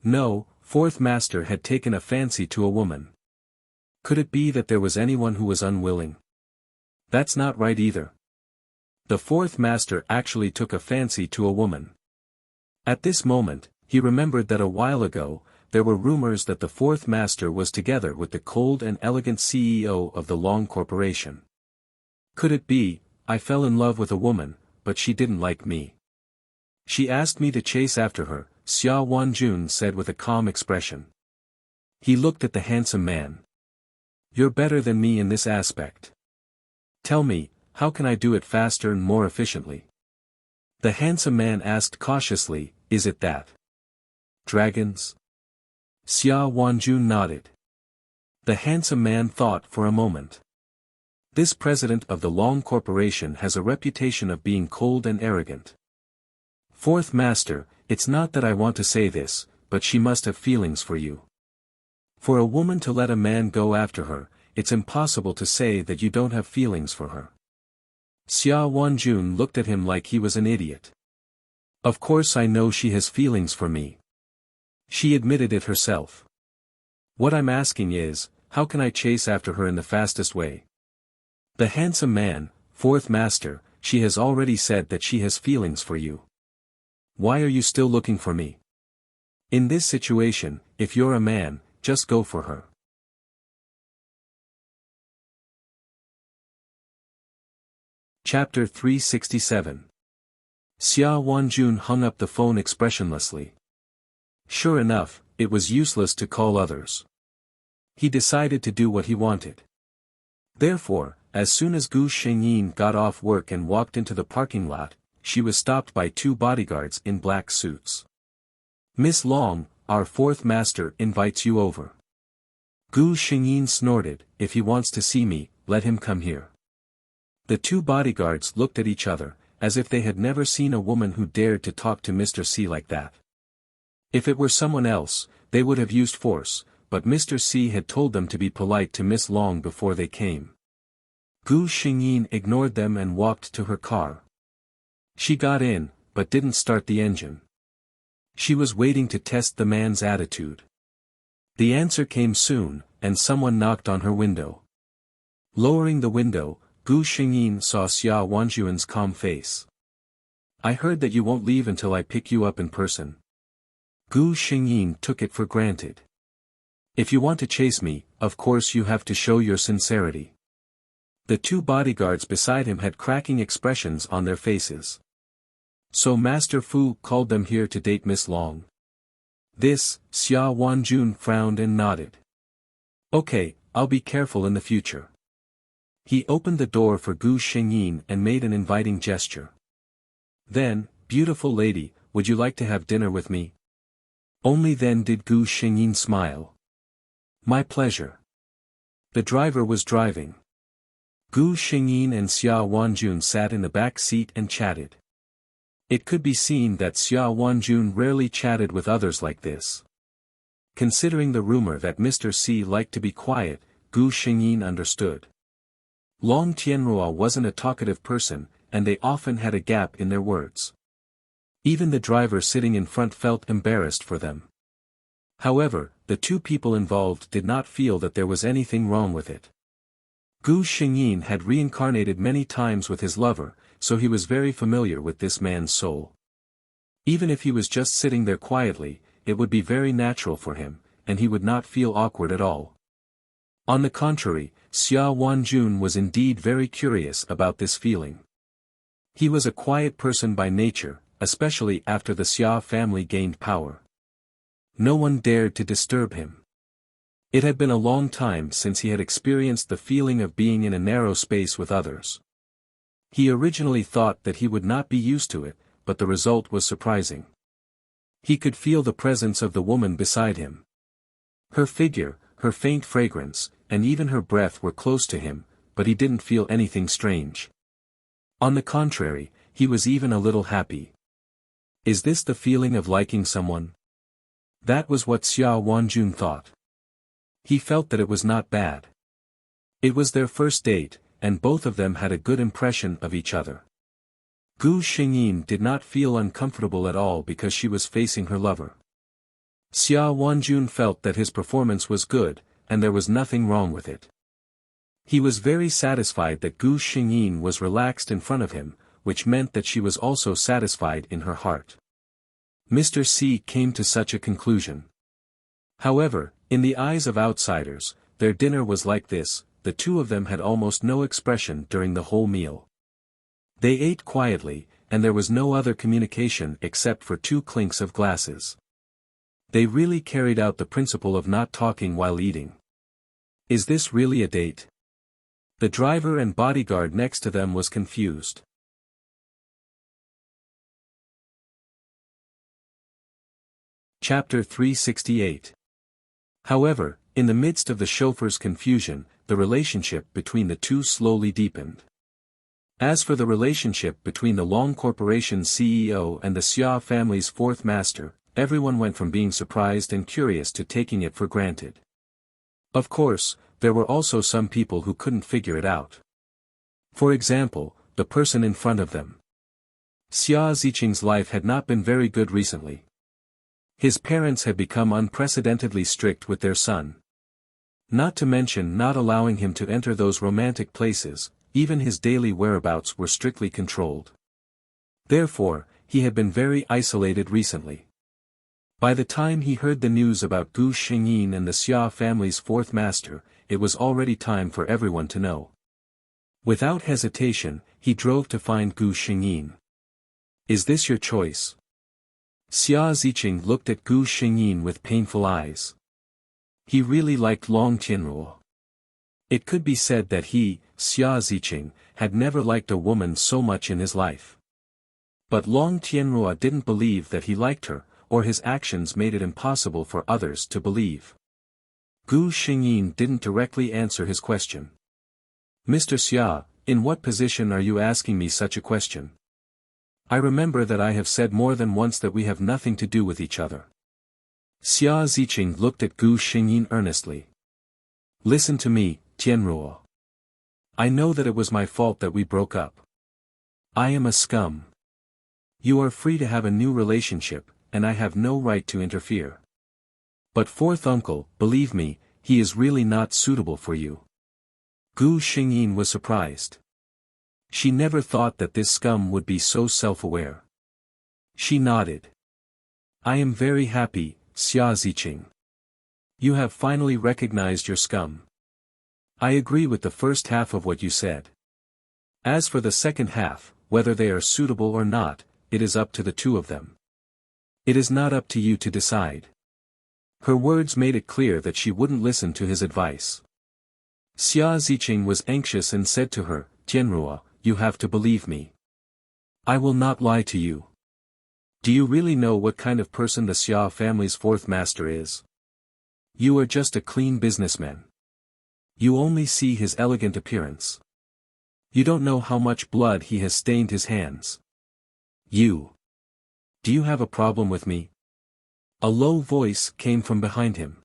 No, Fourth Master had taken a fancy to a woman. Could it be that there was anyone who was unwilling? That's not right either. The Fourth Master actually took a fancy to a woman. At this moment, he remembered that a while ago, there were rumors that the Fourth Master was together with the cold and elegant CEO of the Long Corporation. Could it be, I fell in love with a woman, but she didn't like me? She asked me to chase after her, Xia Wanjun said with a calm expression. He looked at the handsome man. You're better than me in this aspect. Tell me, how can I do it faster and more efficiently? The handsome man asked cautiously, is it that? Dragons? Xia Wanjun nodded. The handsome man thought for a moment. This president of the Long Corporation has a reputation of being cold and arrogant. Fourth Master, it's not that I want to say this, but she must have feelings for you. For a woman to let a man go after her, it's impossible to say that you don't have feelings for her. Xia Wanjun looked at him like he was an idiot. Of course I know she has feelings for me. She admitted it herself. What I'm asking is, how can I chase after her in the fastest way? The handsome man, Fourth Master, she has already said that she has feelings for you. Why are you still looking for me? In this situation, if you're a man, just go for her. Chapter 367. Xia Wanjun hung up the phone expressionlessly. Sure enough, it was useless to call others. He decided to do what he wanted. Therefore, as soon as Gu Xingyin got off work and walked into the parking lot, she was stopped by two bodyguards in black suits. Miss Long, our Fourth Master invites you over. Gu Xingyin snorted, if he wants to see me, let him come here. The two bodyguards looked at each other, as if they had never seen a woman who dared to talk to Mr. C like that. If it were someone else, they would have used force, but Mr. C had told them to be polite to Miss Long before they came. Gu Xingyin ignored them and walked to her car. She got in, but didn't start the engine. She was waiting to test the man's attitude. The answer came soon, and someone knocked on her window. Lowering the window, Gu Xingyin saw Xia Wanjun's calm face. I heard that you won't leave until I pick you up in person. Gu Xingyin took it for granted. If you want to chase me, of course you have to show your sincerity. The two bodyguards beside him had cracking expressions on their faces. So Master Fu called them here to date Miss Long. This, Xia Wanjun frowned and nodded. Okay, I'll be careful in the future. He opened the door for Gu Xingyin and made an inviting gesture. Then, beautiful lady, would you like to have dinner with me? Only then did Gu Xingyin smile. My pleasure. The driver was driving. Gu Xingyin and Xia Wanjun sat in the back seat and chatted. It could be seen that Xia Wanjun rarely chatted with others like this. Considering the rumor that Mr. C liked to be quiet, Gu Xingyin understood. Long Tianrua wasn't a talkative person, and they often had a gap in their words. Even the driver sitting in front felt embarrassed for them. However, the two people involved did not feel that there was anything wrong with it. Gu Xingyin had reincarnated many times with his lover, so he was very familiar with this man's soul. Even if he was just sitting there quietly, it would be very natural for him, and he would not feel awkward at all. On the contrary, Xia Wanjun was indeed very curious about this feeling. He was a quiet person by nature, especially after the Xia family gained power. No one dared to disturb him. It had been a long time since he had experienced the feeling of being in a narrow space with others. He originally thought that he would not be used to it, but the result was surprising. He could feel the presence of the woman beside him. Her figure, her faint fragrance, and even her breath were close to him, but he didn't feel anything strange. On the contrary, he was even a little happy. Is this the feeling of liking someone? That was what Xia Wanjun thought. He felt that it was not bad. It was their first date, and both of them had a good impression of each other. Gu Xingyin did not feel uncomfortable at all because she was facing her lover. Xia Wanjun felt that his performance was good, and there was nothing wrong with it. He was very satisfied that Gu Xingyin was relaxed in front of him, which meant that she was also satisfied in her heart. Mr. C came to such a conclusion. However, in the eyes of outsiders, their dinner was like this. The two of them had almost no expression during the whole meal. They ate quietly, and there was no other communication except for two clinks of glasses. They really carried out the principle of not talking while eating. Is this really a date? The driver and bodyguard next to them was confused. Chapter 368. However, in the midst of the chauffeur's confusion, the relationship between the two slowly deepened. As for the relationship between the Long Corporation's CEO and the Xia family's fourth master, everyone went from being surprised and curious to taking it for granted. Of course, there were also some people who couldn't figure it out. For example, the person in front of them. Xia Ziqing's life had not been very good recently. His parents had become unprecedentedly strict with their son. Not to mention not allowing him to enter those romantic places, even his daily whereabouts were strictly controlled. Therefore, he had been very isolated recently. By the time he heard the news about Gu Xingyin and the Xia family's fourth master, it was already time for everyone to know. Without hesitation, he drove to find Gu Xingyin. Is this your choice? Xia Ziqing looked at Gu Xingyin with painful eyes. He really liked Long Tianruo. It could be said that he, Xia Ziqing, had never liked a woman so much in his life. But Long Tianruo didn't believe that he liked her, or his actions made it impossible for others to believe. Gu Xingyin didn't directly answer his question. Mr. Xia, in what position are you asking me such a question? I remember that I have said more than once that we have nothing to do with each other. Xia Ziqing looked at Gu Xingyin earnestly. Listen to me, Tianruo. I know that it was my fault that we broke up. I am a scum. You are free to have a new relationship, and I have no right to interfere. But fourth uncle, believe me, he is really not suitable for you. Gu Xingyin was surprised. She never thought that this scum would be so self-aware. She nodded. I am very happy, Xia Ziqing. You have finally recognized your scum. I agree with the first half of what you said. As for the second half, whether they are suitable or not, it is up to the two of them. It is not up to you to decide. Her words made it clear that she wouldn't listen to his advice. Xia Ziqing was anxious and said to her, Tianruo, you have to believe me. I will not lie to you. Do you really know what kind of person the Xia family's fourth master is? You are just a clean businessman. You only see his elegant appearance. You don't know how much blood he has stained his hands. You. Do you have a problem with me? A low voice came from behind him.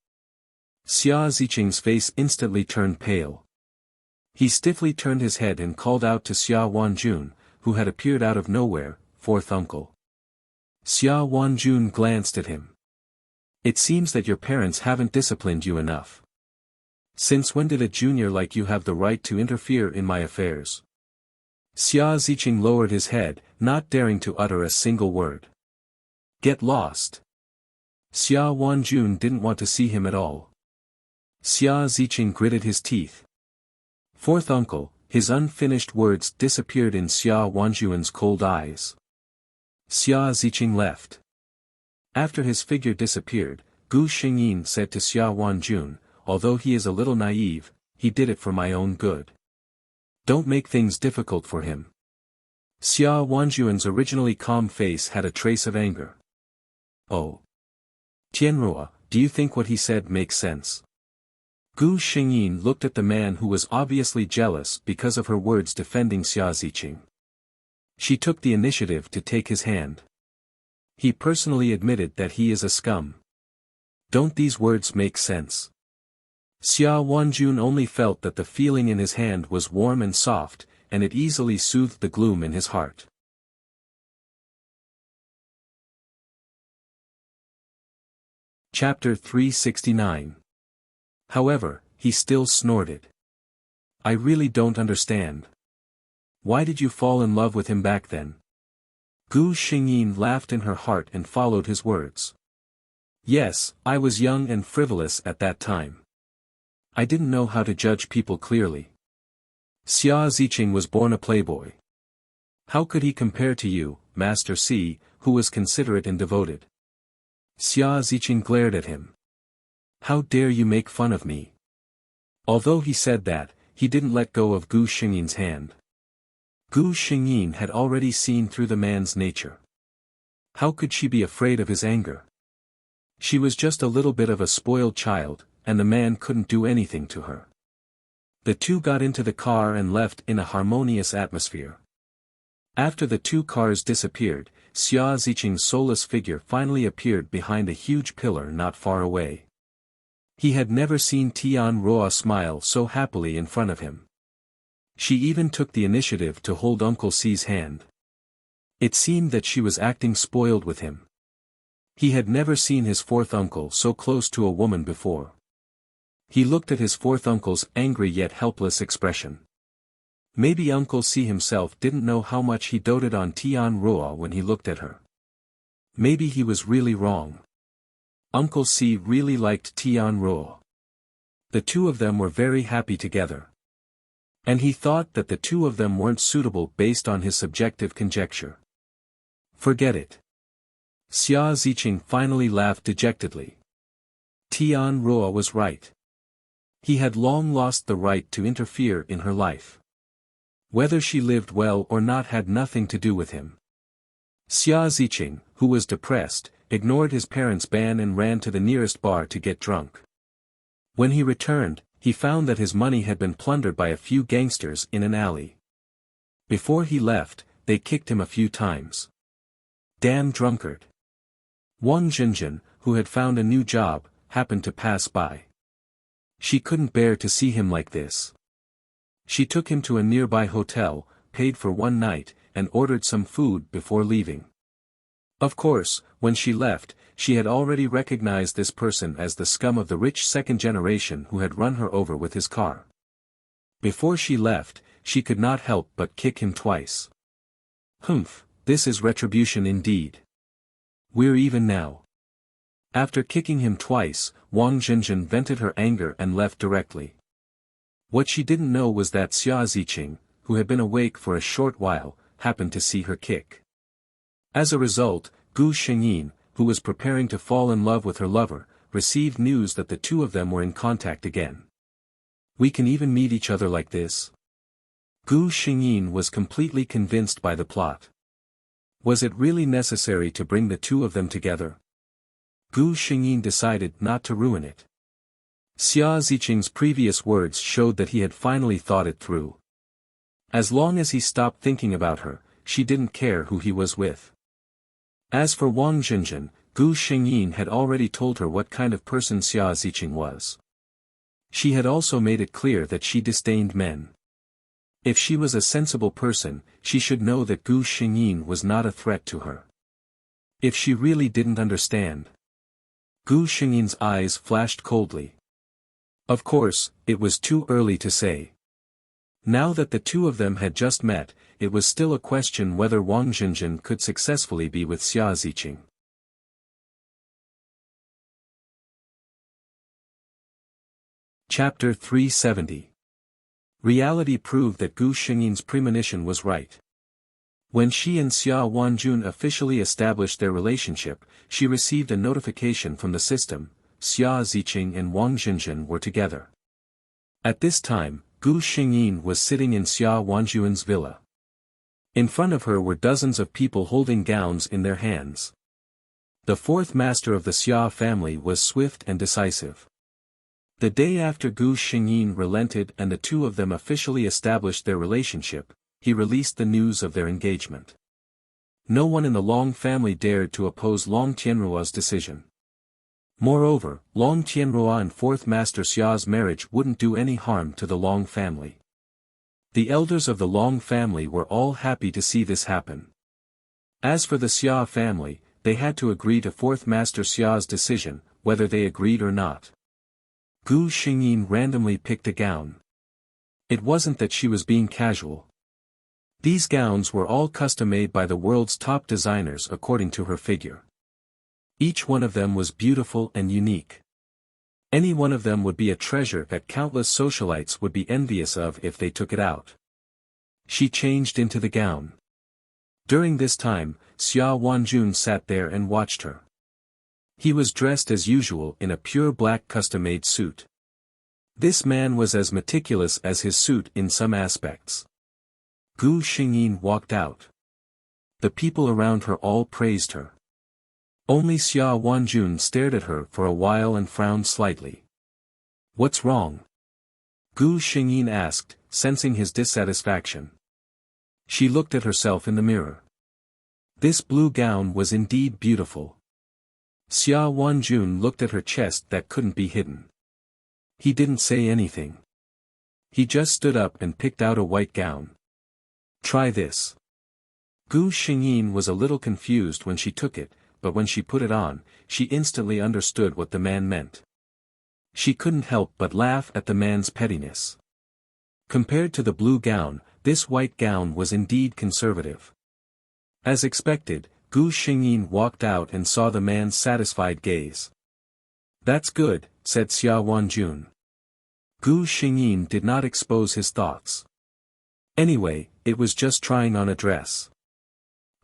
Xia Ziqing's face instantly turned pale. He stiffly turned his head and called out to Xia Wanjun, who had appeared out of nowhere, fourth uncle. Xia Wanjun glanced at him. It seems that your parents haven't disciplined you enough. Since when did a junior like you have the right to interfere in my affairs? Xia Ziqing lowered his head, not daring to utter a single word. Get lost. Xia Wanjun didn't want to see him at all. Xia Ziqing gritted his teeth. Fourth uncle, his unfinished words disappeared in Xia Wanjun's cold eyes. Xia Ziqing left. After his figure disappeared, Gu Xingyin said to Xia Wanjun, although he is a little naive, he did it for my own good. Don't make things difficult for him. Xia Wanjun's originally calm face had a trace of anger. Oh. Tianruo, do you think what he said makes sense? Gu Xingyin looked at the man who was obviously jealous because of her words defending Xia Ziqing. She took the initiative to take his hand. He personally admitted that he is a scum. Don't these words make sense? Xia Wanjun only felt that the feeling in his hand was warm and soft, and it easily soothed the gloom in his heart. Chapter 369. However, he still snorted. I really don't understand. Why did you fall in love with him back then? Gu Xingyin laughed in her heart and followed his words. Yes, I was young and frivolous at that time. I didn't know how to judge people clearly. Xia Ziqing was born a playboy. How could he compare to you, Master C, who was considerate and devoted? Xia Ziqing glared at him. How dare you make fun of me? Although he said that, he didn't let go of Gu Xingyin's hand. Gu Xingyin had already seen through the man's nature. How could she be afraid of his anger? She was just a little bit of a spoiled child, and the man couldn't do anything to her. The two got into the car and left in a harmonious atmosphere. After the two cars disappeared, Xia Ziqing's soulless figure finally appeared behind a huge pillar not far away. He had never seen Tianruo smile so happily in front of him. She even took the initiative to hold Uncle C's hand. It seemed that she was acting spoiled with him. He had never seen his fourth uncle so close to a woman before. He looked at his fourth uncle's angry yet helpless expression. Maybe Uncle C himself didn't know how much he doted on Tianruo when he looked at her. Maybe he was really wrong. Uncle C really liked Tianruo. The two of them were very happy together. And he thought that the two of them weren't suitable based on his subjective conjecture. Forget it. Xia Ziqing finally laughed dejectedly. Tianruo was right. He had long lost the right to interfere in her life. Whether she lived well or not had nothing to do with him. Xia Ziqing, who was depressed, ignored his parents' ban and ran to the nearest bar to get drunk. When he returned, he found that his money had been plundered by a few gangsters in an alley. Before he left, they kicked him a few times. Damn drunkard. Wang Zhenjin, who had found a new job, happened to pass by. She couldn't bear to see him like this. She took him to a nearby hotel, paid for one night, and ordered some food before leaving. Of course, when she left, she had already recognized this person as the scum of the rich second generation who had run her over with his car. Before she left, she could not help but kick him twice. Humph, this is retribution indeed. We're even now. After kicking him twice, Wang Zhenzhen vented her anger and left directly. What she didn't know was that Xia Ziqing, who had been awake for a short while, happened to see her kick. As a result, Gu Xingyin, who was preparing to fall in love with her lover, received news that the two of them were in contact again. We can even meet each other like this? Gu Xingyin was completely convinced by the plot. Was it really necessary to bring the two of them together? Gu Xingyin decided not to ruin it. Xia Ziqing's previous words showed that he had finally thought it through. As long as he stopped thinking about her, she didn't care who he was with. As for Wang Zhenzhen, Gu Xingyin had already told her what kind of person Xia Ziqing was. She had also made it clear that she disdained men. If she was a sensible person, she should know that Gu Xingyin was not a threat to her. If she really didn't understand. Gu Xingyin's eyes flashed coldly. Of course, it was too early to say. Now that the two of them had just met, it was still a question whether Wang Zhenzhen could successfully be with Xia Ziqing. Chapter 370. Reality proved that Gu Xingyin's premonition was right. When she and Xia Wanjun officially established their relationship, she received a notification from the system: Xia Ziqing and Wang Zhenzhen were together. At this time, Gu Xingyin was sitting in Xia Wanjun's villa. In front of her were dozens of people holding gowns in their hands. The fourth master of the Xia family was swift and decisive. The day after Gu Xingyin relented and the two of them officially established their relationship, he released the news of their engagement. No one in the Long family dared to oppose Long Tianruo's decision. Moreover, Long Tianruo and fourth master Xia's marriage wouldn't do any harm to the Long family. The elders of the Long family were all happy to see this happen. As for the Xia family, they had to agree to fourth master Xia's decision, whether they agreed or not. Gu Xingyin randomly picked a gown. It wasn't that she was being casual. These gowns were all custom-made by the world's top designers according to her figure. Each one of them was beautiful and unique. Any one of them would be a treasure that countless socialites would be envious of if they took it out. She changed into the gown. During this time, Xia Wanjun sat there and watched her. He was dressed as usual in a pure black custom-made suit. This man was as meticulous as his suit in some aspects. Gu Xingyin walked out. The people around her all praised her. Only Xia Wanjun stared at her for a while and frowned slightly. "What's wrong?" Gu Xingyin asked, sensing his dissatisfaction. She looked at herself in the mirror. This blue gown was indeed beautiful. Xia Wanjun looked at her chest that couldn't be hidden. He didn't say anything. He just stood up and picked out a white gown. "Try this." Gu Xingyin was a little confused when she took it, but when she put it on, she instantly understood what the man meant. She couldn't help but laugh at the man's pettiness. Compared to the blue gown, this white gown was indeed conservative. As expected, Gu Xingyin walked out and saw the man's satisfied gaze. "That's good," said Xia Wanjun. Gu Xingyin did not expose his thoughts. Anyway, it was just trying on a dress.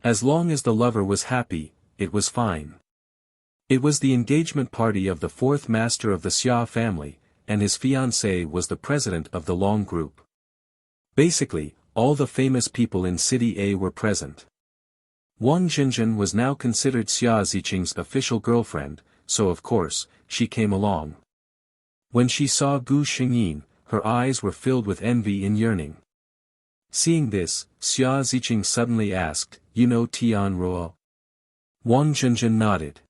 As long as the lover was happy, it was fine. It was the engagement party of the fourth master of the Xia family, and his fiancée was the president of the Long group. Basically, all the famous people in City A were present. Wang Zhenzhen was now considered Xia Ziqing's official girlfriend, so of course, she came along. When she saw Gu Xingyin, her eyes were filled with envy and yearning. Seeing this, Xia Ziqing suddenly asked, "You know Tianruo?" Wang Zhenzhen nodded.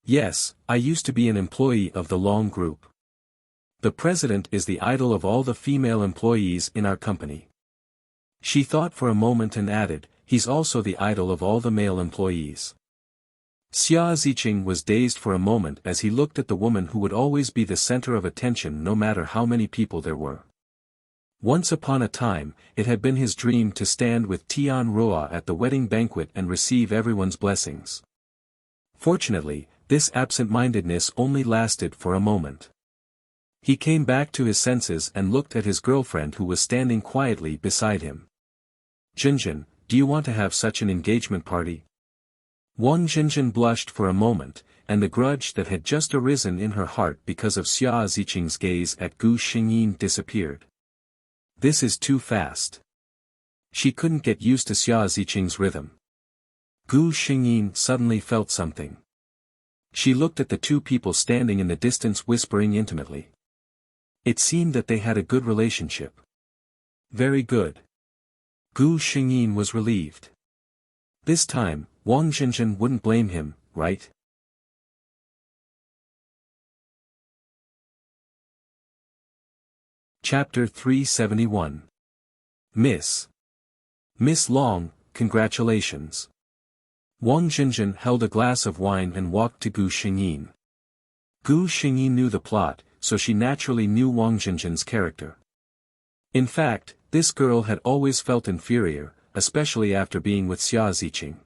"Yes, I used to be an employee of the Long group. The president is the idol of all the female employees in our company." She thought for a moment and added, "He's also the idol of all the male employees." Xia Ziqing was dazed for a moment as he looked at the woman who would always be the center of attention no matter how many people there were. Once upon a time, it had been his dream to stand with Tianruo at the wedding banquet and receive everyone's blessings. Fortunately, This absent-mindedness only lasted for a moment. He came back to his senses and looked at his girlfriend who was standing quietly beside him. Jinjin, do you want to have such an engagement party? Wang Jinjin blushed for a moment, and the grudge that had just arisen in her heart because of Xia Ziqing's gaze at Gu Xingyin disappeared. This is too fast. She couldn't get used to Xia Ziqing's rhythm. Gu Xingyin suddenly felt something. She looked at the two people standing in the distance whispering intimately. It seemed that they had a good relationship. Very good. Gu Xingyin was relieved. This time, Wang Jinjin wouldn't blame him, right? Chapter 371. Miss Long, congratulations. Wang Jinjin held a glass of wine and walked to Gu Xingyin. Gu Xingyin knew the plot, so she naturally knew Wang Jinjin's character. In fact, this girl had always felt inferior, especially after being with Xia Ziqing.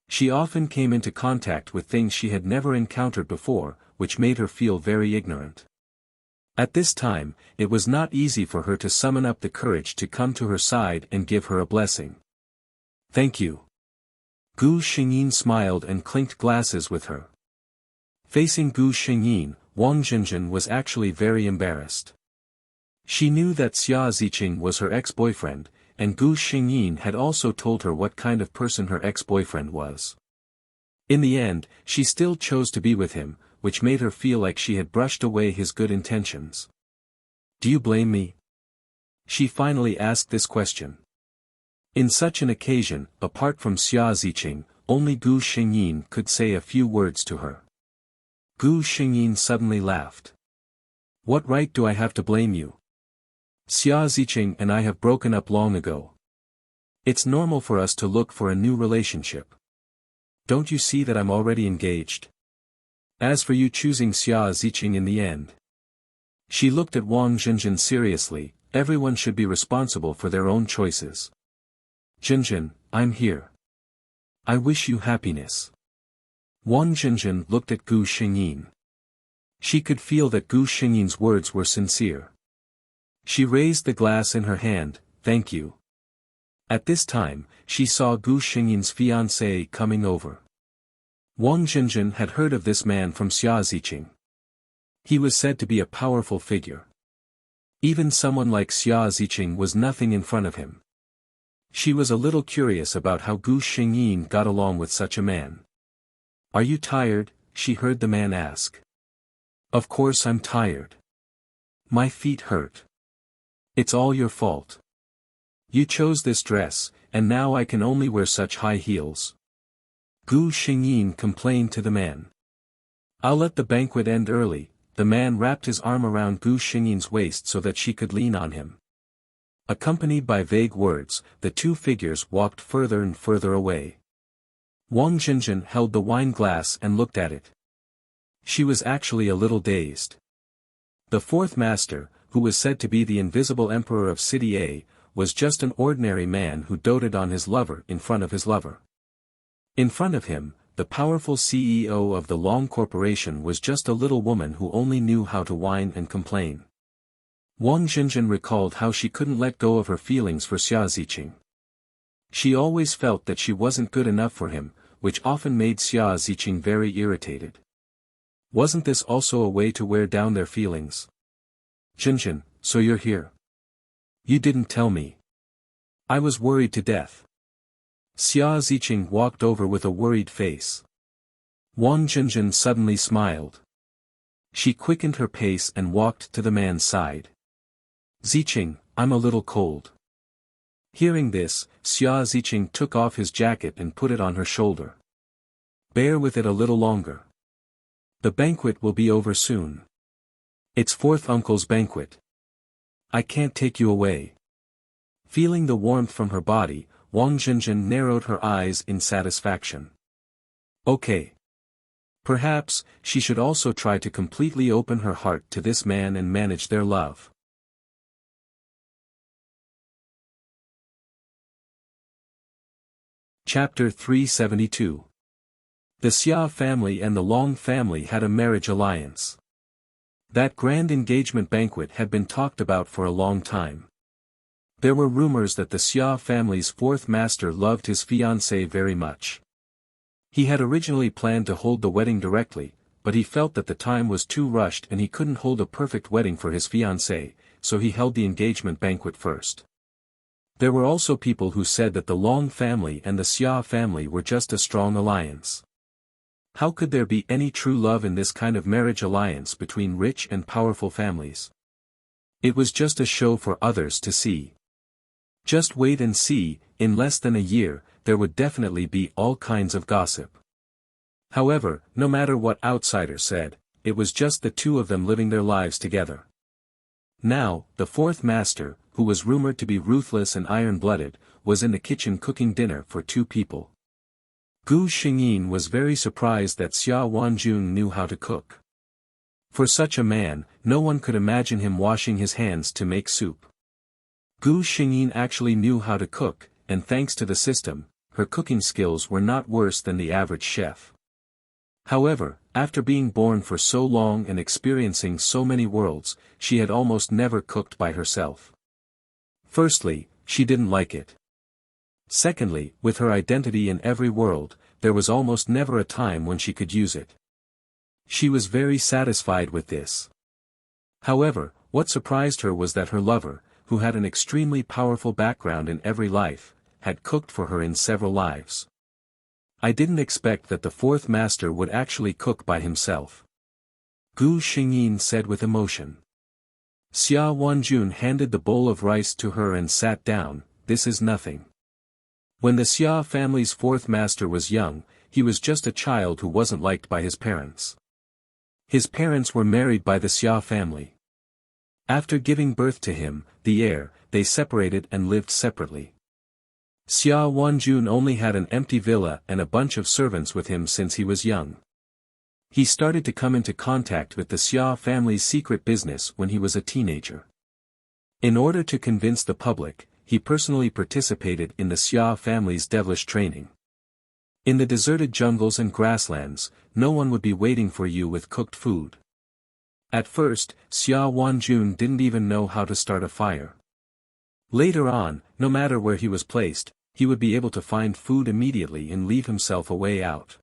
She often came into contact with things she had never encountered before, which made her feel very ignorant. At this time, it was not easy for her to summon up the courage to come to her side and give her a blessing. Thank you. Gu Xingyin smiled and clinked glasses with her. Facing Gu Xingyin, Wang Jinjin was actually very embarrassed. She knew that Xia Ziqing was her ex-boyfriend, and Gu Xingyin had also told her what kind of person her ex-boyfriend was. In the end, she still chose to be with him, which made her feel like she had brushed away his good intentions. Do you blame me? She finally asked this question. In such an occasion, apart from Xia Ziqing, only Gu Xingyin could say a few words to her. Gu Xingyin suddenly laughed. What right do I have to blame you? Xia Ziqing and I have broken up long ago. It's normal for us to look for a new relationship. Don't you see that I'm already engaged? As for you choosing Xia Ziqing in the end. She looked at Wang Jinjin seriously. Everyone should be responsible for their own choices. Jinjin, I'm here. I wish you happiness. Wang Jinjin looked at Gu Xingyin. She could feel that Gu Xingyin's words were sincere. She raised the glass in her hand, thank you. At this time, she saw Gu Xingyin's fiancée coming over. Wang Jinjin had heard of this man from Xia Ziqing. He was said to be a powerful figure. Even someone like Xia Ziqing was nothing in front of him. She was a little curious about how Gu Xingyin got along with such a man. Are you tired? She heard the man ask. Of course I'm tired. My feet hurt. It's all your fault. You chose this dress, and now I can only wear such high heels. Gu Xingyin complained to the man. I'll let the banquet end early. The man wrapped his arm around Gu Xingyin's waist so that she could lean on him. Accompanied by vague words, the two figures walked further and further away. Wang Jinjin held the wine glass and looked at it. She was actually a little dazed. The fourth master, who was said to be the invisible emperor of City A, was just an ordinary man who doted on his lover in front of his lover. In front of him, the powerful CEO of the Long Corporation was just a little woman who only knew how to whine and complain. Wang Jinjin recalled how she couldn't let go of her feelings for Xia Ziqing. She always felt that she wasn't good enough for him, which often made Xia Ziqing very irritated. Wasn't this also a way to wear down their feelings? Jinjin, so you're here. You didn't tell me. I was worried to death. Xia Ziqing walked over with a worried face. Wang Jinjin suddenly smiled. She quickened her pace and walked to the man's side. Ziqing, I'm a little cold. Hearing this, Xia Ziqing took off his jacket and put it on her shoulder. Bear with it a little longer. The banquet will be over soon. It's fourth uncle's banquet. I can't take you away. Feeling the warmth from her body, Wang Jinjin narrowed her eyes in satisfaction. Okay. Perhaps, she should also try to completely open her heart to this man and manage their love. Chapter 372. The Xia family and the Long family had a marriage alliance. That grand engagement banquet had been talked about for a long time. There were rumors that the Xia family's fourth master loved his fiancée very much. He had originally planned to hold the wedding directly, but he felt that the time was too rushed and he couldn't hold a perfect wedding for his fiancée, so he held the engagement banquet first. There were also people who said that the Long family and the Xia family were just a strong alliance. How could there be any true love in this kind of marriage alliance between rich and powerful families? It was just a show for others to see. Just wait and see, in less than a year, there would definitely be all kinds of gossip. However, no matter what outsiders said, it was just the two of them living their lives together. Now, the fourth master, who was rumored to be ruthless and iron-blooded, was in the kitchen cooking dinner for two people. Gu Xingyin was very surprised that Xia Wanjun knew how to cook. For such a man, no one could imagine him washing his hands to make soup. Gu Xingyin actually knew how to cook, and thanks to the system, her cooking skills were not worse than the average chef. However, after being born for so long and experiencing so many worlds, she had almost never cooked by herself. Firstly, she didn't like it. Secondly, with her identity in every world, there was almost never a time when she could use it. She was very satisfied with this. However, what surprised her was that her lover, who had an extremely powerful background in every life, had cooked for her in several lives. I didn't expect that the fourth master would actually cook by himself. Gu Xingyin said with emotion. Xia Wanjun handed the bowl of rice to her and sat down. This is nothing. When the Xia family's fourth master was young, he was just a child who wasn't liked by his parents. His parents were married by the Xia family. After giving birth to him, the heir, they separated and lived separately. Xia Wanjun only had an empty villa and a bunch of servants with him since he was young. He started to come into contact with the Xia family's secret business when he was a teenager. In order to convince the public, he personally participated in the Xia family's devilish training. In the deserted jungles and grasslands, no one would be waiting for you with cooked food. At first, Xia Wanjun didn't even know how to start a fire. Later on, no matter where he was placed, he would be able to find food immediately and leave himself a way out.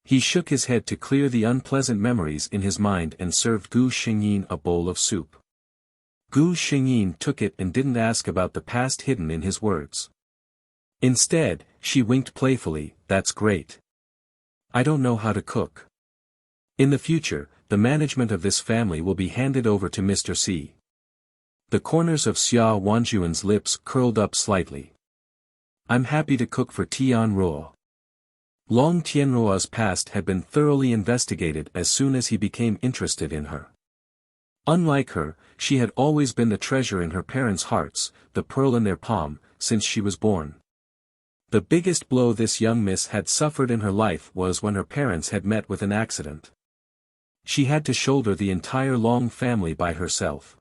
He shook his head to clear the unpleasant memories in his mind and served Gu Xingyin a bowl of soup. Gu Xingyin took it and didn't ask about the past hidden in his words. Instead, she winked playfully, "That's great. I don't know how to cook. In the future, the management of this family will be handed over to Mr. C." The corners of Xia Wanjun's lips curled up slightly. "I'm happy to cook for Tianruo." Long Tianruo's past had been thoroughly investigated as soon as he became interested in her. Unlike her, she had always been the treasure in her parents' hearts, the pearl in their palm, since she was born. The biggest blow this young miss had suffered in her life was when her parents had met with an accident. She had to shoulder the entire Long family by herself.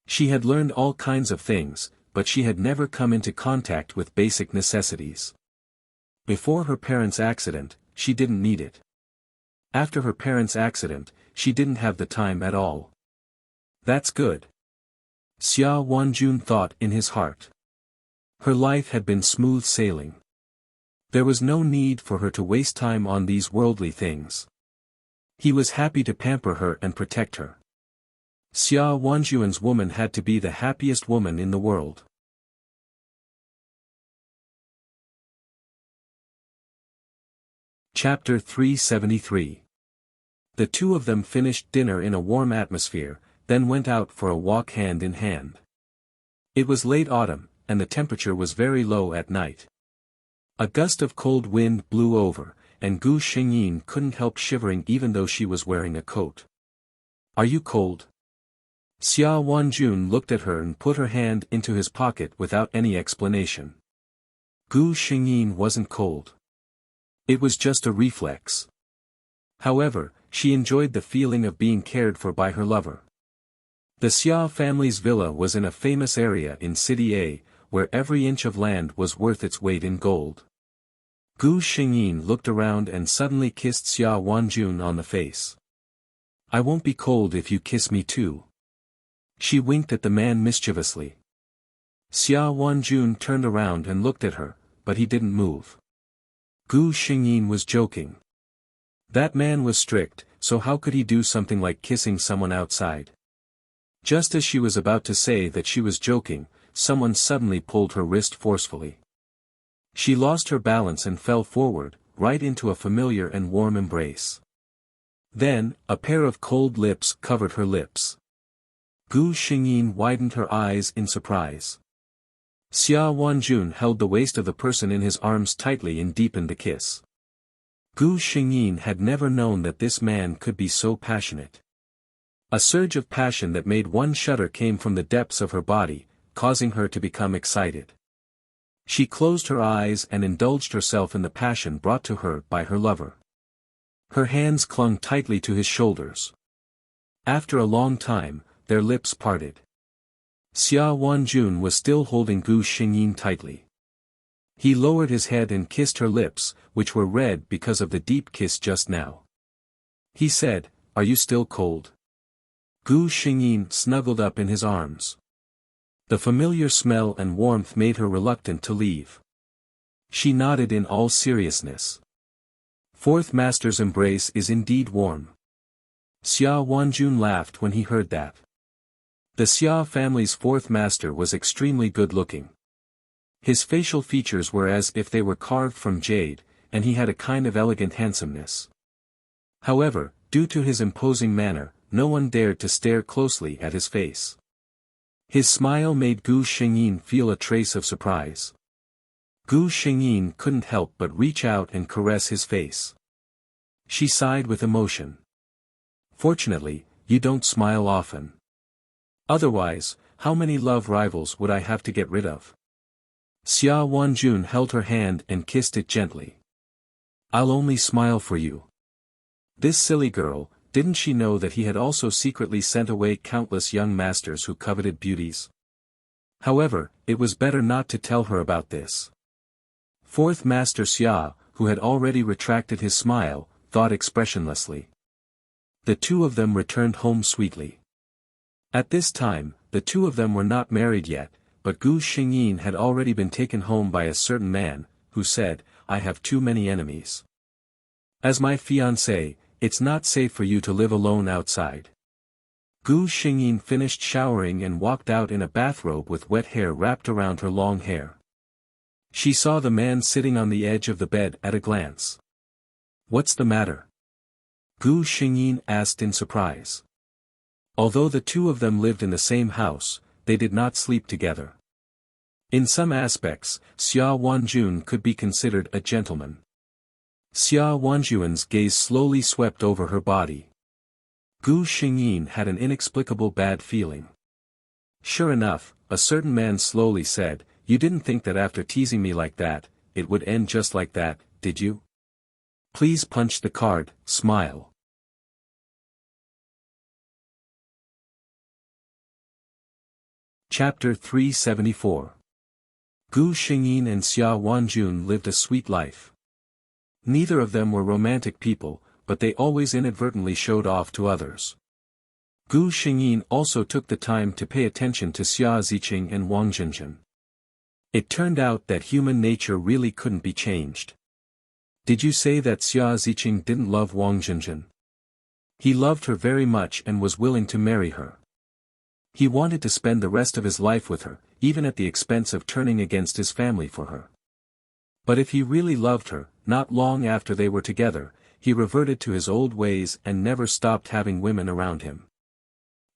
She had learned all kinds of things, but she had never come into contact with basic necessities. Before her parents' accident, she didn't need it. After her parents' accident, she didn't have the time at all. That's good. Xia Wanjun thought in his heart. Her life had been smooth sailing. There was no need for her to waste time on these worldly things. He was happy to pamper her and protect her. Xia Wanjun's woman had to be the happiest woman in the world. Chapter 373. The two of them finished dinner in a warm atmosphere, then went out for a walk hand in hand. It was late autumn, and the temperature was very low at night. A gust of cold wind blew over, and Gu Xingyin couldn't help shivering even though she was wearing a coat. "Are you cold?" Xia Wanjun looked at her and put her hand into his pocket without any explanation. Gu Xingyin wasn't cold. It was just a reflex. However, she enjoyed the feeling of being cared for by her lover. The Xia family's villa was in a famous area in City A, where every inch of land was worth its weight in gold. Gu Xingyin looked around and suddenly kissed Xia Wanjun on the face. I won't be cold if you kiss me too. She winked at the man mischievously. Xia Wanjun turned around and looked at her, but he didn't move. Gu Xingyin was joking. That man was strict, so how could he do something like kissing someone outside? Just as she was about to say that she was joking, someone suddenly pulled her wrist forcefully. She lost her balance and fell forward, right into a familiar and warm embrace. Then, a pair of cold lips covered her lips. Gu Xingyin widened her eyes in surprise. Xia Wanjun held the waist of the person in his arms tightly and deepened the kiss. Gu Xingyin had never known that this man could be so passionate. A surge of passion that made one shudder came from the depths of her body, causing her to become excited. She closed her eyes and indulged herself in the passion brought to her by her lover. Her hands clung tightly to his shoulders. After a long time, their lips parted. Xia Wanjun was still holding Gu Xingyin tightly. He lowered his head and kissed her lips, which were red because of the deep kiss just now. He said, "Are you still cold?" Gu Xingyin snuggled up in his arms. The familiar smell and warmth made her reluctant to leave. She nodded in all seriousness. Fourth Master's embrace is indeed warm. Xia Wanjun laughed when he heard that. The Xia family's fourth master was extremely good-looking. His facial features were as if they were carved from jade, and he had a kind of elegant handsomeness. However, due to his imposing manner, no one dared to stare closely at his face. His smile made Gu Xingyin feel a trace of surprise. Gu Xingyin couldn't help but reach out and caress his face. She sighed with emotion. Fortunately, you don't smile often. Otherwise, how many love rivals would I have to get rid of? Xia Wanjun held her hand and kissed it gently. I'll only smile for you. This silly girl, didn't she know that he had also secretly sent away countless young masters who coveted beauties? However, it was better not to tell her about this. Fourth Master Xia, who had already retracted his smile, thought expressionlessly. The two of them returned home sweetly. At this time, the two of them were not married yet, but Gu Xingyin had already been taken home by a certain man, who said, I have too many enemies. As my fiancé, it's not safe for you to live alone outside. Gu Xingyin finished showering and walked out in a bathrobe with wet hair wrapped around her long hair. She saw the man sitting on the edge of the bed at a glance. What's the matter? Gu Xingyin asked in surprise. Although the two of them lived in the same house, they did not sleep together. In some aspects, Xia Wanjun could be considered a gentleman. Xia Wanjun's gaze slowly swept over her body. Gu Xingyin had an inexplicable bad feeling. Sure enough, a certain man slowly said, You didn't think that after teasing me like that, it would end just like that, did you? Please punch the card, smile. Chapter 374. Gu Xingyin and Xia Wanjun lived a sweet life. Neither of them were romantic people, but they always inadvertently showed off to others. Gu Xingyin also took the time to pay attention to Xia Ziqing and Wang Zhenzhen. It turned out that human nature really couldn't be changed. Did you say that Xia Ziqing didn't love Wang Zhenzhen? He loved her very much and was willing to marry her. He wanted to spend the rest of his life with her, even at the expense of turning against his family for her. But if he really loved her, not long after they were together, he reverted to his old ways and never stopped having women around him.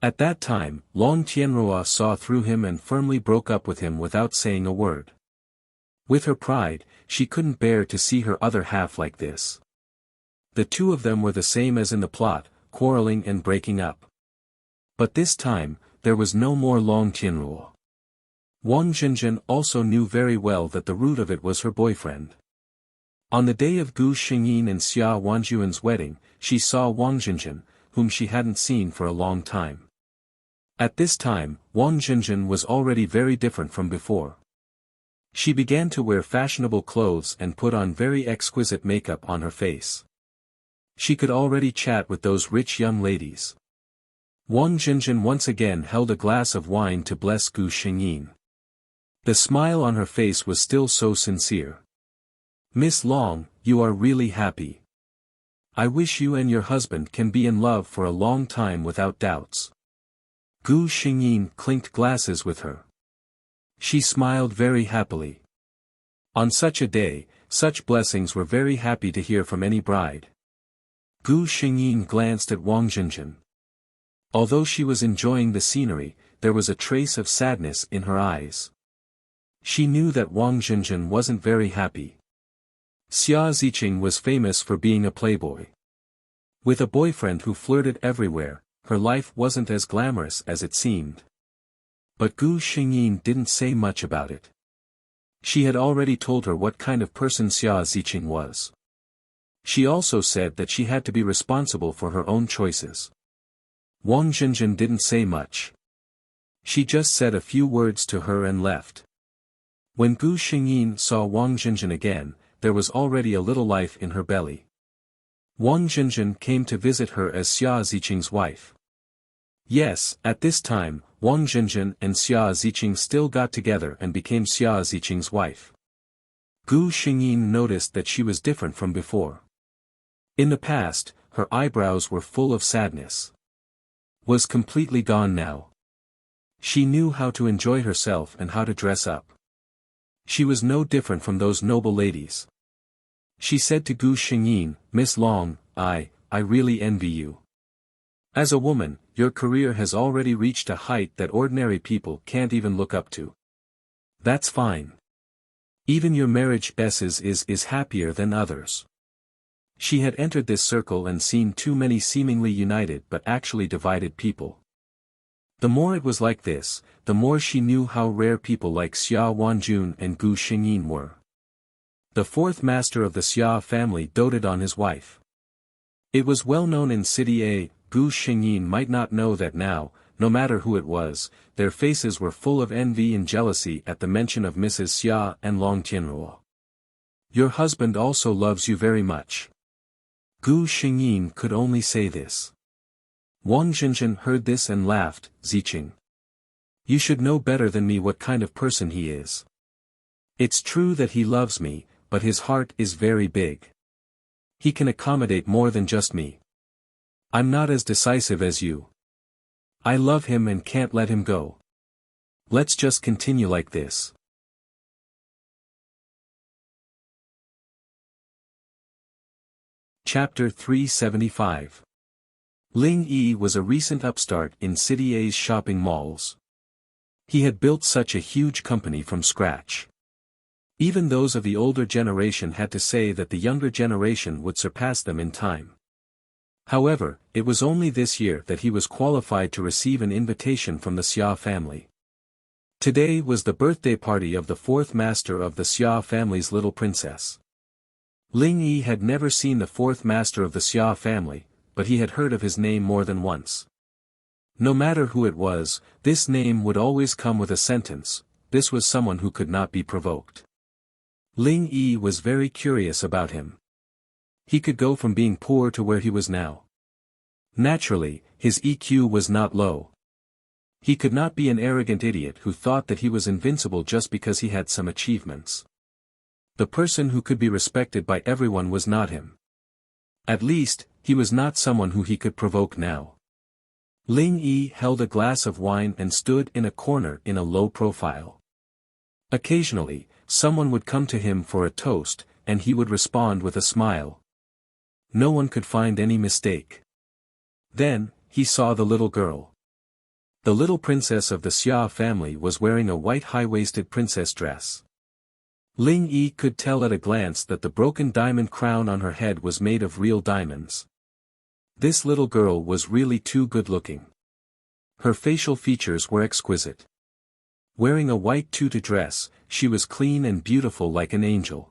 At that time, Long Tianrua saw through him and firmly broke up with him without saying a word. With her pride, she couldn't bear to see her other half like this. The two of them were the same as in the plot, quarreling and breaking up. But this time, there was no more Long Tianrua. Wang Zhenzhen also knew very well that the root of it was her boyfriend. On the day of Gu Xingyin and Xia Wanjun's wedding, she saw Wang Zhenzhen, whom she hadn't seen for a long time. At this time, Wang Zhenzhen was already very different from before. She began to wear fashionable clothes and put on very exquisite makeup on her face. She could already chat with those rich young ladies. Wang Jinjin once again held a glass of wine to bless Gu Xingyin. The smile on her face was still so sincere. "Miss Long, you are really happy. I wish you and your husband can be in love for a long time without doubts." Gu Xingyin clinked glasses with her. She smiled very happily. On such a day, such blessings were very happy to hear from any bride. Gu Xingyin glanced at Wang Jinjin. Although she was enjoying the scenery, there was a trace of sadness in her eyes. She knew that Wang Jinjin wasn't very happy. Xia Ziqing was famous for being a playboy. With a boyfriend who flirted everywhere, her life wasn't as glamorous as it seemed. But Gu Xingyin didn't say much about it. She had already told her what kind of person Xia Ziqing was. She also said that she had to be responsible for her own choices. Wang Jinjin didn't say much. She just said a few words to her and left. When Gu Xingyin saw Wang Jinjin again, there was already a little life in her belly. Wang Jinjin came to visit her as Xia Ziqing's wife. Yes, at this time, Wang Jinjin and Xia Ziqing still got together and became Xia Ziqing's wife. Gu Xingyin noticed that she was different from before. In the past, her eyebrows were full of sadness. Was completely gone now. She knew how to enjoy herself and how to dress up. She was no different from those noble ladies. She said to Gu Xingyin, "Miss Long, I really envy you. As a woman, your career has already reached a height that ordinary people can't even look up to. That's fine. Even your marriage is happier than others." She had entered this circle and seen too many seemingly united but actually divided people. The more it was like this, the more she knew how rare people like Xia Wanjun and Gu Xingyin were. The fourth master of the Xia family doted on his wife. It was well known in City A, Gu Xingyin might not know that now, no matter who it was, their faces were full of envy and jealousy at the mention of Mrs. Xia and Long Tianruo. "Your husband also loves you very much." Gu Xingyin could only say this. Wang Jinjin heard this and laughed. "Ziqing, you should know better than me what kind of person he is. It's true that he loves me, but his heart is very big. He can accommodate more than just me. I'm not as decisive as you. I love him and can't let him go. Let's just continue like this." Chapter 375. Ling Yi was a recent upstart in City A's shopping malls. He had built such a huge company from scratch. Even those of the older generation had to say that the younger generation would surpass them in time. However, it was only this year that he was qualified to receive an invitation from the Xia family. Today was the birthday party of the fourth master of the Xia family's little princess. Ling Yi had never seen the fourth master of the Xia family, but he had heard of his name more than once. No matter who it was, this name would always come with a sentence: this was someone who could not be provoked. Ling Yi was very curious about him. He could go from being poor to where he was now. Naturally, his EQ was not low. He could not be an arrogant idiot who thought that he was invincible just because he had some achievements. The person who could be respected by everyone was not him. At least, he was not someone who he could provoke now. Ling Yi held a glass of wine and stood in a corner in a low profile. Occasionally, someone would come to him for a toast, and he would respond with a smile. No one could find any mistake. Then, he saw the little girl. The little princess of the Xia family was wearing a white high-waisted princess dress. Ling Yi could tell at a glance that the broken diamond crown on her head was made of real diamonds. This little girl was really too good-looking. Her facial features were exquisite. Wearing a white tutu dress, she was clean and beautiful like an angel.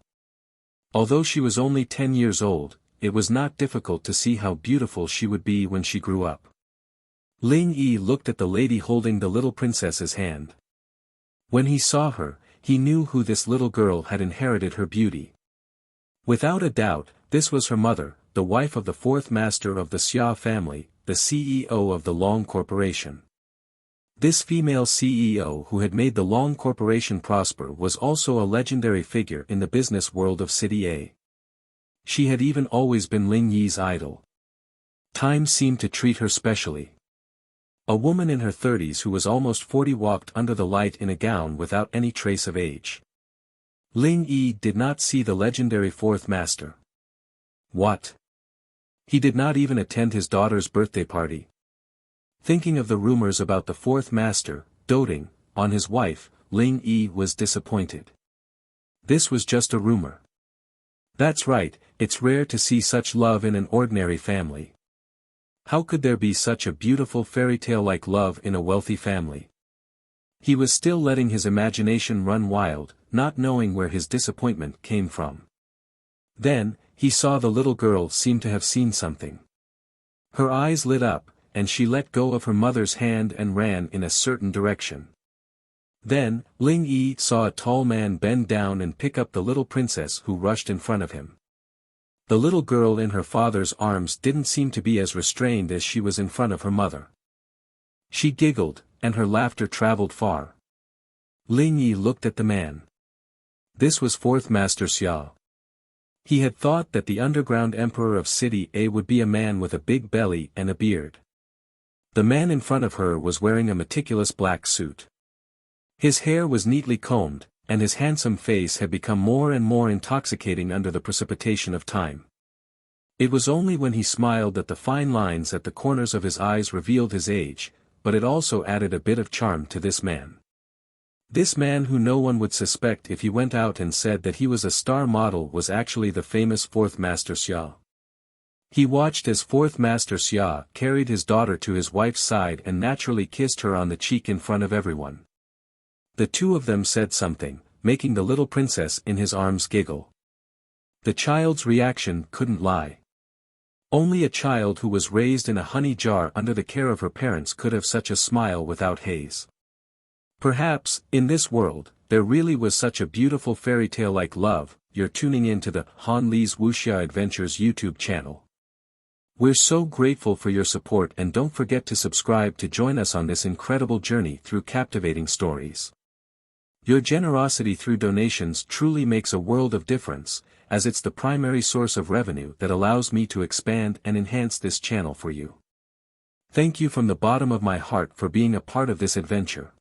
Although she was only 10 years old, it was not difficult to see how beautiful she would be when she grew up. Ling Yi looked at the lady holding the little princess's hand. When he saw her, he knew who this little girl had inherited her beauty. Without a doubt, this was her mother, the wife of the fourth master of the Xia family, the CEO of the Long Corporation. This female CEO who had made the Long Corporation prosper was also a legendary figure in the business world of City A. She had even always been Ling Yi's idol. Time seemed to treat her specially. A woman in her 30s who was almost 40 walked under the light in a gown without any trace of age. Ling Yi did not see the legendary fourth master. What? He did not even attend his daughter's birthday party. Thinking of the rumors about the fourth master, doting on his wife, Ling Yi was disappointed. This was just a rumor. That's right, it's rare to see such love in an ordinary family. How could there be such a beautiful fairy tale-like love in a wealthy family? He was still letting his imagination run wild, not knowing where his disappointment came from. Then, he saw the little girl seem to have seen something. Her eyes lit up, and she let go of her mother's hand and ran in a certain direction. Then, Ling Yi saw a tall man bend down and pick up the little princess who rushed in front of him. The little girl in her father's arms didn't seem to be as restrained as she was in front of her mother. She giggled, and her laughter traveled far. Ling Yi looked at the man. This was fourth master Xia. He had thought that the underground emperor of City A would be a man with a big belly and a beard. The man in front of her was wearing a meticulous black suit. His hair was neatly combed, and his handsome face had become more and more intoxicating under the precipitation of time. It was only when he smiled that the fine lines at the corners of his eyes revealed his age, but it also added a bit of charm to this man. This man who no one would suspect if he went out and said that he was a star model was actually the famous fourth master Xia. He watched as fourth master Xia carried his daughter to his wife's side and naturally kissed her on the cheek in front of everyone. The two of them said something, making the little princess in his arms giggle. The child's reaction couldn't lie. Only a child who was raised in a honey jar under the care of her parents could have such a smile without haze. Perhaps, in this world, there really was such a beautiful fairy tale like love. You're tuning in to the Han Li's Wuxia Adventures YouTube channel. We're so grateful for your support, and don't forget to subscribe to join us on this incredible journey through captivating stories. Your generosity through donations truly makes a world of difference, as it's the primary source of revenue that allows me to expand and enhance this channel for you. Thank you from the bottom of my heart for being a part of this adventure.